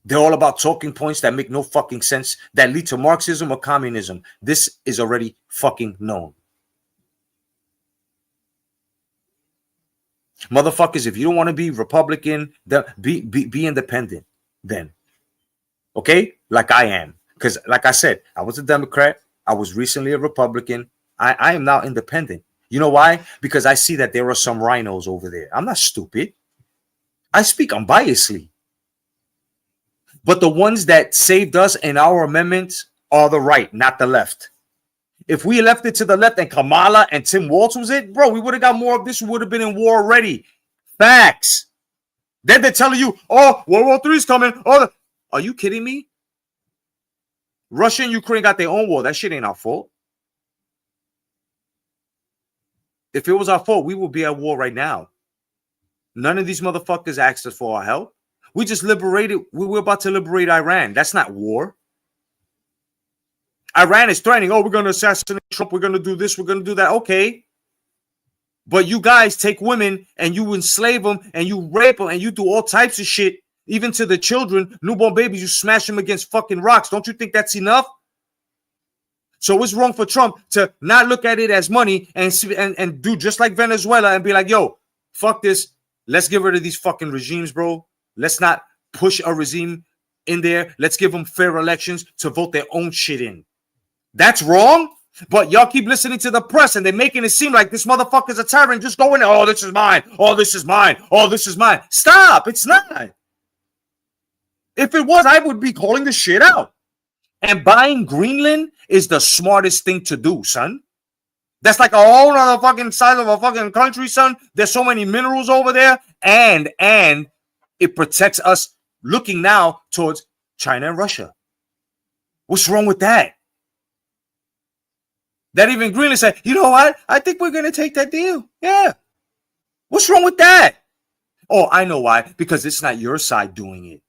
They're all about talking points that make no fucking sense, that lead to Marxism or communism. This is already fucking known. Motherfuckers, if you don't want to be Republican, then be independent then. Okay? Like I am. Because like I said, I was a Democrat. I was recently a Republican. I am now independent. You know why? Because I see that there are some rhinos over there. I'm not stupid. I speak unbiasedly. But the ones that saved us in our amendments are the right, not the left. If we left it to the left and Kamala and Tim Walz was it, bro, we would have got more of this. We would have been in war already. Facts. Then they're telling you, oh, World War III is coming. Oh, are you kidding me? Russia and Ukraine got their own war. That shit ain't our fault. If it was our fault, we would be at war right now. None of these motherfuckers asked us for our help. We just liberated. We were about to liberate Iran. That's not war. Iran is threatening, oh, we're going to assassinate Trump. We're going to do this. We're going to do that. Okay. But you guys take women and you enslave them and you rape them and you do all types of shit, even to the children, newborn babies. You smash them against fucking rocks. Don't you think that's enough? So it's wrong for Trump to not look at it as money and do just like Venezuela and be like, yo, fuck this. Let's get rid of these fucking regimes, bro. Let's not push a regime in there. Let's give them fair elections to vote their own shit in. That's wrong. But y'all keep listening to the press and they're making it seem like this motherfucker's a tyrant. Just go in there. Oh, this is mine. Oh, this is mine. Oh, this is mine. Stop. It's not. If it was, I would be calling the shit out. And buying Greenland is the smartest thing to do, son. That's like a whole other fucking size of a fucking country, son. There's so many minerals over there. And it protects us looking now towards China and Russia. What's wrong with that? That even Greenland said, you know what? I think we're going to take that deal. Yeah. What's wrong with that? Oh, I know why. Because it's not your side doing it.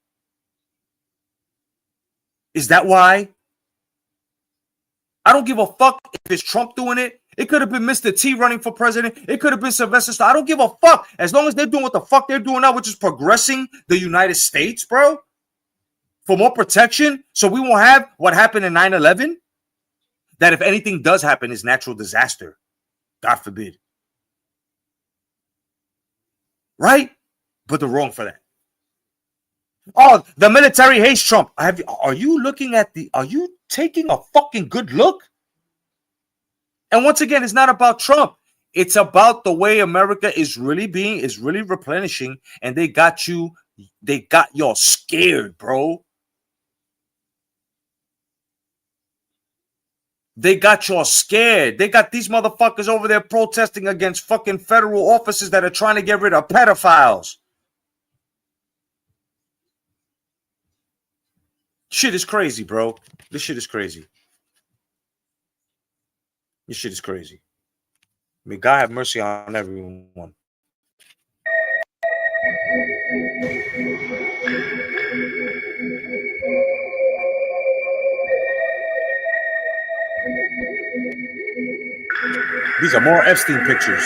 Is that why? I don't give a fuck if it's Trump doing it. It could have been Mr. T running for president. It could have been Sylvester Stallone. I don't give a fuck. As long as they're doing what the fuck they're doing now, which is progressing the United States, bro. For more protection. So we won't have what happened in 9/11. That if anything does happen is natural disaster. God forbid. Right? But they're wrong for that. Oh, the military hates Trump. Are you taking a fucking good look? And once again, it's not about Trump. It's about the way America is really replenishing, and they got y'all scared, bro. They got y'all scared. They got these motherfuckers over there protesting against fucking federal officers that are trying to get rid of pedophiles. Shit is crazy, bro. This shit is crazy. This shit is crazy. May God have mercy on everyone. These are more Epstein pictures.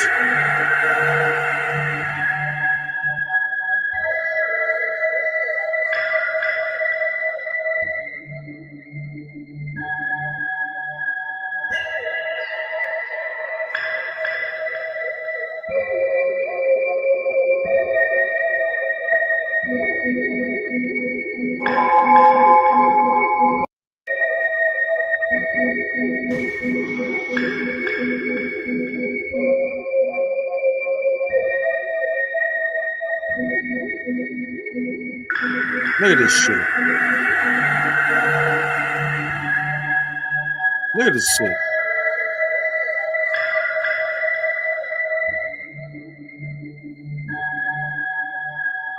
Look at this shit. Look at this shit.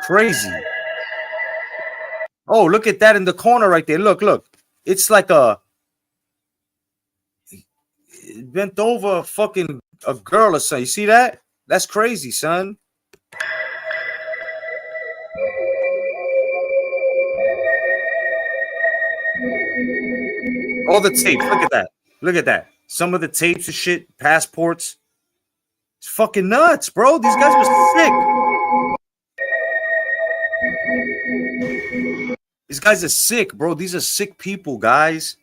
Crazy. Oh, look at that in the corner right there. Look. It's like a bent over fucking a girl or something. You see that? That's crazy, son. All the tapes. Look at that. Look at that. Some of the tapes and shit, passports. It's fucking nuts, bro. These guys were sick. These guys are sick, bro. These are sick people, guys.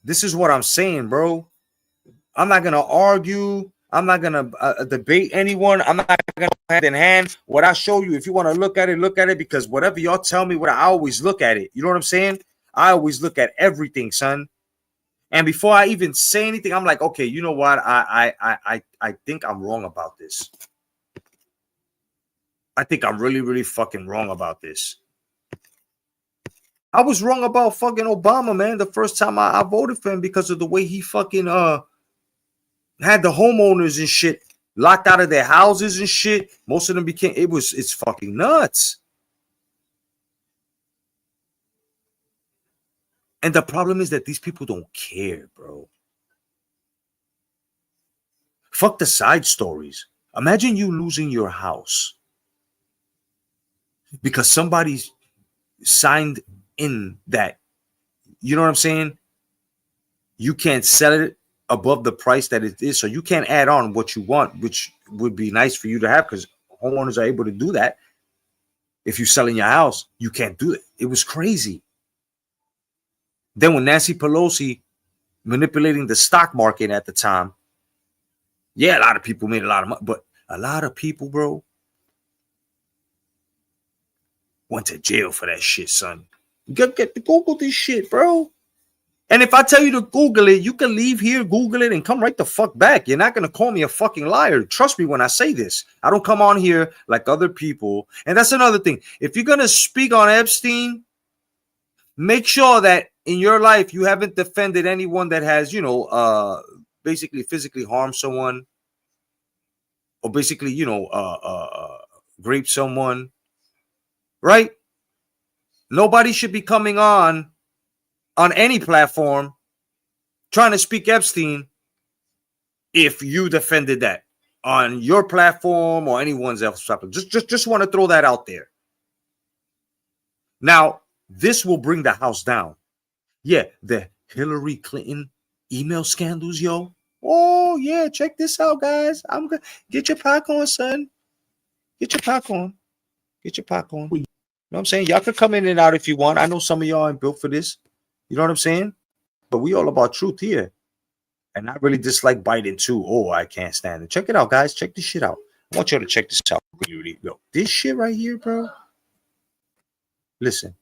This is what I'm saying, bro. I'm not gonna argue. I'm not gonna debate anyone. I'm not gonna hand in hand. What I show you, if you want to look at it, because whatever y'all tell me, what I always look at it. You know what I'm saying? I always look at everything, son. And before I even say anything, I'm like, okay, you know what? I think I'm wrong about this. I think I'm really, really fucking wrong about this. I was wrong about fucking Obama, man. The first time I voted for him because of the way he fucking had the homeowners and shit locked out of their houses and shit. Most of them it's fucking nuts. And the problem is that these people don't care, bro. Fuck the side stories. Imagine you losing your house because somebody signed in that, you know what I'm saying? You can't sell it above the price that it is. So you can't add on what you want, which would be nice for you to have because homeowners are able to do that. If you're selling your house, you can't do it. It was crazy. Then when Nancy Pelosi manipulating the stock market at the time, yeah, a lot of people made a lot of money, but a lot of people, bro, went to jail for that shit, son. You gotta get to Google this shit, bro. And if I tell you to Google it, you can leave here, Google it, and come right the fuck back. You're not going to call me a fucking liar. Trust me when I say this. I don't come on here like other people. And that's another thing. If you're going to speak on Epstein, make sure that in your life you haven't defended anyone that has, basically physically harmed someone or basically, raped someone, right? Nobody should be coming on any platform trying to speak Epstein if you defended that on your platform or anyone's else platform. Just want to throw that out there. Now, this will bring the house down. Yeah, the Hillary Clinton email scandals, yo. Oh, yeah, check this out, guys. I'm gonna get your popcorn, son. Get your popcorn. Get your popcorn. You know what I'm saying? Y'all can come in and out if you want. I know some of y'all ain't built for this. You know what I'm saying? But we all about truth here. And I really dislike Biden too. Oh, I can't stand it. Check it out, guys. Check this shit out. I want y'all to check this out. Yo, this shit right here, bro. Listen.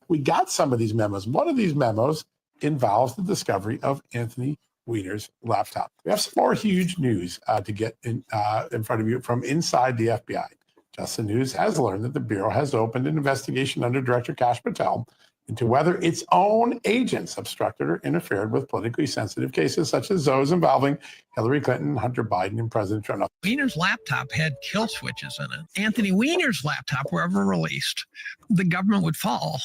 We got some of these memos. One of these memos involves the discovery of Anthony Weiner's laptop. We have some more huge news to get in front of you from inside the FBI. Just the News has learned that the Bureau has opened an investigation under Director Kash Patel into whether its own agents obstructed or interfered with politically sensitive cases such as those involving Hillary Clinton, Hunter Biden, and President Trump. Weiner's laptop had kill switches in it. Anthony Weiner's laptop were ever released, the government would fall.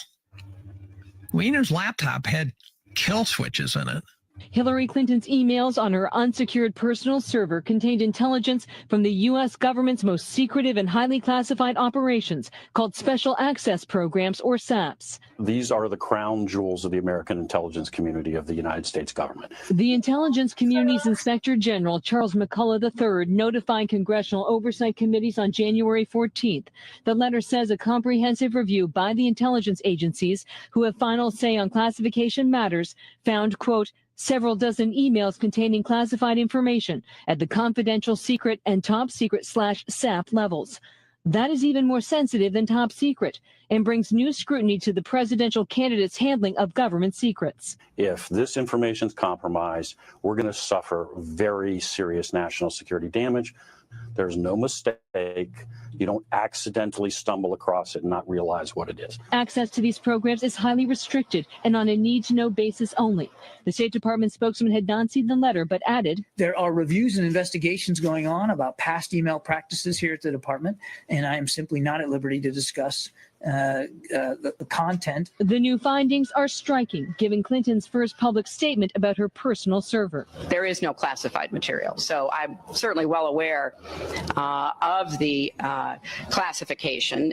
Weiner's laptop had kill switches in it. Hillary Clinton's emails on her unsecured personal server contained intelligence from the U.S. government's most secretive and highly classified operations called Special Access Programs, or SAPs. These are the crown jewels of the American intelligence community of the United States government. The intelligence community's Inspector General, Charles McCullough III, notified congressional oversight committees on January 14th. The letter says a comprehensive review by the intelligence agencies who have final say on classification matters found, quote, several dozen emails containing classified information at the confidential, secret, and top secret /SAP levels. That is even more sensitive than top secret and brings new scrutiny to the presidential candidate's handling of government secrets. If this information is compromised, we're going to suffer very serious national security damage. There's no mistake. You don't accidentally stumble across it and not realize what it is. Access to these programs is highly restricted and on a need-to-know basis only. The State Department spokesman had not seen the letter, but added, there are reviews and investigations going on about past email practices here at the department, and I am simply not at liberty to discuss the content. The new findings are striking, given Clinton's first public statement about her personal server. There is no classified material, so I'm certainly well aware of the classification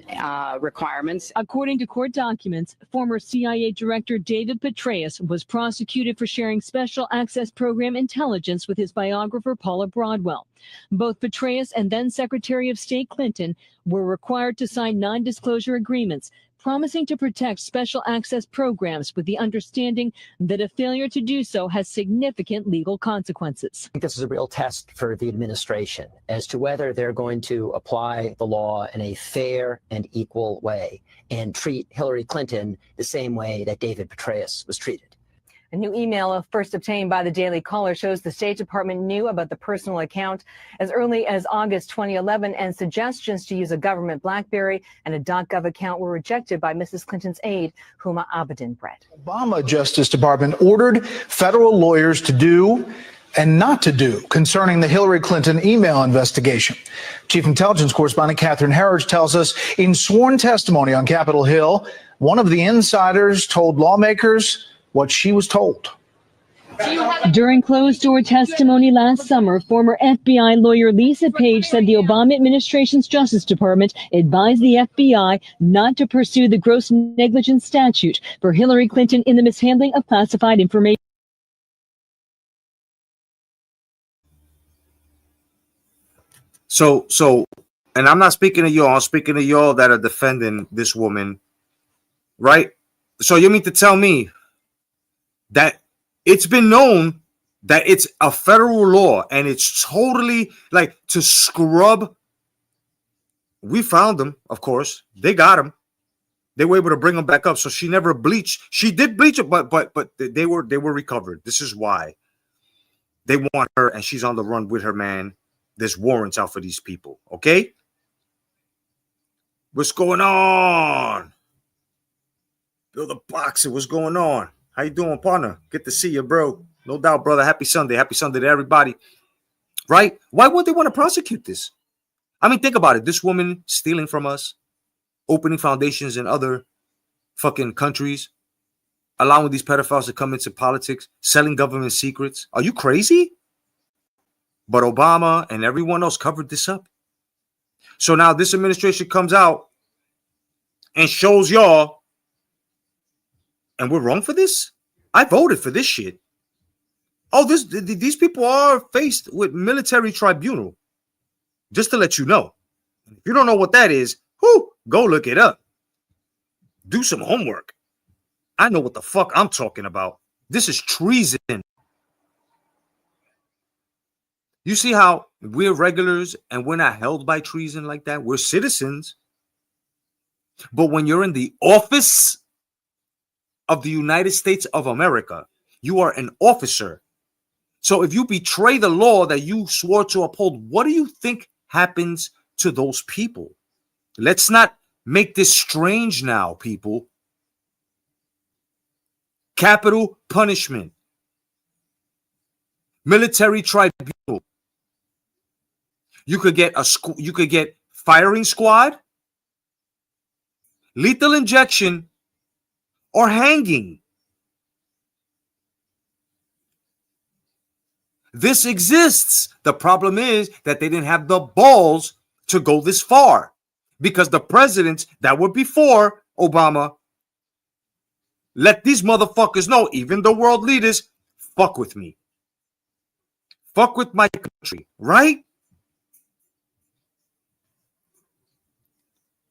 requirements. According to court documents, former CIA Director David Petraeus was prosecuted for sharing special access program intelligence with his biographer Paula Broadwell. Both Petraeus and then Secretary of State Clinton were required to sign non-disclosure agreements promising to protect special access programs with the understanding that a failure to do so has significant legal consequences. I think this is a real test for the administration as to whether they're going to apply the law in a fair and equal way and treat Hillary Clinton the same way that David Petraeus was treated. A new email first obtained by the Daily Caller shows the State Department knew about the personal account as early as August 2011, and suggestions to use a government BlackBerry and a .gov account were rejected by Mrs. Clinton's aide, Huma Abedin-Brett. Obama Justice Department ordered federal lawyers to do and not to do concerning the Hillary Clinton email investigation. Chief Intelligence Correspondent Catherine Herridge tells us in sworn testimony on Capitol Hill, one of the insiders told lawmakers what she was told. During closed-door testimony last summer, former FBI lawyer Lisa Page said the Obama administration's Justice Department advised the FBI not to pursue the gross negligence statute for Hillary Clinton in the mishandling of classified information. So, and I'm not speaking to y'all, I'm speaking to y'all that are defending this woman, right? So you mean to tell me that it's been known that it's a federal law and it's totally like to scrub. We found them, of course. They got him. They were able to bring him back up. So she never bleached. She did bleach it, but they were recovered. This is why they want her, and she's on the run with her man. There's warrants out for these people. Okay, what's going on? Bill the Boxer, what's going on? How you doing, partner? Good to see you, bro. No doubt, brother. Happy Sunday. Happy Sunday to everybody. Right? Why would they want to prosecute this? I mean, think about it. This woman stealing from us, opening foundations in other fucking countries, allowing these pedophiles to come into politics, selling government secrets. Are you crazy? But Obama and everyone else covered this up. So now this administration comes out and shows y'all, and we're wrong for this? I voted for this shit. Oh, these people are faced with military tribunal. Just to let you know. If you don't know what that is, go look it up. Do some homework. I know what the fuck I'm talking about. This is treason. You see how we're regulars and we're not held by treason like that? We're citizens. But when you're in the office of the United States of America, you are an officer. So if you betray the law that you swore to uphold, what do you think happens to those people? Let's not make this strange now, people. Capital punishment. Military tribunal. You could get firing squad, lethal injection, or hanging. This exists. The problem is that they didn't have the balls to go this far because the presidents that were before Obama let these motherfuckers know, even the world leaders, fuck with me. Fuck with my country, right?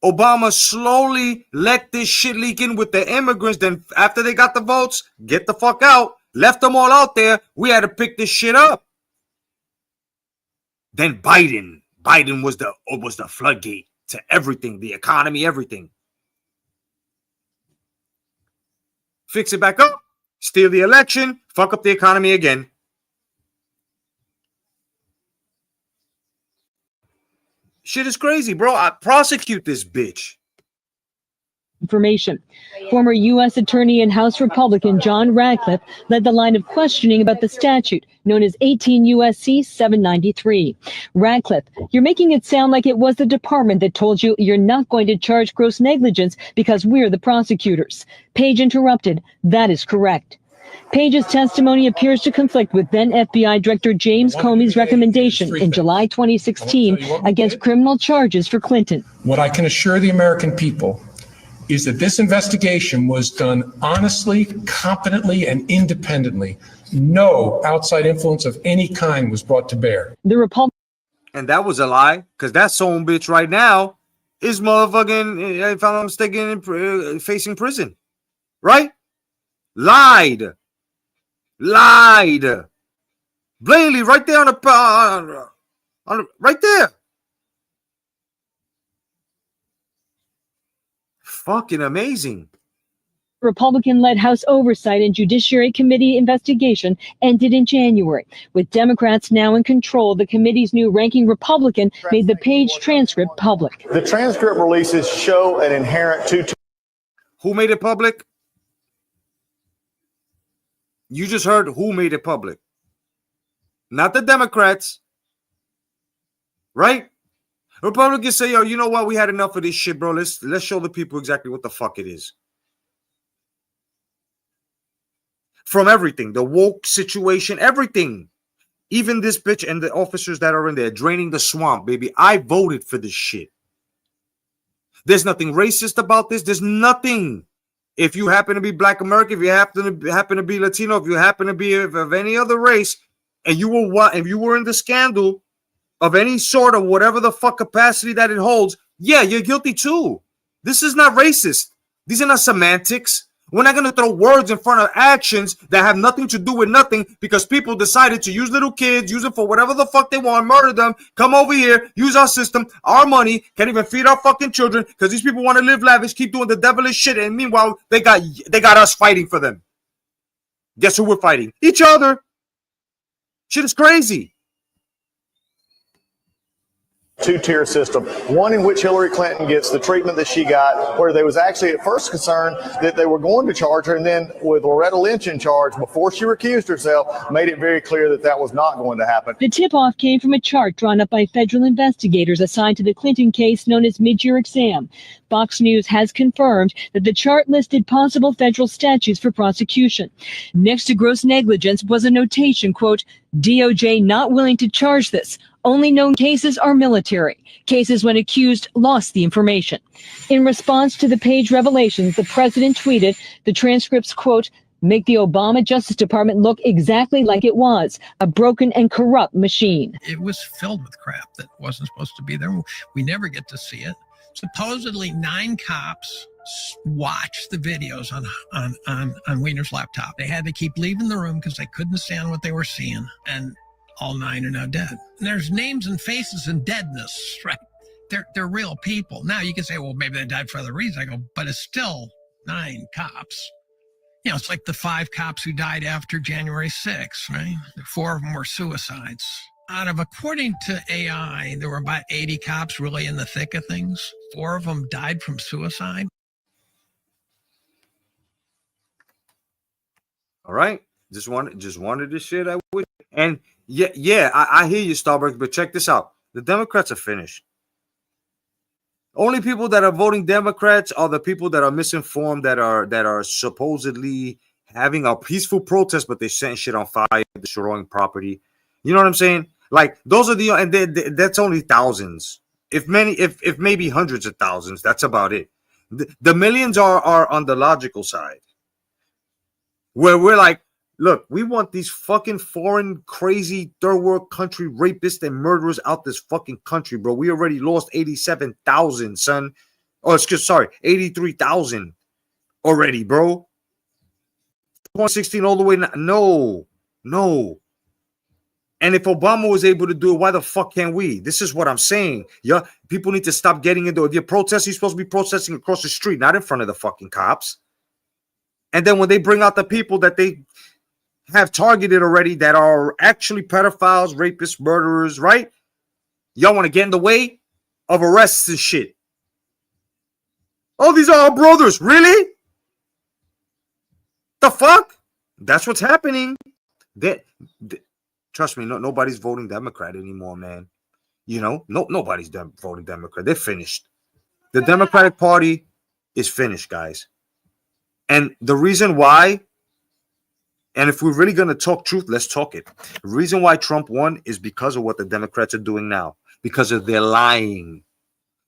Obama slowly let this shit leak in with the immigrants. Then after they got the votes, get the fuck out. Left them all out there. We had to pick this shit up. Then Biden was the floodgate to everything, the economy, everything. Fix it back up, steal the election, fuck up the economy again. Shit is crazy, bro. I prosecute this bitch. information. Former U.S. Attorney and House Republican John Radcliffe led the line of questioning about the statute known as 18 U.S.C. 793. Radcliffe, you're making it sound like it was the department that told you you're not going to charge gross negligence because we're the prosecutors. Page interrupted. That is correct. Page's testimony appears to conflict with then FBI Director James Comey's recommendation in July 2016 against criminal charges for Clinton. What I can assure the American people is that this investigation was done honestly, competently, and independently. No outside influence of any kind was brought to bear. The Republican. And that was a lie, because that son bitch right now is motherfucking, if I'm not mistaken, facing prison. Right? Lied. Blatantly, right there on the right there. Fucking amazing. Republican-led House Oversight and Judiciary Committee investigation ended in January. With Democrats now in control, the committee's new ranking Republican made the Page transcript public. The transcript releases show an inherent Who made it public? You just heard who made it public. Not the Democrats. Right? Republicans say, yo, you know what? We had enough of this shit, bro. Let's show the people exactly what the fuck it is. From everything, the woke situation, everything. Even this bitch and the officers that are in there draining the swamp, baby. I voted for this shit. There's nothing racist about this. There's nothing. If you happen to be Black American, if you happen to be Latino, if you happen to be of any other race, and you were in the scandal of any sort of whatever the fuck capacity that it holds, yeah, you're guilty too. This is not racist. These are not semantics. We're not going to throw words in front of actions that have nothing to do with nothing because people decided to use little kids, use it for whatever the fuck they want, murder them, come over here, use our system, our money, can't even feed our fucking children because these people want to live lavish, keep doing the devilish shit, and meanwhile, they got us fighting for them. Guess who we're fighting? Each other. Shit is crazy. two-tier system, one in which Hillary Clinton gets the treatment that she got, where there was actually at first concern that they were going to charge her, and then with Loretta Lynch in charge, before she recused herself, made it very clear that that was not going to happen. The tip-off came from a chart drawn up by federal investigators assigned to the Clinton case known as mid-year exam. Fox News has confirmed that the chart listed possible federal statutes for prosecution. Next to gross negligence was a notation, quote, DOJ not willing to charge this. Only known cases are military, cases when accused lost the information. In response to the Page revelations, the president tweeted the transcripts, quote, make the Obama Justice Department look exactly like it was, a broken and corrupt machine. It was filled with crap that wasn't supposed to be there. We never get to see it. Supposedly 9 cops watched the videos on Weiner's laptop. They had to keep leaving the room because they couldn't stand what they were seeing. And all 9 are now dead. And there's names and faces and deadness, right? They're real people. Now you can say, well, maybe they died for other reasons. I go, but it's still 9 cops. You know, it's like the 5 cops who died after January 6th, right? 4 of them were suicides. According to AI, there were about 80 cops really in the thick of things. 4 of them died from suicide. All right. Just wanted this shit. I would. And yeah, I hear you, Starbucks, but check this out. The Democrats are finished. Only people that are voting Democrats are the people that are misinformed, that are supposedly having a peaceful protest, but they setting shit on fire, destroying property. You know what I'm saying? Like those are and that's only thousands. If maybe hundreds of thousands, that's about it. The millions are on the logical side, where we're like, look, we want these fucking foreign, crazy, third world country rapists and murderers out this fucking country, bro. We already lost 87,000, son. Oh, 83,000 already, bro. 2016 all the way now. No. And if Obama was able to do it, why the fuck can't we? This is what I'm saying. Yeah, people need to stop getting into it. If you're protesting, you're supposed to be protesting across the street, not in front of the fucking cops. And then when they bring out the people that they have targeted already that are actually pedophiles, rapists, murderers, right? Y'all want to get in the way of arrests and shit. Oh, these are our brothers. Really? The fuck? That's what's happening. Trust me, nobody's voting Democrat anymore, man. You know, nobody's voting Democrat. They're finished. The Democratic Party is finished, guys. And the reason why, and if we're really going to talk truth, let's talk it. The reason why Trump won is because of what the Democrats are doing now, because of their lying.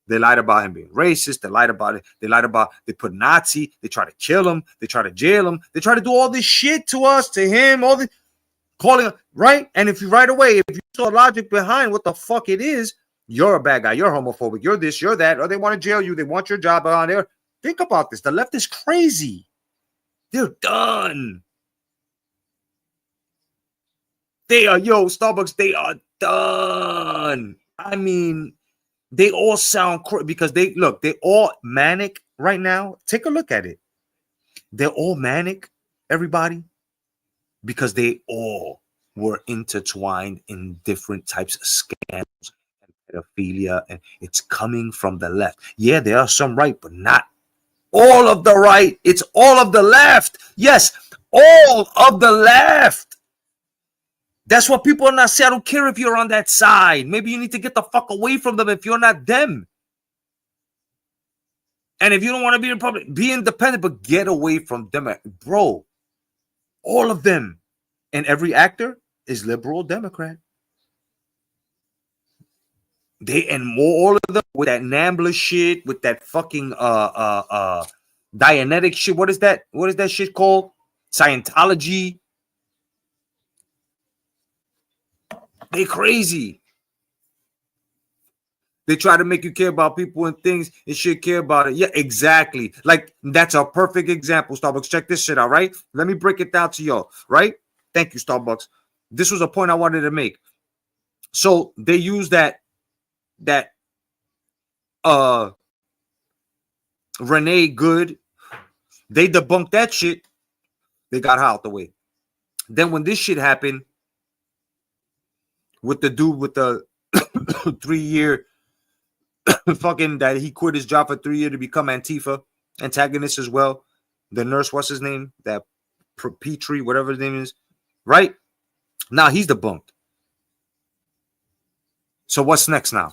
They lied about him being racist. They lied about it. They put Nazi. They try to kill him. They try to jail him. They try to do all this shit to us, to him, all the calling, right? And if you right away, if you saw logic behind what the fuck it is, you're a bad guy. You're homophobic. You're this, you're that, or they want to jail you. They want your job on there. Think about this. The left is crazy. They're done. They are, Starbucks, they are done. I mean, they all sound because they're all manic right now. Take a look at it. They're all manic, everybody, because they all were intertwined in different types of scandals and pedophilia, and it's coming from the left. Yeah, there are some right, but not all of the right. It's all of the left. Yes, all of the left. That's what people are not saying. I don't care if you're on that side. Maybe you need to get the fuck away from them if you're not them. And if you don't want to be Republican, be independent, but get away from them. Bro, all of them. And every actor is liberal Democrat. All of them with that NAMBLA shit, with that fucking Dianetic shit. What is that? What is that shit called? Scientology. They crazy. They try to make you care about people and things and should care about it. Yeah, exactly. Like, that's a perfect example, Starbucks. Check this shit out, right? Let me break it down to y'all, right? Thank you, Starbucks. This was a point I wanted to make. So they use that Renee Good. They debunked that shit. They got her out the way. Then when this shit happened with the dude with the 3-year fucking that he quit his job for 3 years to become Antifa antagonist as well. The nurse, what's his name? That Petrie, whatever his name is, right? Now he's debunked. So what's next now?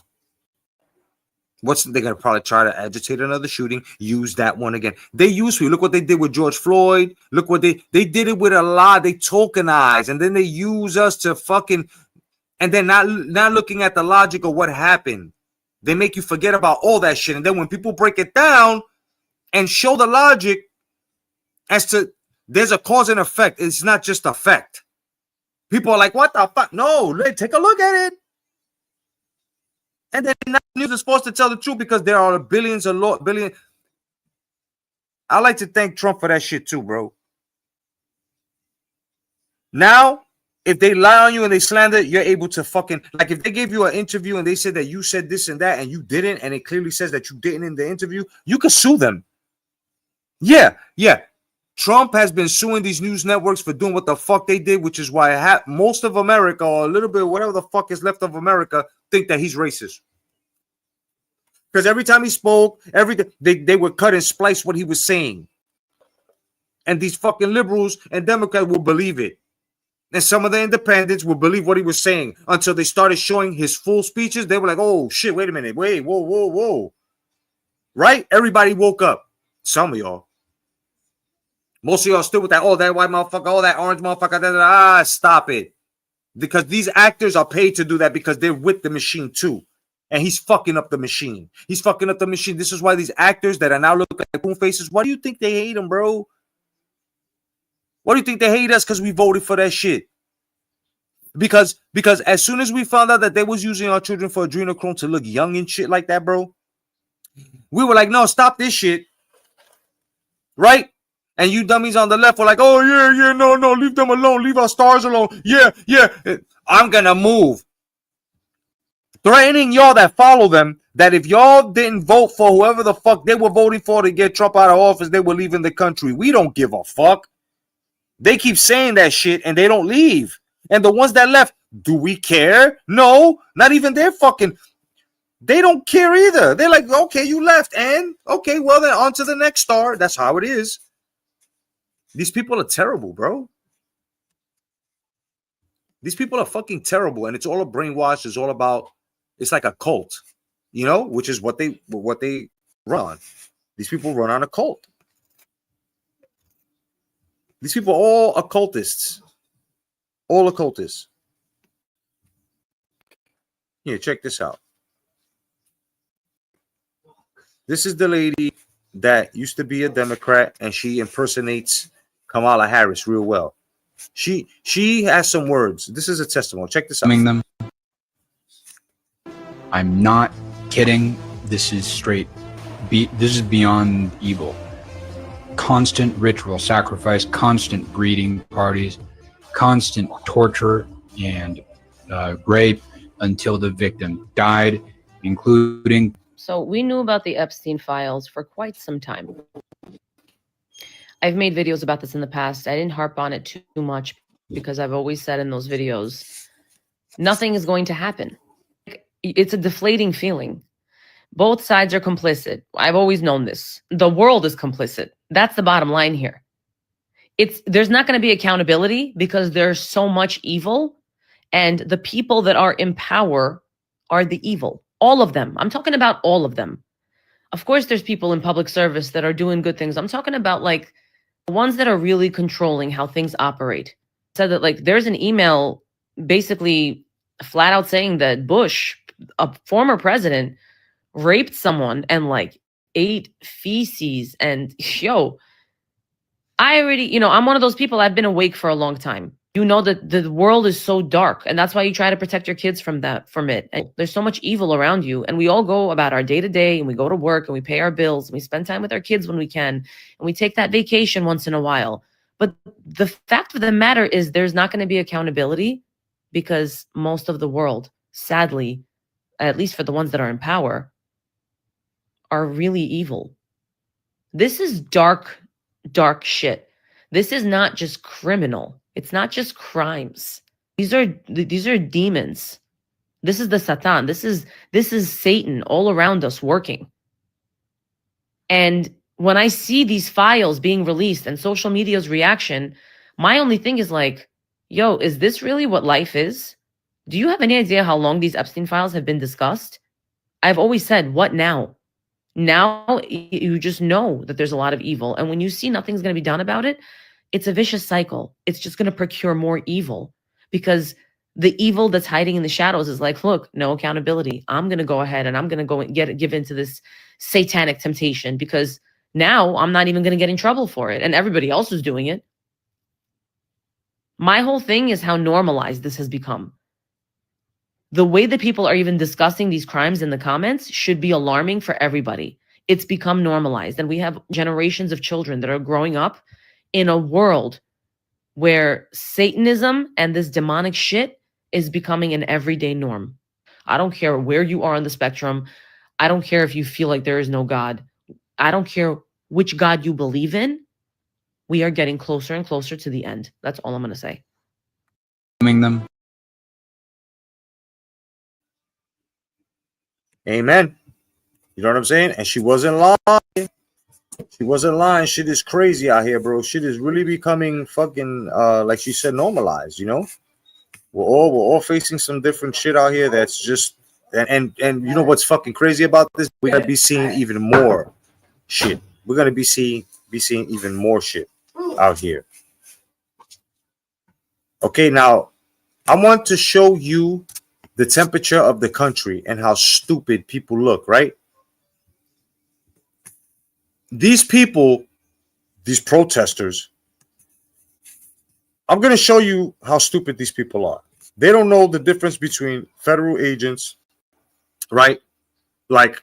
They're gonna probably try to agitate another shooting, use that one again. They used to look what they did with George Floyd. Look what they did it with a lot. They tokenize and then they use us to fucking, and then not looking at the logic of what happened. They make you forget about all that shit. And then when people break it down and show the logic as to there's a cause and effect, it's not just effect. People are like, what the fuck? No, take a look at it. And then news is supposed to tell the truth because there are billions. I like to thank Trump for that shit too, bro. Now, if they lie on you and they slander, you're able to fucking, like if they gave you an interview and they said that you said this and that and you didn't, and it clearly says that you didn't in the interview, you could sue them. Yeah. Trump has been suing these news networks for doing what the fuck they did, which is why most of America, or a little bit, whatever the fuck is left of America, think that he's racist. Because every time he spoke, they would cut and splice what he was saying. And these fucking liberals and Democrats will believe it. And some of the independents will believe what he was saying until they started showing his full speeches. They were like, oh, shit, wait a minute. Wait, whoa. Right? Everybody woke up. Some of y'all. Most of y'all still with that, oh, that white motherfucker, oh, that orange motherfucker. Stop it. Because these actors are paid to do that because they're with the machine too. And he's fucking up the machine. This is why these actors that are now looking like coon faces, why do you think they hate him, bro? Why do you think they hate us? Because we voted for that shit. Because as soon as we found out that they was using our children for adrenochrome to look young and shit like that, bro, we were like, no, stop this shit. Right? And you dummies on the left were like, oh, yeah, no, leave them alone. Leave our stars alone. Yeah. I'm going to move. Threatening y'all that follow them that if y'all didn't vote for whoever the fuck they were voting for to get Trump out of office, they were leaving the country. We don't give a fuck. They keep saying that shit and they don't leave. And the ones that left, do we care? No, not even their fucking. They don't care either. They're like, okay, you left, and okay, well then on to the next star. That's how it is. These people are terrible, bro. These people are fucking terrible, and it's all a brainwash. It's all about. It's like a cult, you know, which is what they run. These people run on a cult. These people are all occultists. All occultists. Here, check this out. This is the lady that used to be a Democrat, and she impersonates Kamala Harris real well. She has some words. This is a testimony. Check this out. Them. I'm not kidding. This is straight. This is beyond evil. Constant ritual sacrifice, constant breeding parties, constant torture and rape until the victim died, including. So we knew about the Epstein files for quite some time. I've made videos about this in the past. I didn't harp on it too much because I've always said in those videos, nothing is going to happen. It's a deflating feeling. Both sides are complicit. I've always known this. The world is complicit. That's the bottom line here. There's not going to be accountability because there's so much evil, and the people that are in power are the evil. All of them. I'm talking about all of them. Of course, there's people in public service that are doing good things. I'm talking about like the ones that are really controlling how things operate. Said that like there's an email basically flat out saying that Bush, a former president, raped someone and like ate feces. And I already, I'm one of those people. I've been awake for a long time. You know that the world is so dark, and that's why you try to protect your kids from it. And there's so much evil around you, and we all go about our day to day, and we go to work, and we pay our bills, and we spend time with our kids when we can, and we take that vacation once in a while. But the fact of the matter is there's not going to be accountability because most of the world, sadly, at least for the ones that are in power, are really evil. This is dark, dark shit. This is not just criminal. It's not just crimes. These are demons. This is the Satan. This is Satan all around us working. And when I see these files being released and social media's reaction, my only thing is like, yo, is this really what life is? Do you have any idea how long these Epstein files have been discussed? I've always said, what now? Now you just know that there's a lot of evil. And when you see nothing's going to be done about it, it's a vicious cycle. It's just going to procure more evil because the evil that's hiding in the shadows is like, look, no accountability. I'm going to go ahead and I'm going to go and give into this satanic temptation because now I'm not even going to get in trouble for it. And everybody else is doing it. My whole thing is how normalized this has become. The way that people are even discussing these crimes in the comments should be alarming for everybody. It's become normalized. And we have generations of children that are growing up in a world where Satanism and this demonic shit is becoming an everyday norm. I don't care where you are on the spectrum. I don't care if you feel like there is no God. I don't care which God you believe in. We are getting closer and closer to the end. That's all I'm going to say. Them. Amen. You know what I'm saying? And she wasn't lying. She wasn't lying. Shit is crazy out here, bro. Shit is really becoming fucking like she said, normalized, you know? We're all facing some different shit out here that's just and you know what's fucking crazy about this? We're gonna be seeing even more shit. We're gonna be seeing even more shit out here. Okay, now I want to show you the temperature of the country and how stupid people look, right? These people, these protesters, I'm going to show you how stupid these people are. They don't know the difference between federal agents, right? Like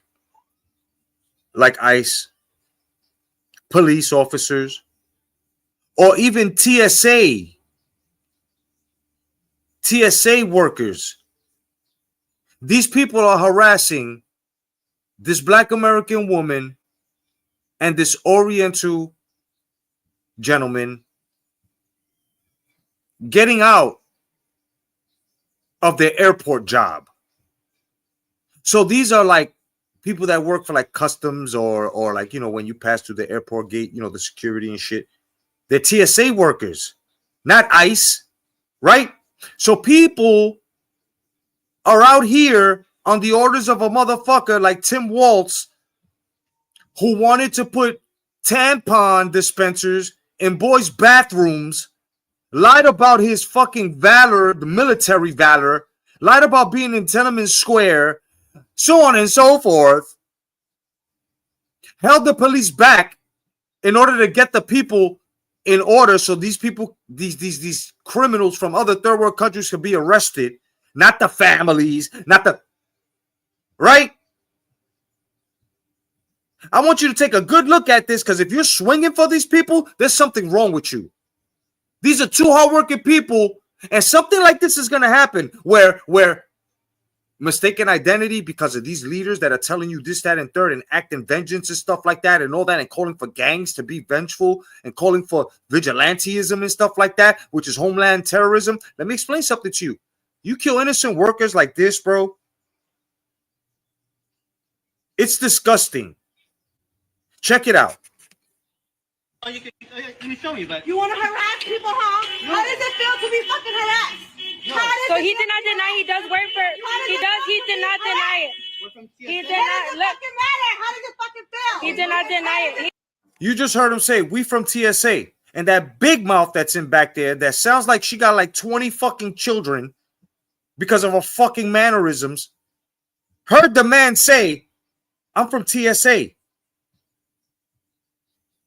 ICE, police officers, or even TSA workers. These people are harassing this Black American woman and this Oriental gentleman getting out of their airport job. So these are like people that work for like customs or like, you know, when you pass through the airport gate, you know, the security and shit. They're TSA workers, not ICE, right? So people are out here on the orders of a motherfucker like Tim Waltz, who wanted to put tampon dispensers in boys' bathrooms, lied about his fucking valor, the military valor, lied about being in Tiananmen Square, so on and so forth, held the police back in order to get the people in order so these people, these criminals from other third world countries could be arrested, not the families, not the, right? I want you to take a good look at this, because if you're swinging for these people, there's something wrong with you. These are two hardworking people, and something like this is going to happen where mistaken identity because of these leaders that are telling you this, that, and third, and acting vengeance and stuff like that and all that, and calling for gangs to be vengeful and calling for vigilantism and stuff like that, which is homeland terrorism. Let me explain something to you. You kill innocent workers like this, bro. It's disgusting. Check it out. Oh, you show me, but you want to harass people, huh? How does it feel to be fucking harassed? So he did not deny he does work for. He did not deny it. He did not. Look. How does it fucking feel? He did not deny it. You just heard him say, we from TSA. And that big mouth that's in back there that sounds like she got like 20 fucking children because of her fucking mannerisms, heard the man say, I'm from TSA.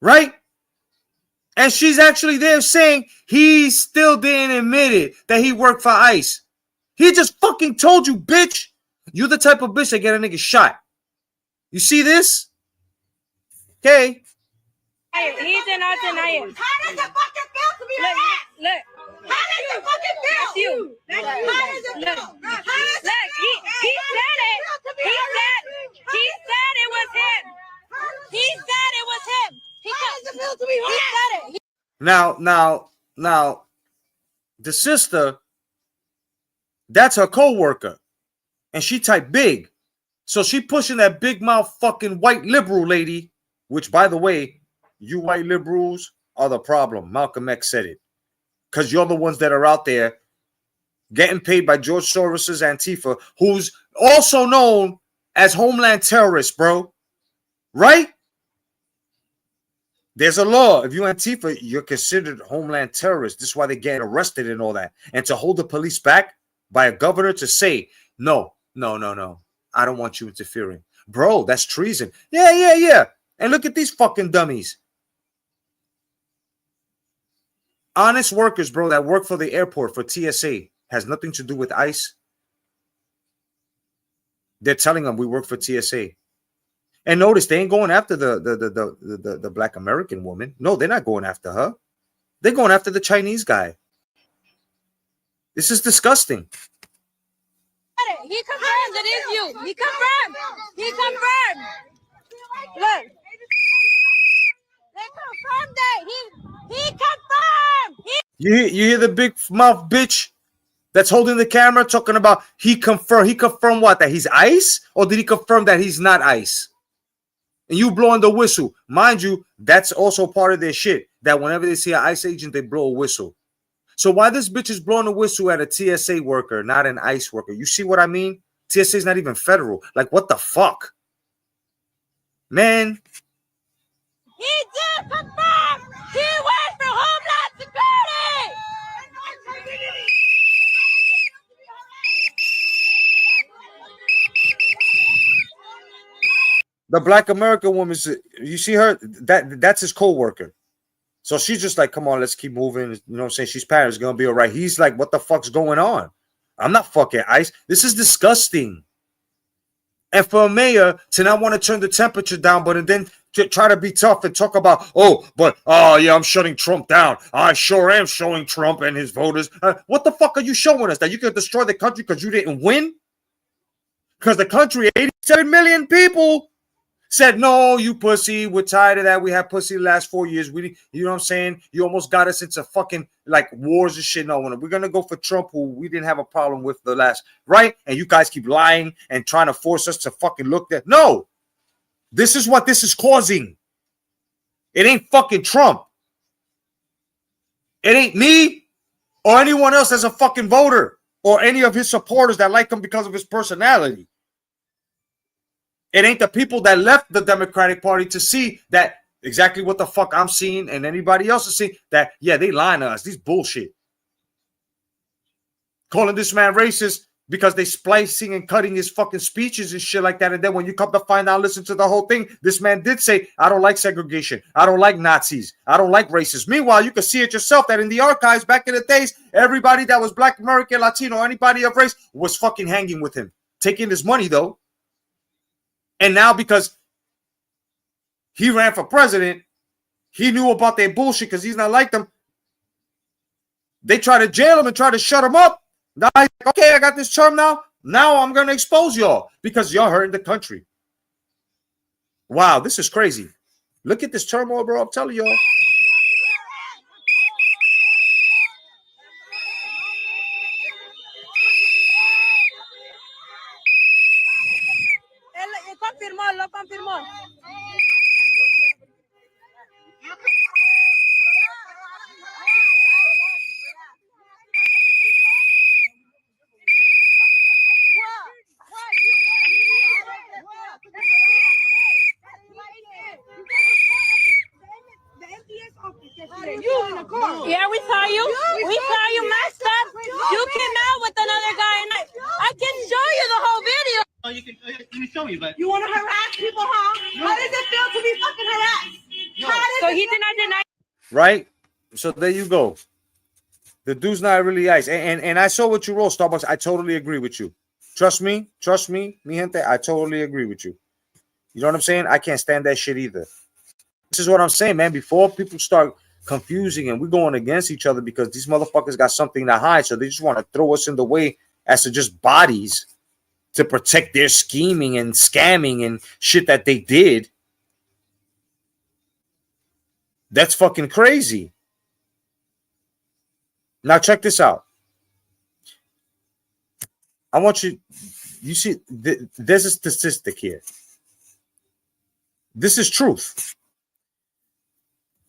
Right? And she's actually there saying he still didn't admit it, that he worked for ICE. He just fucking told you, bitch. You're the type of bitch that get a nigga shot. You see this? Okay. He did not deny it. How does it fucking feel to be harassed? Look. How does it fucking feel? That's you. How does it feel? Look, he said it. He said it was him. He said it was him. How does it feel to be harassed? He said it. Now, the sister, that's her co-worker. And she type big. So she pushing that big mouth fucking white liberal lady, which, by the way, you white liberals are the problem. Malcolm X said it. Because you're the ones that are out there getting paid by George Soros's Antifa, who's also known as Homeland Terrorists, bro. Right? There's a law. If you're Antifa, you're considered Homeland Terrorist. This is why they get arrested and all that. And to hold the police back by a governor to say, no. I don't want you interfering. Bro, that's treason. Yeah. And look at these fucking dummies. Honest workers, bro, that work for the airport, for TSA, has nothing to do with ICE. They're telling them we work for TSA. And notice they ain't going after the black American woman. No, they're not going after her. They're going after the Chinese guy. This is disgusting. He confirmed it is you. He confirmed. Look. They confirmed that. He confirmed. You hear the big mouth bitch that's holding the camera talking about he confirmed. He confirmed what? That he's ICE? Or did he confirm that he's not ICE? And you blowing the whistle. Mind you, that's also part of their shit. That whenever they see an ICE agent, they blow a whistle. So why this bitch is blowing a whistle at a TSA worker, not an ICE worker? You see what I mean? TSA is not even federal. Like, what the fuck? Man. He did confirm. He worked for Homeland Security. The black American woman, you see her? That's his co-worker. So she's just like, come on, let's keep moving. You know what I'm saying? She's paranoid. It's going to be all right. He's like, what the fuck's going on? I'm not fucking ICE. This is disgusting. And for a mayor to not want to turn the temperature down, but then to try to be tough and talk about, yeah, I'm shutting Trump down. I sure am showing Trump and his voters. What the fuck are you showing us? That you can destroy the country because you didn't win? Because the country, 87 million people, said, no, you pussy, we're tired of that. We had pussy the last 4 years. You know what I'm saying? You almost got us into fucking like wars and shit. No, we're gonna go for Trump, who we didn't have a problem with the last, right? And you guys keep lying and trying to force us to fucking look that. No, this is what this is causing. It ain't fucking Trump. It ain't me or anyone else as a fucking voter or any of his supporters that like him because of his personality. It ain't the people that left the Democratic Party to see that exactly what the fuck I'm seeing and anybody else is seeing, that, yeah, they lying to us. These bullshit. Calling this man racist because they splicing and cutting his fucking speeches and shit like that. And then when you come to find out, listen to the whole thing, this man did say, I don't like segregation. I don't like Nazis. I don't like racists. Meanwhile, you can see it yourself that in the archives back in the days, everybody that was Black, American, Latino, anybody of race was fucking hanging with him. Taking his money, though. And now because he ran for president, he knew about their bullshit because he's not like them. They try to jail him and try to shut him up. Now he's like, okay, I got this term now. Now I'm going to expose y'all because y'all hurting the country. Wow, this is crazy. Look at this turmoil, bro. I'm telling y'all. Lo confirmó. Yeah, we saw you. We saw you messed up. You came out with another guy, and I can show you the whole video. Oh, you can show me, but You want to harass people, huh? No. How does it feel to be fucking harassed? So he denied. Right? So there you go. The dude's not really ice. And I saw what you wrote, Starbucks. I totally agree with you. Trust me, mi gente. I totally agree with you. You know what I'm saying? I can't stand that shit either. This is what I'm saying, man. Before people start confusing and we're going against each other because these motherfuckers got something to hide, so they just want to throw us in the way as to just bodies to protect their scheming and scamming and shit that they did. That's fucking crazy. Now check this out. I want you see, there's a statistic here. This is truth.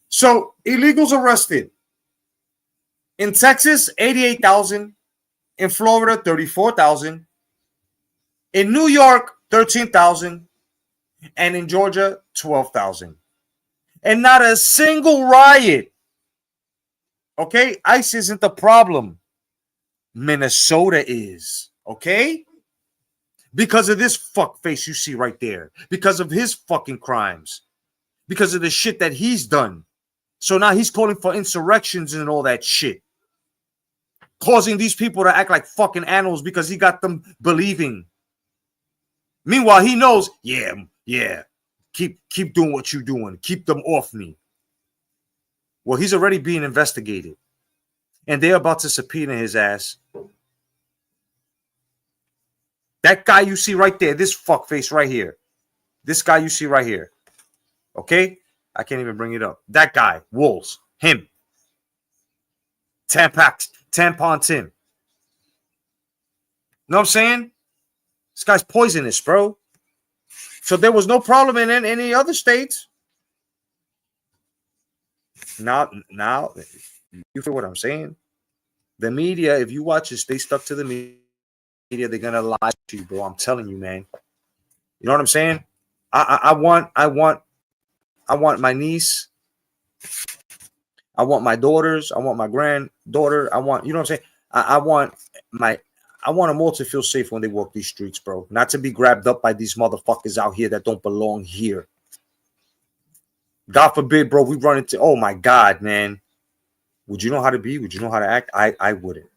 So illegals arrested. In Texas, 88,000. In Florida, 34,000. In New York, 13,000. And in Georgia, 12,000. And not a single riot. Okay? ICE isn't the problem. Minnesota is. Okay? Because of this fuckface you see right there. Because of his fucking crimes. Because of the shit that he's done. So now he's calling for insurrections and all that shit. Causing these people to act like fucking animals because he got them believing. Meanwhile, he knows, yeah, keep doing what you're doing. Keep them off me. Well, he's already being investigated. And they're about to subpoena his ass. That guy you see right there, this fuckface right here. This guy you see right here. Okay? I can't even bring it up. That guy, Wolves, him. Tampon Tim. Know what I'm saying? This guy's poisonous, bro. So there was no problem in any other states. Now, you feel what I'm saying? The media, if you watch this, they stuck to the media. They're gonna lie to you, bro. I'm telling you, man. You know what I'm saying? I want my niece. I want my daughters. I want my granddaughter. I want, you know what I'm saying? I want them all to feel safe when they walk these streets, bro. Not to be grabbed up by these motherfuckers out here that don't belong here. God forbid, bro, we run into, oh my God, man. Would you know how to be? Would you know how to act? I wouldn't.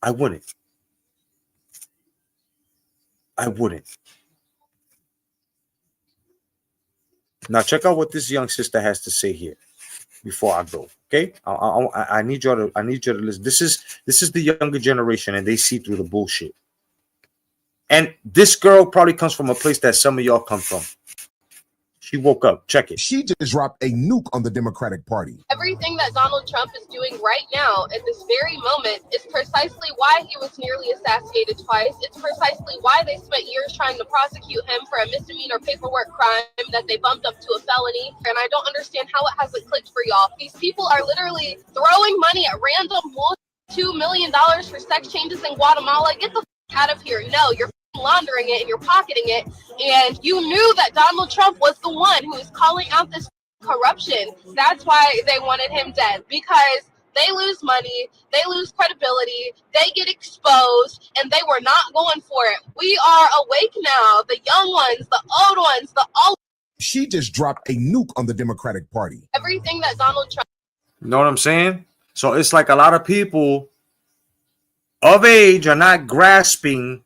I wouldn't. I wouldn't. Now check out what this young sister has to say here before I go. Okay, I need you to listen. This is the younger generation, and they see through the bullshit. And this girl probably comes from a place that some of y'all come from. She woke up. Check it. She just dropped a nuke on the Democratic Party. Everything that Donald Trump is doing right now at this very moment is precisely why he was nearly assassinated twice. It's precisely why they spent years trying to prosecute him for a misdemeanor paperwork crime that they bumped up to a felony. And I don't understand how it hasn't clicked for y'all. These people are literally throwing money at random $2 million for sex changes in Guatemala. Get the out of here. No, you're laundering it and you're pocketing it. And you knew that Donald Trump was the one who was calling out this corruption. That's why they wanted him dead, because they lose money, they lose credibility, they get exposed, and they were not going for it. We are awake now, the young ones, the old ones, the old. She just dropped a nuke on the Democratic Party. Everything that Donald Trump. You know what I'm saying? So it's like a lot of people of age are not grasping.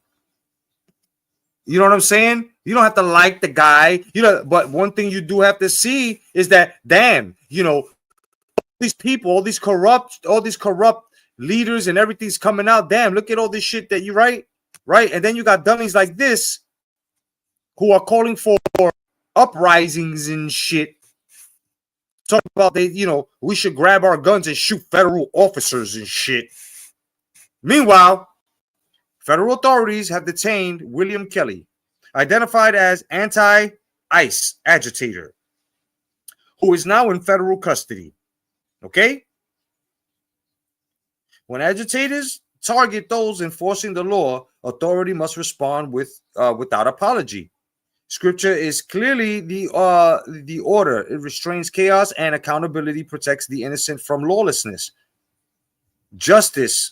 You know what I'm saying? You don't have to like the guy, but one thing you do have to see is that, damn, these people, all these corrupt leaders and everything's coming out. Damn, look at all this shit that you write, right? And then you got dummies like this who are calling for uprisings and shit. Talk about we should grab our guns and shoot federal officers and shit. Meanwhile, federal authorities have detained William Kelly, identified as anti-ICE agitator, who is now in federal custody. Okay? When agitators target those enforcing the law, authority must respond without apology. Scripture is clearly the order. It restrains chaos, and accountability protects the innocent from lawlessness. Justice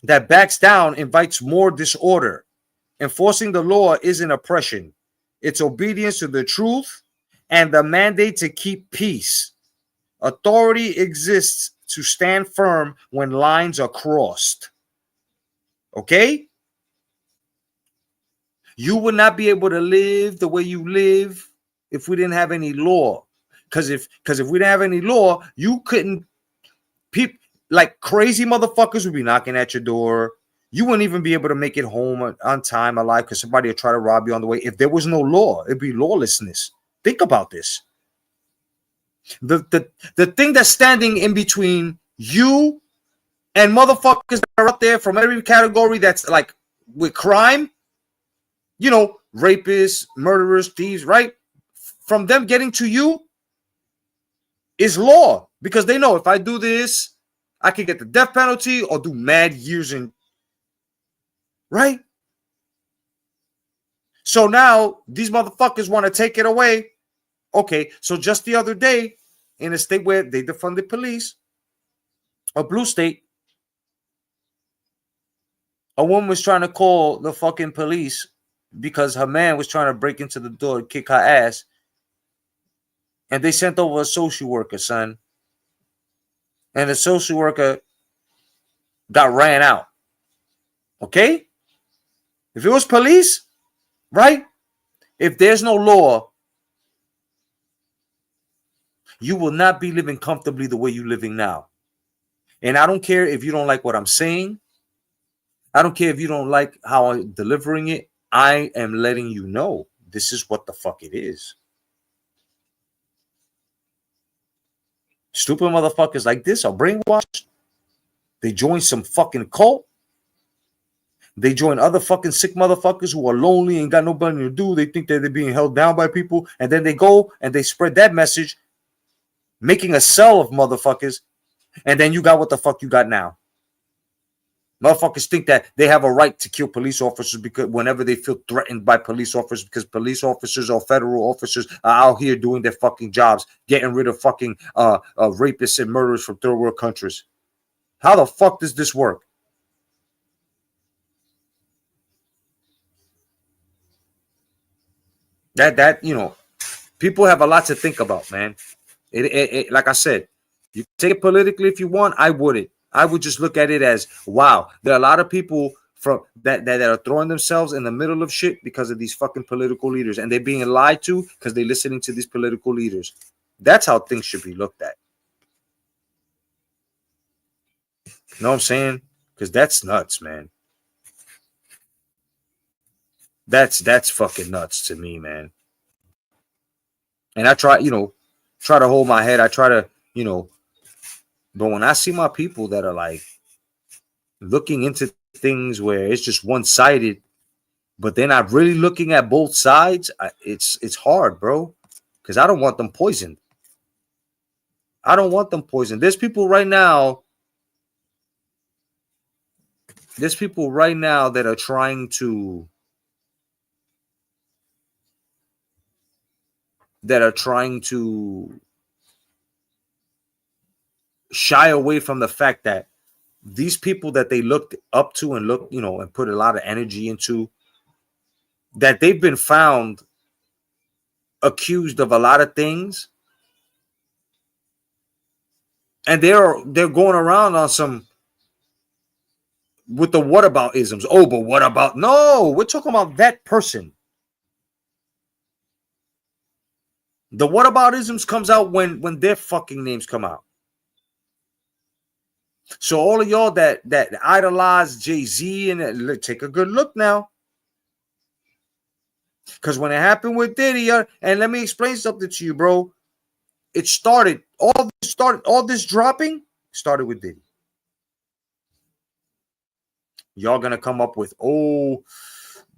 that backs down invites more disorder. Enforcing the law isn't oppression. It's obedience to the truth and the mandate to keep peace. Authority exists to stand firm when lines are crossed. Okay? You would not be able to live the way you live if we didn't have any law. Because if we didn't have any law, you couldn't. People like crazy motherfuckers would be knocking at your door. You wouldn't even be able to make it home on time, alive, because somebody would try to rob you on the way. If there was no law, it'd be lawlessness. Think about this. The thing that's standing in between you and motherfuckers that are out there from every category that's like with crime, rapists, murderers, thieves, right? From them getting to you is law, because they know if I do this, I can get the death penalty or do mad years in. Right? So now these motherfuckers want to take it away. Okay, so just the other day, in a state where they defunded police, a blue state, a woman was trying to call the fucking police because her man was trying to break into the door and kick her ass. And they sent over a social worker, son. And the social worker got ran out. Okay? If it was police, right? If there's no law, you will not be living comfortably the way you're living now. And I don't care if you don't like what I'm saying. I don't care if you don't like how I'm delivering it. I am letting you know this is what the fuck it is. Stupid motherfuckers like this are brainwashed. They join some fucking cult. They join other fucking sick motherfuckers who are lonely and got nobody to do. They think that they're being held down by people. And then they go and they spread that message, making a cell of motherfuckers. And then you got what the fuck you got now. Motherfuckers think that they have a right to kill police officers because whenever they feel threatened by police officers, because police officers or federal officers are out here doing their fucking jobs, getting rid of fucking rapists and murderers from third world countries. How the fuck does this work? That people have a lot to think about, man. It like I said, you take it politically if you want. I wouldn't. I would just look at it as, wow, there are a lot of people from that are throwing themselves in the middle of shit because of these fucking political leaders, and they're being lied to because they're listening to these political leaders. That's how things should be looked at. You know what I'm saying? Because that's nuts, man. That's fucking nuts to me, man. And I try to hold my head. I try to, but when I see my people that are like looking into things where it's just one-sided, but they're not really looking at both sides, it's hard, bro, because I don't want them poisoned. I don't want them poisoned. There's people right now that are trying to shy away from the fact that these people that they looked up to and and put a lot of energy into, that they've been found accused of a lot of things, and they're going around on some with the whataboutisms. Oh, but what about? No, we're talking about that person. The whataboutisms comes out when their fucking names come out. So all of y'all that idolize Jay-Z and take a good look now. Because when it happened with Diddy, and let me explain something to you, bro. All this dropping started with Diddy. Y'all gonna come up with, oh,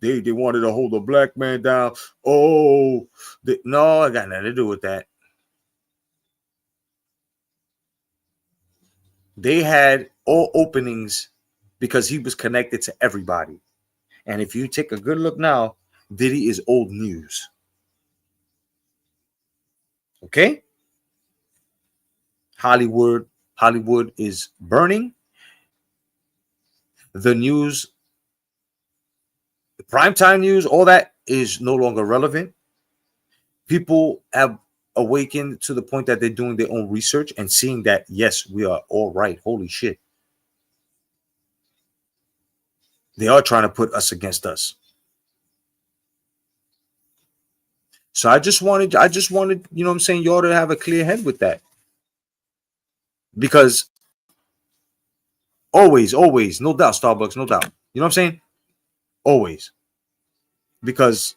they wanted to hold a black man down. Oh, no, I got nothing to do with that. They had all openings because he was connected to everybody. And if you take a good look now, Diddy is old news. Okay? Hollywood is burning. The news, the primetime news, all that is no longer relevant. People have awakened to the point that they're doing their own research and seeing that, yes, we are all right. Holy shit. They are trying to put us against us. So I just wanted, you know what I'm saying, y'all to have a clear head with that. Because always, no doubt, Starbucks, no doubt. You know what I'm saying? Always. Because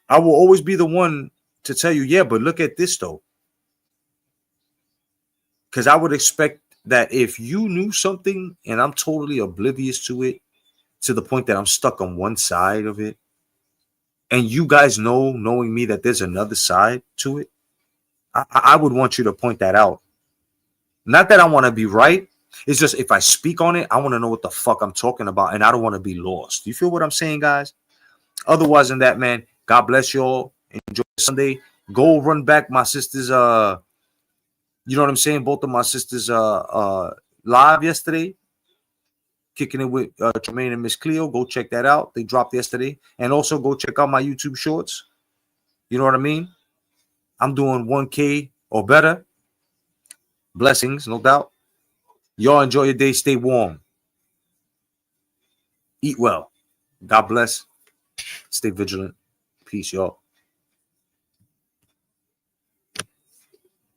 I will always be the one to tell you, yeah, but look at this though. Because I would expect that if you knew something and I'm totally oblivious to it, to the point that I'm stuck on one side of it, and you guys knowing me, that there's another side to it, I would want you to point that out. Not that I want to be right. It's just if I speak on it, I want to know what the fuck I'm talking about, and I don't want to be lost. You feel what I'm saying, guys? Otherwise than that, man, God bless you all. Enjoy Sunday. Go run back my sister's you know what I'm saying? Both of my sisters live yesterday. Kicking it with Tremaine and Miss Cleo. Go check that out. They dropped yesterday. And also go check out my YouTube shorts. You know what I mean? I'm doing 1K or better. Blessings, no doubt. Y'all enjoy your day. Stay warm. Eat well. God bless. Stay vigilant. Peace, y'all.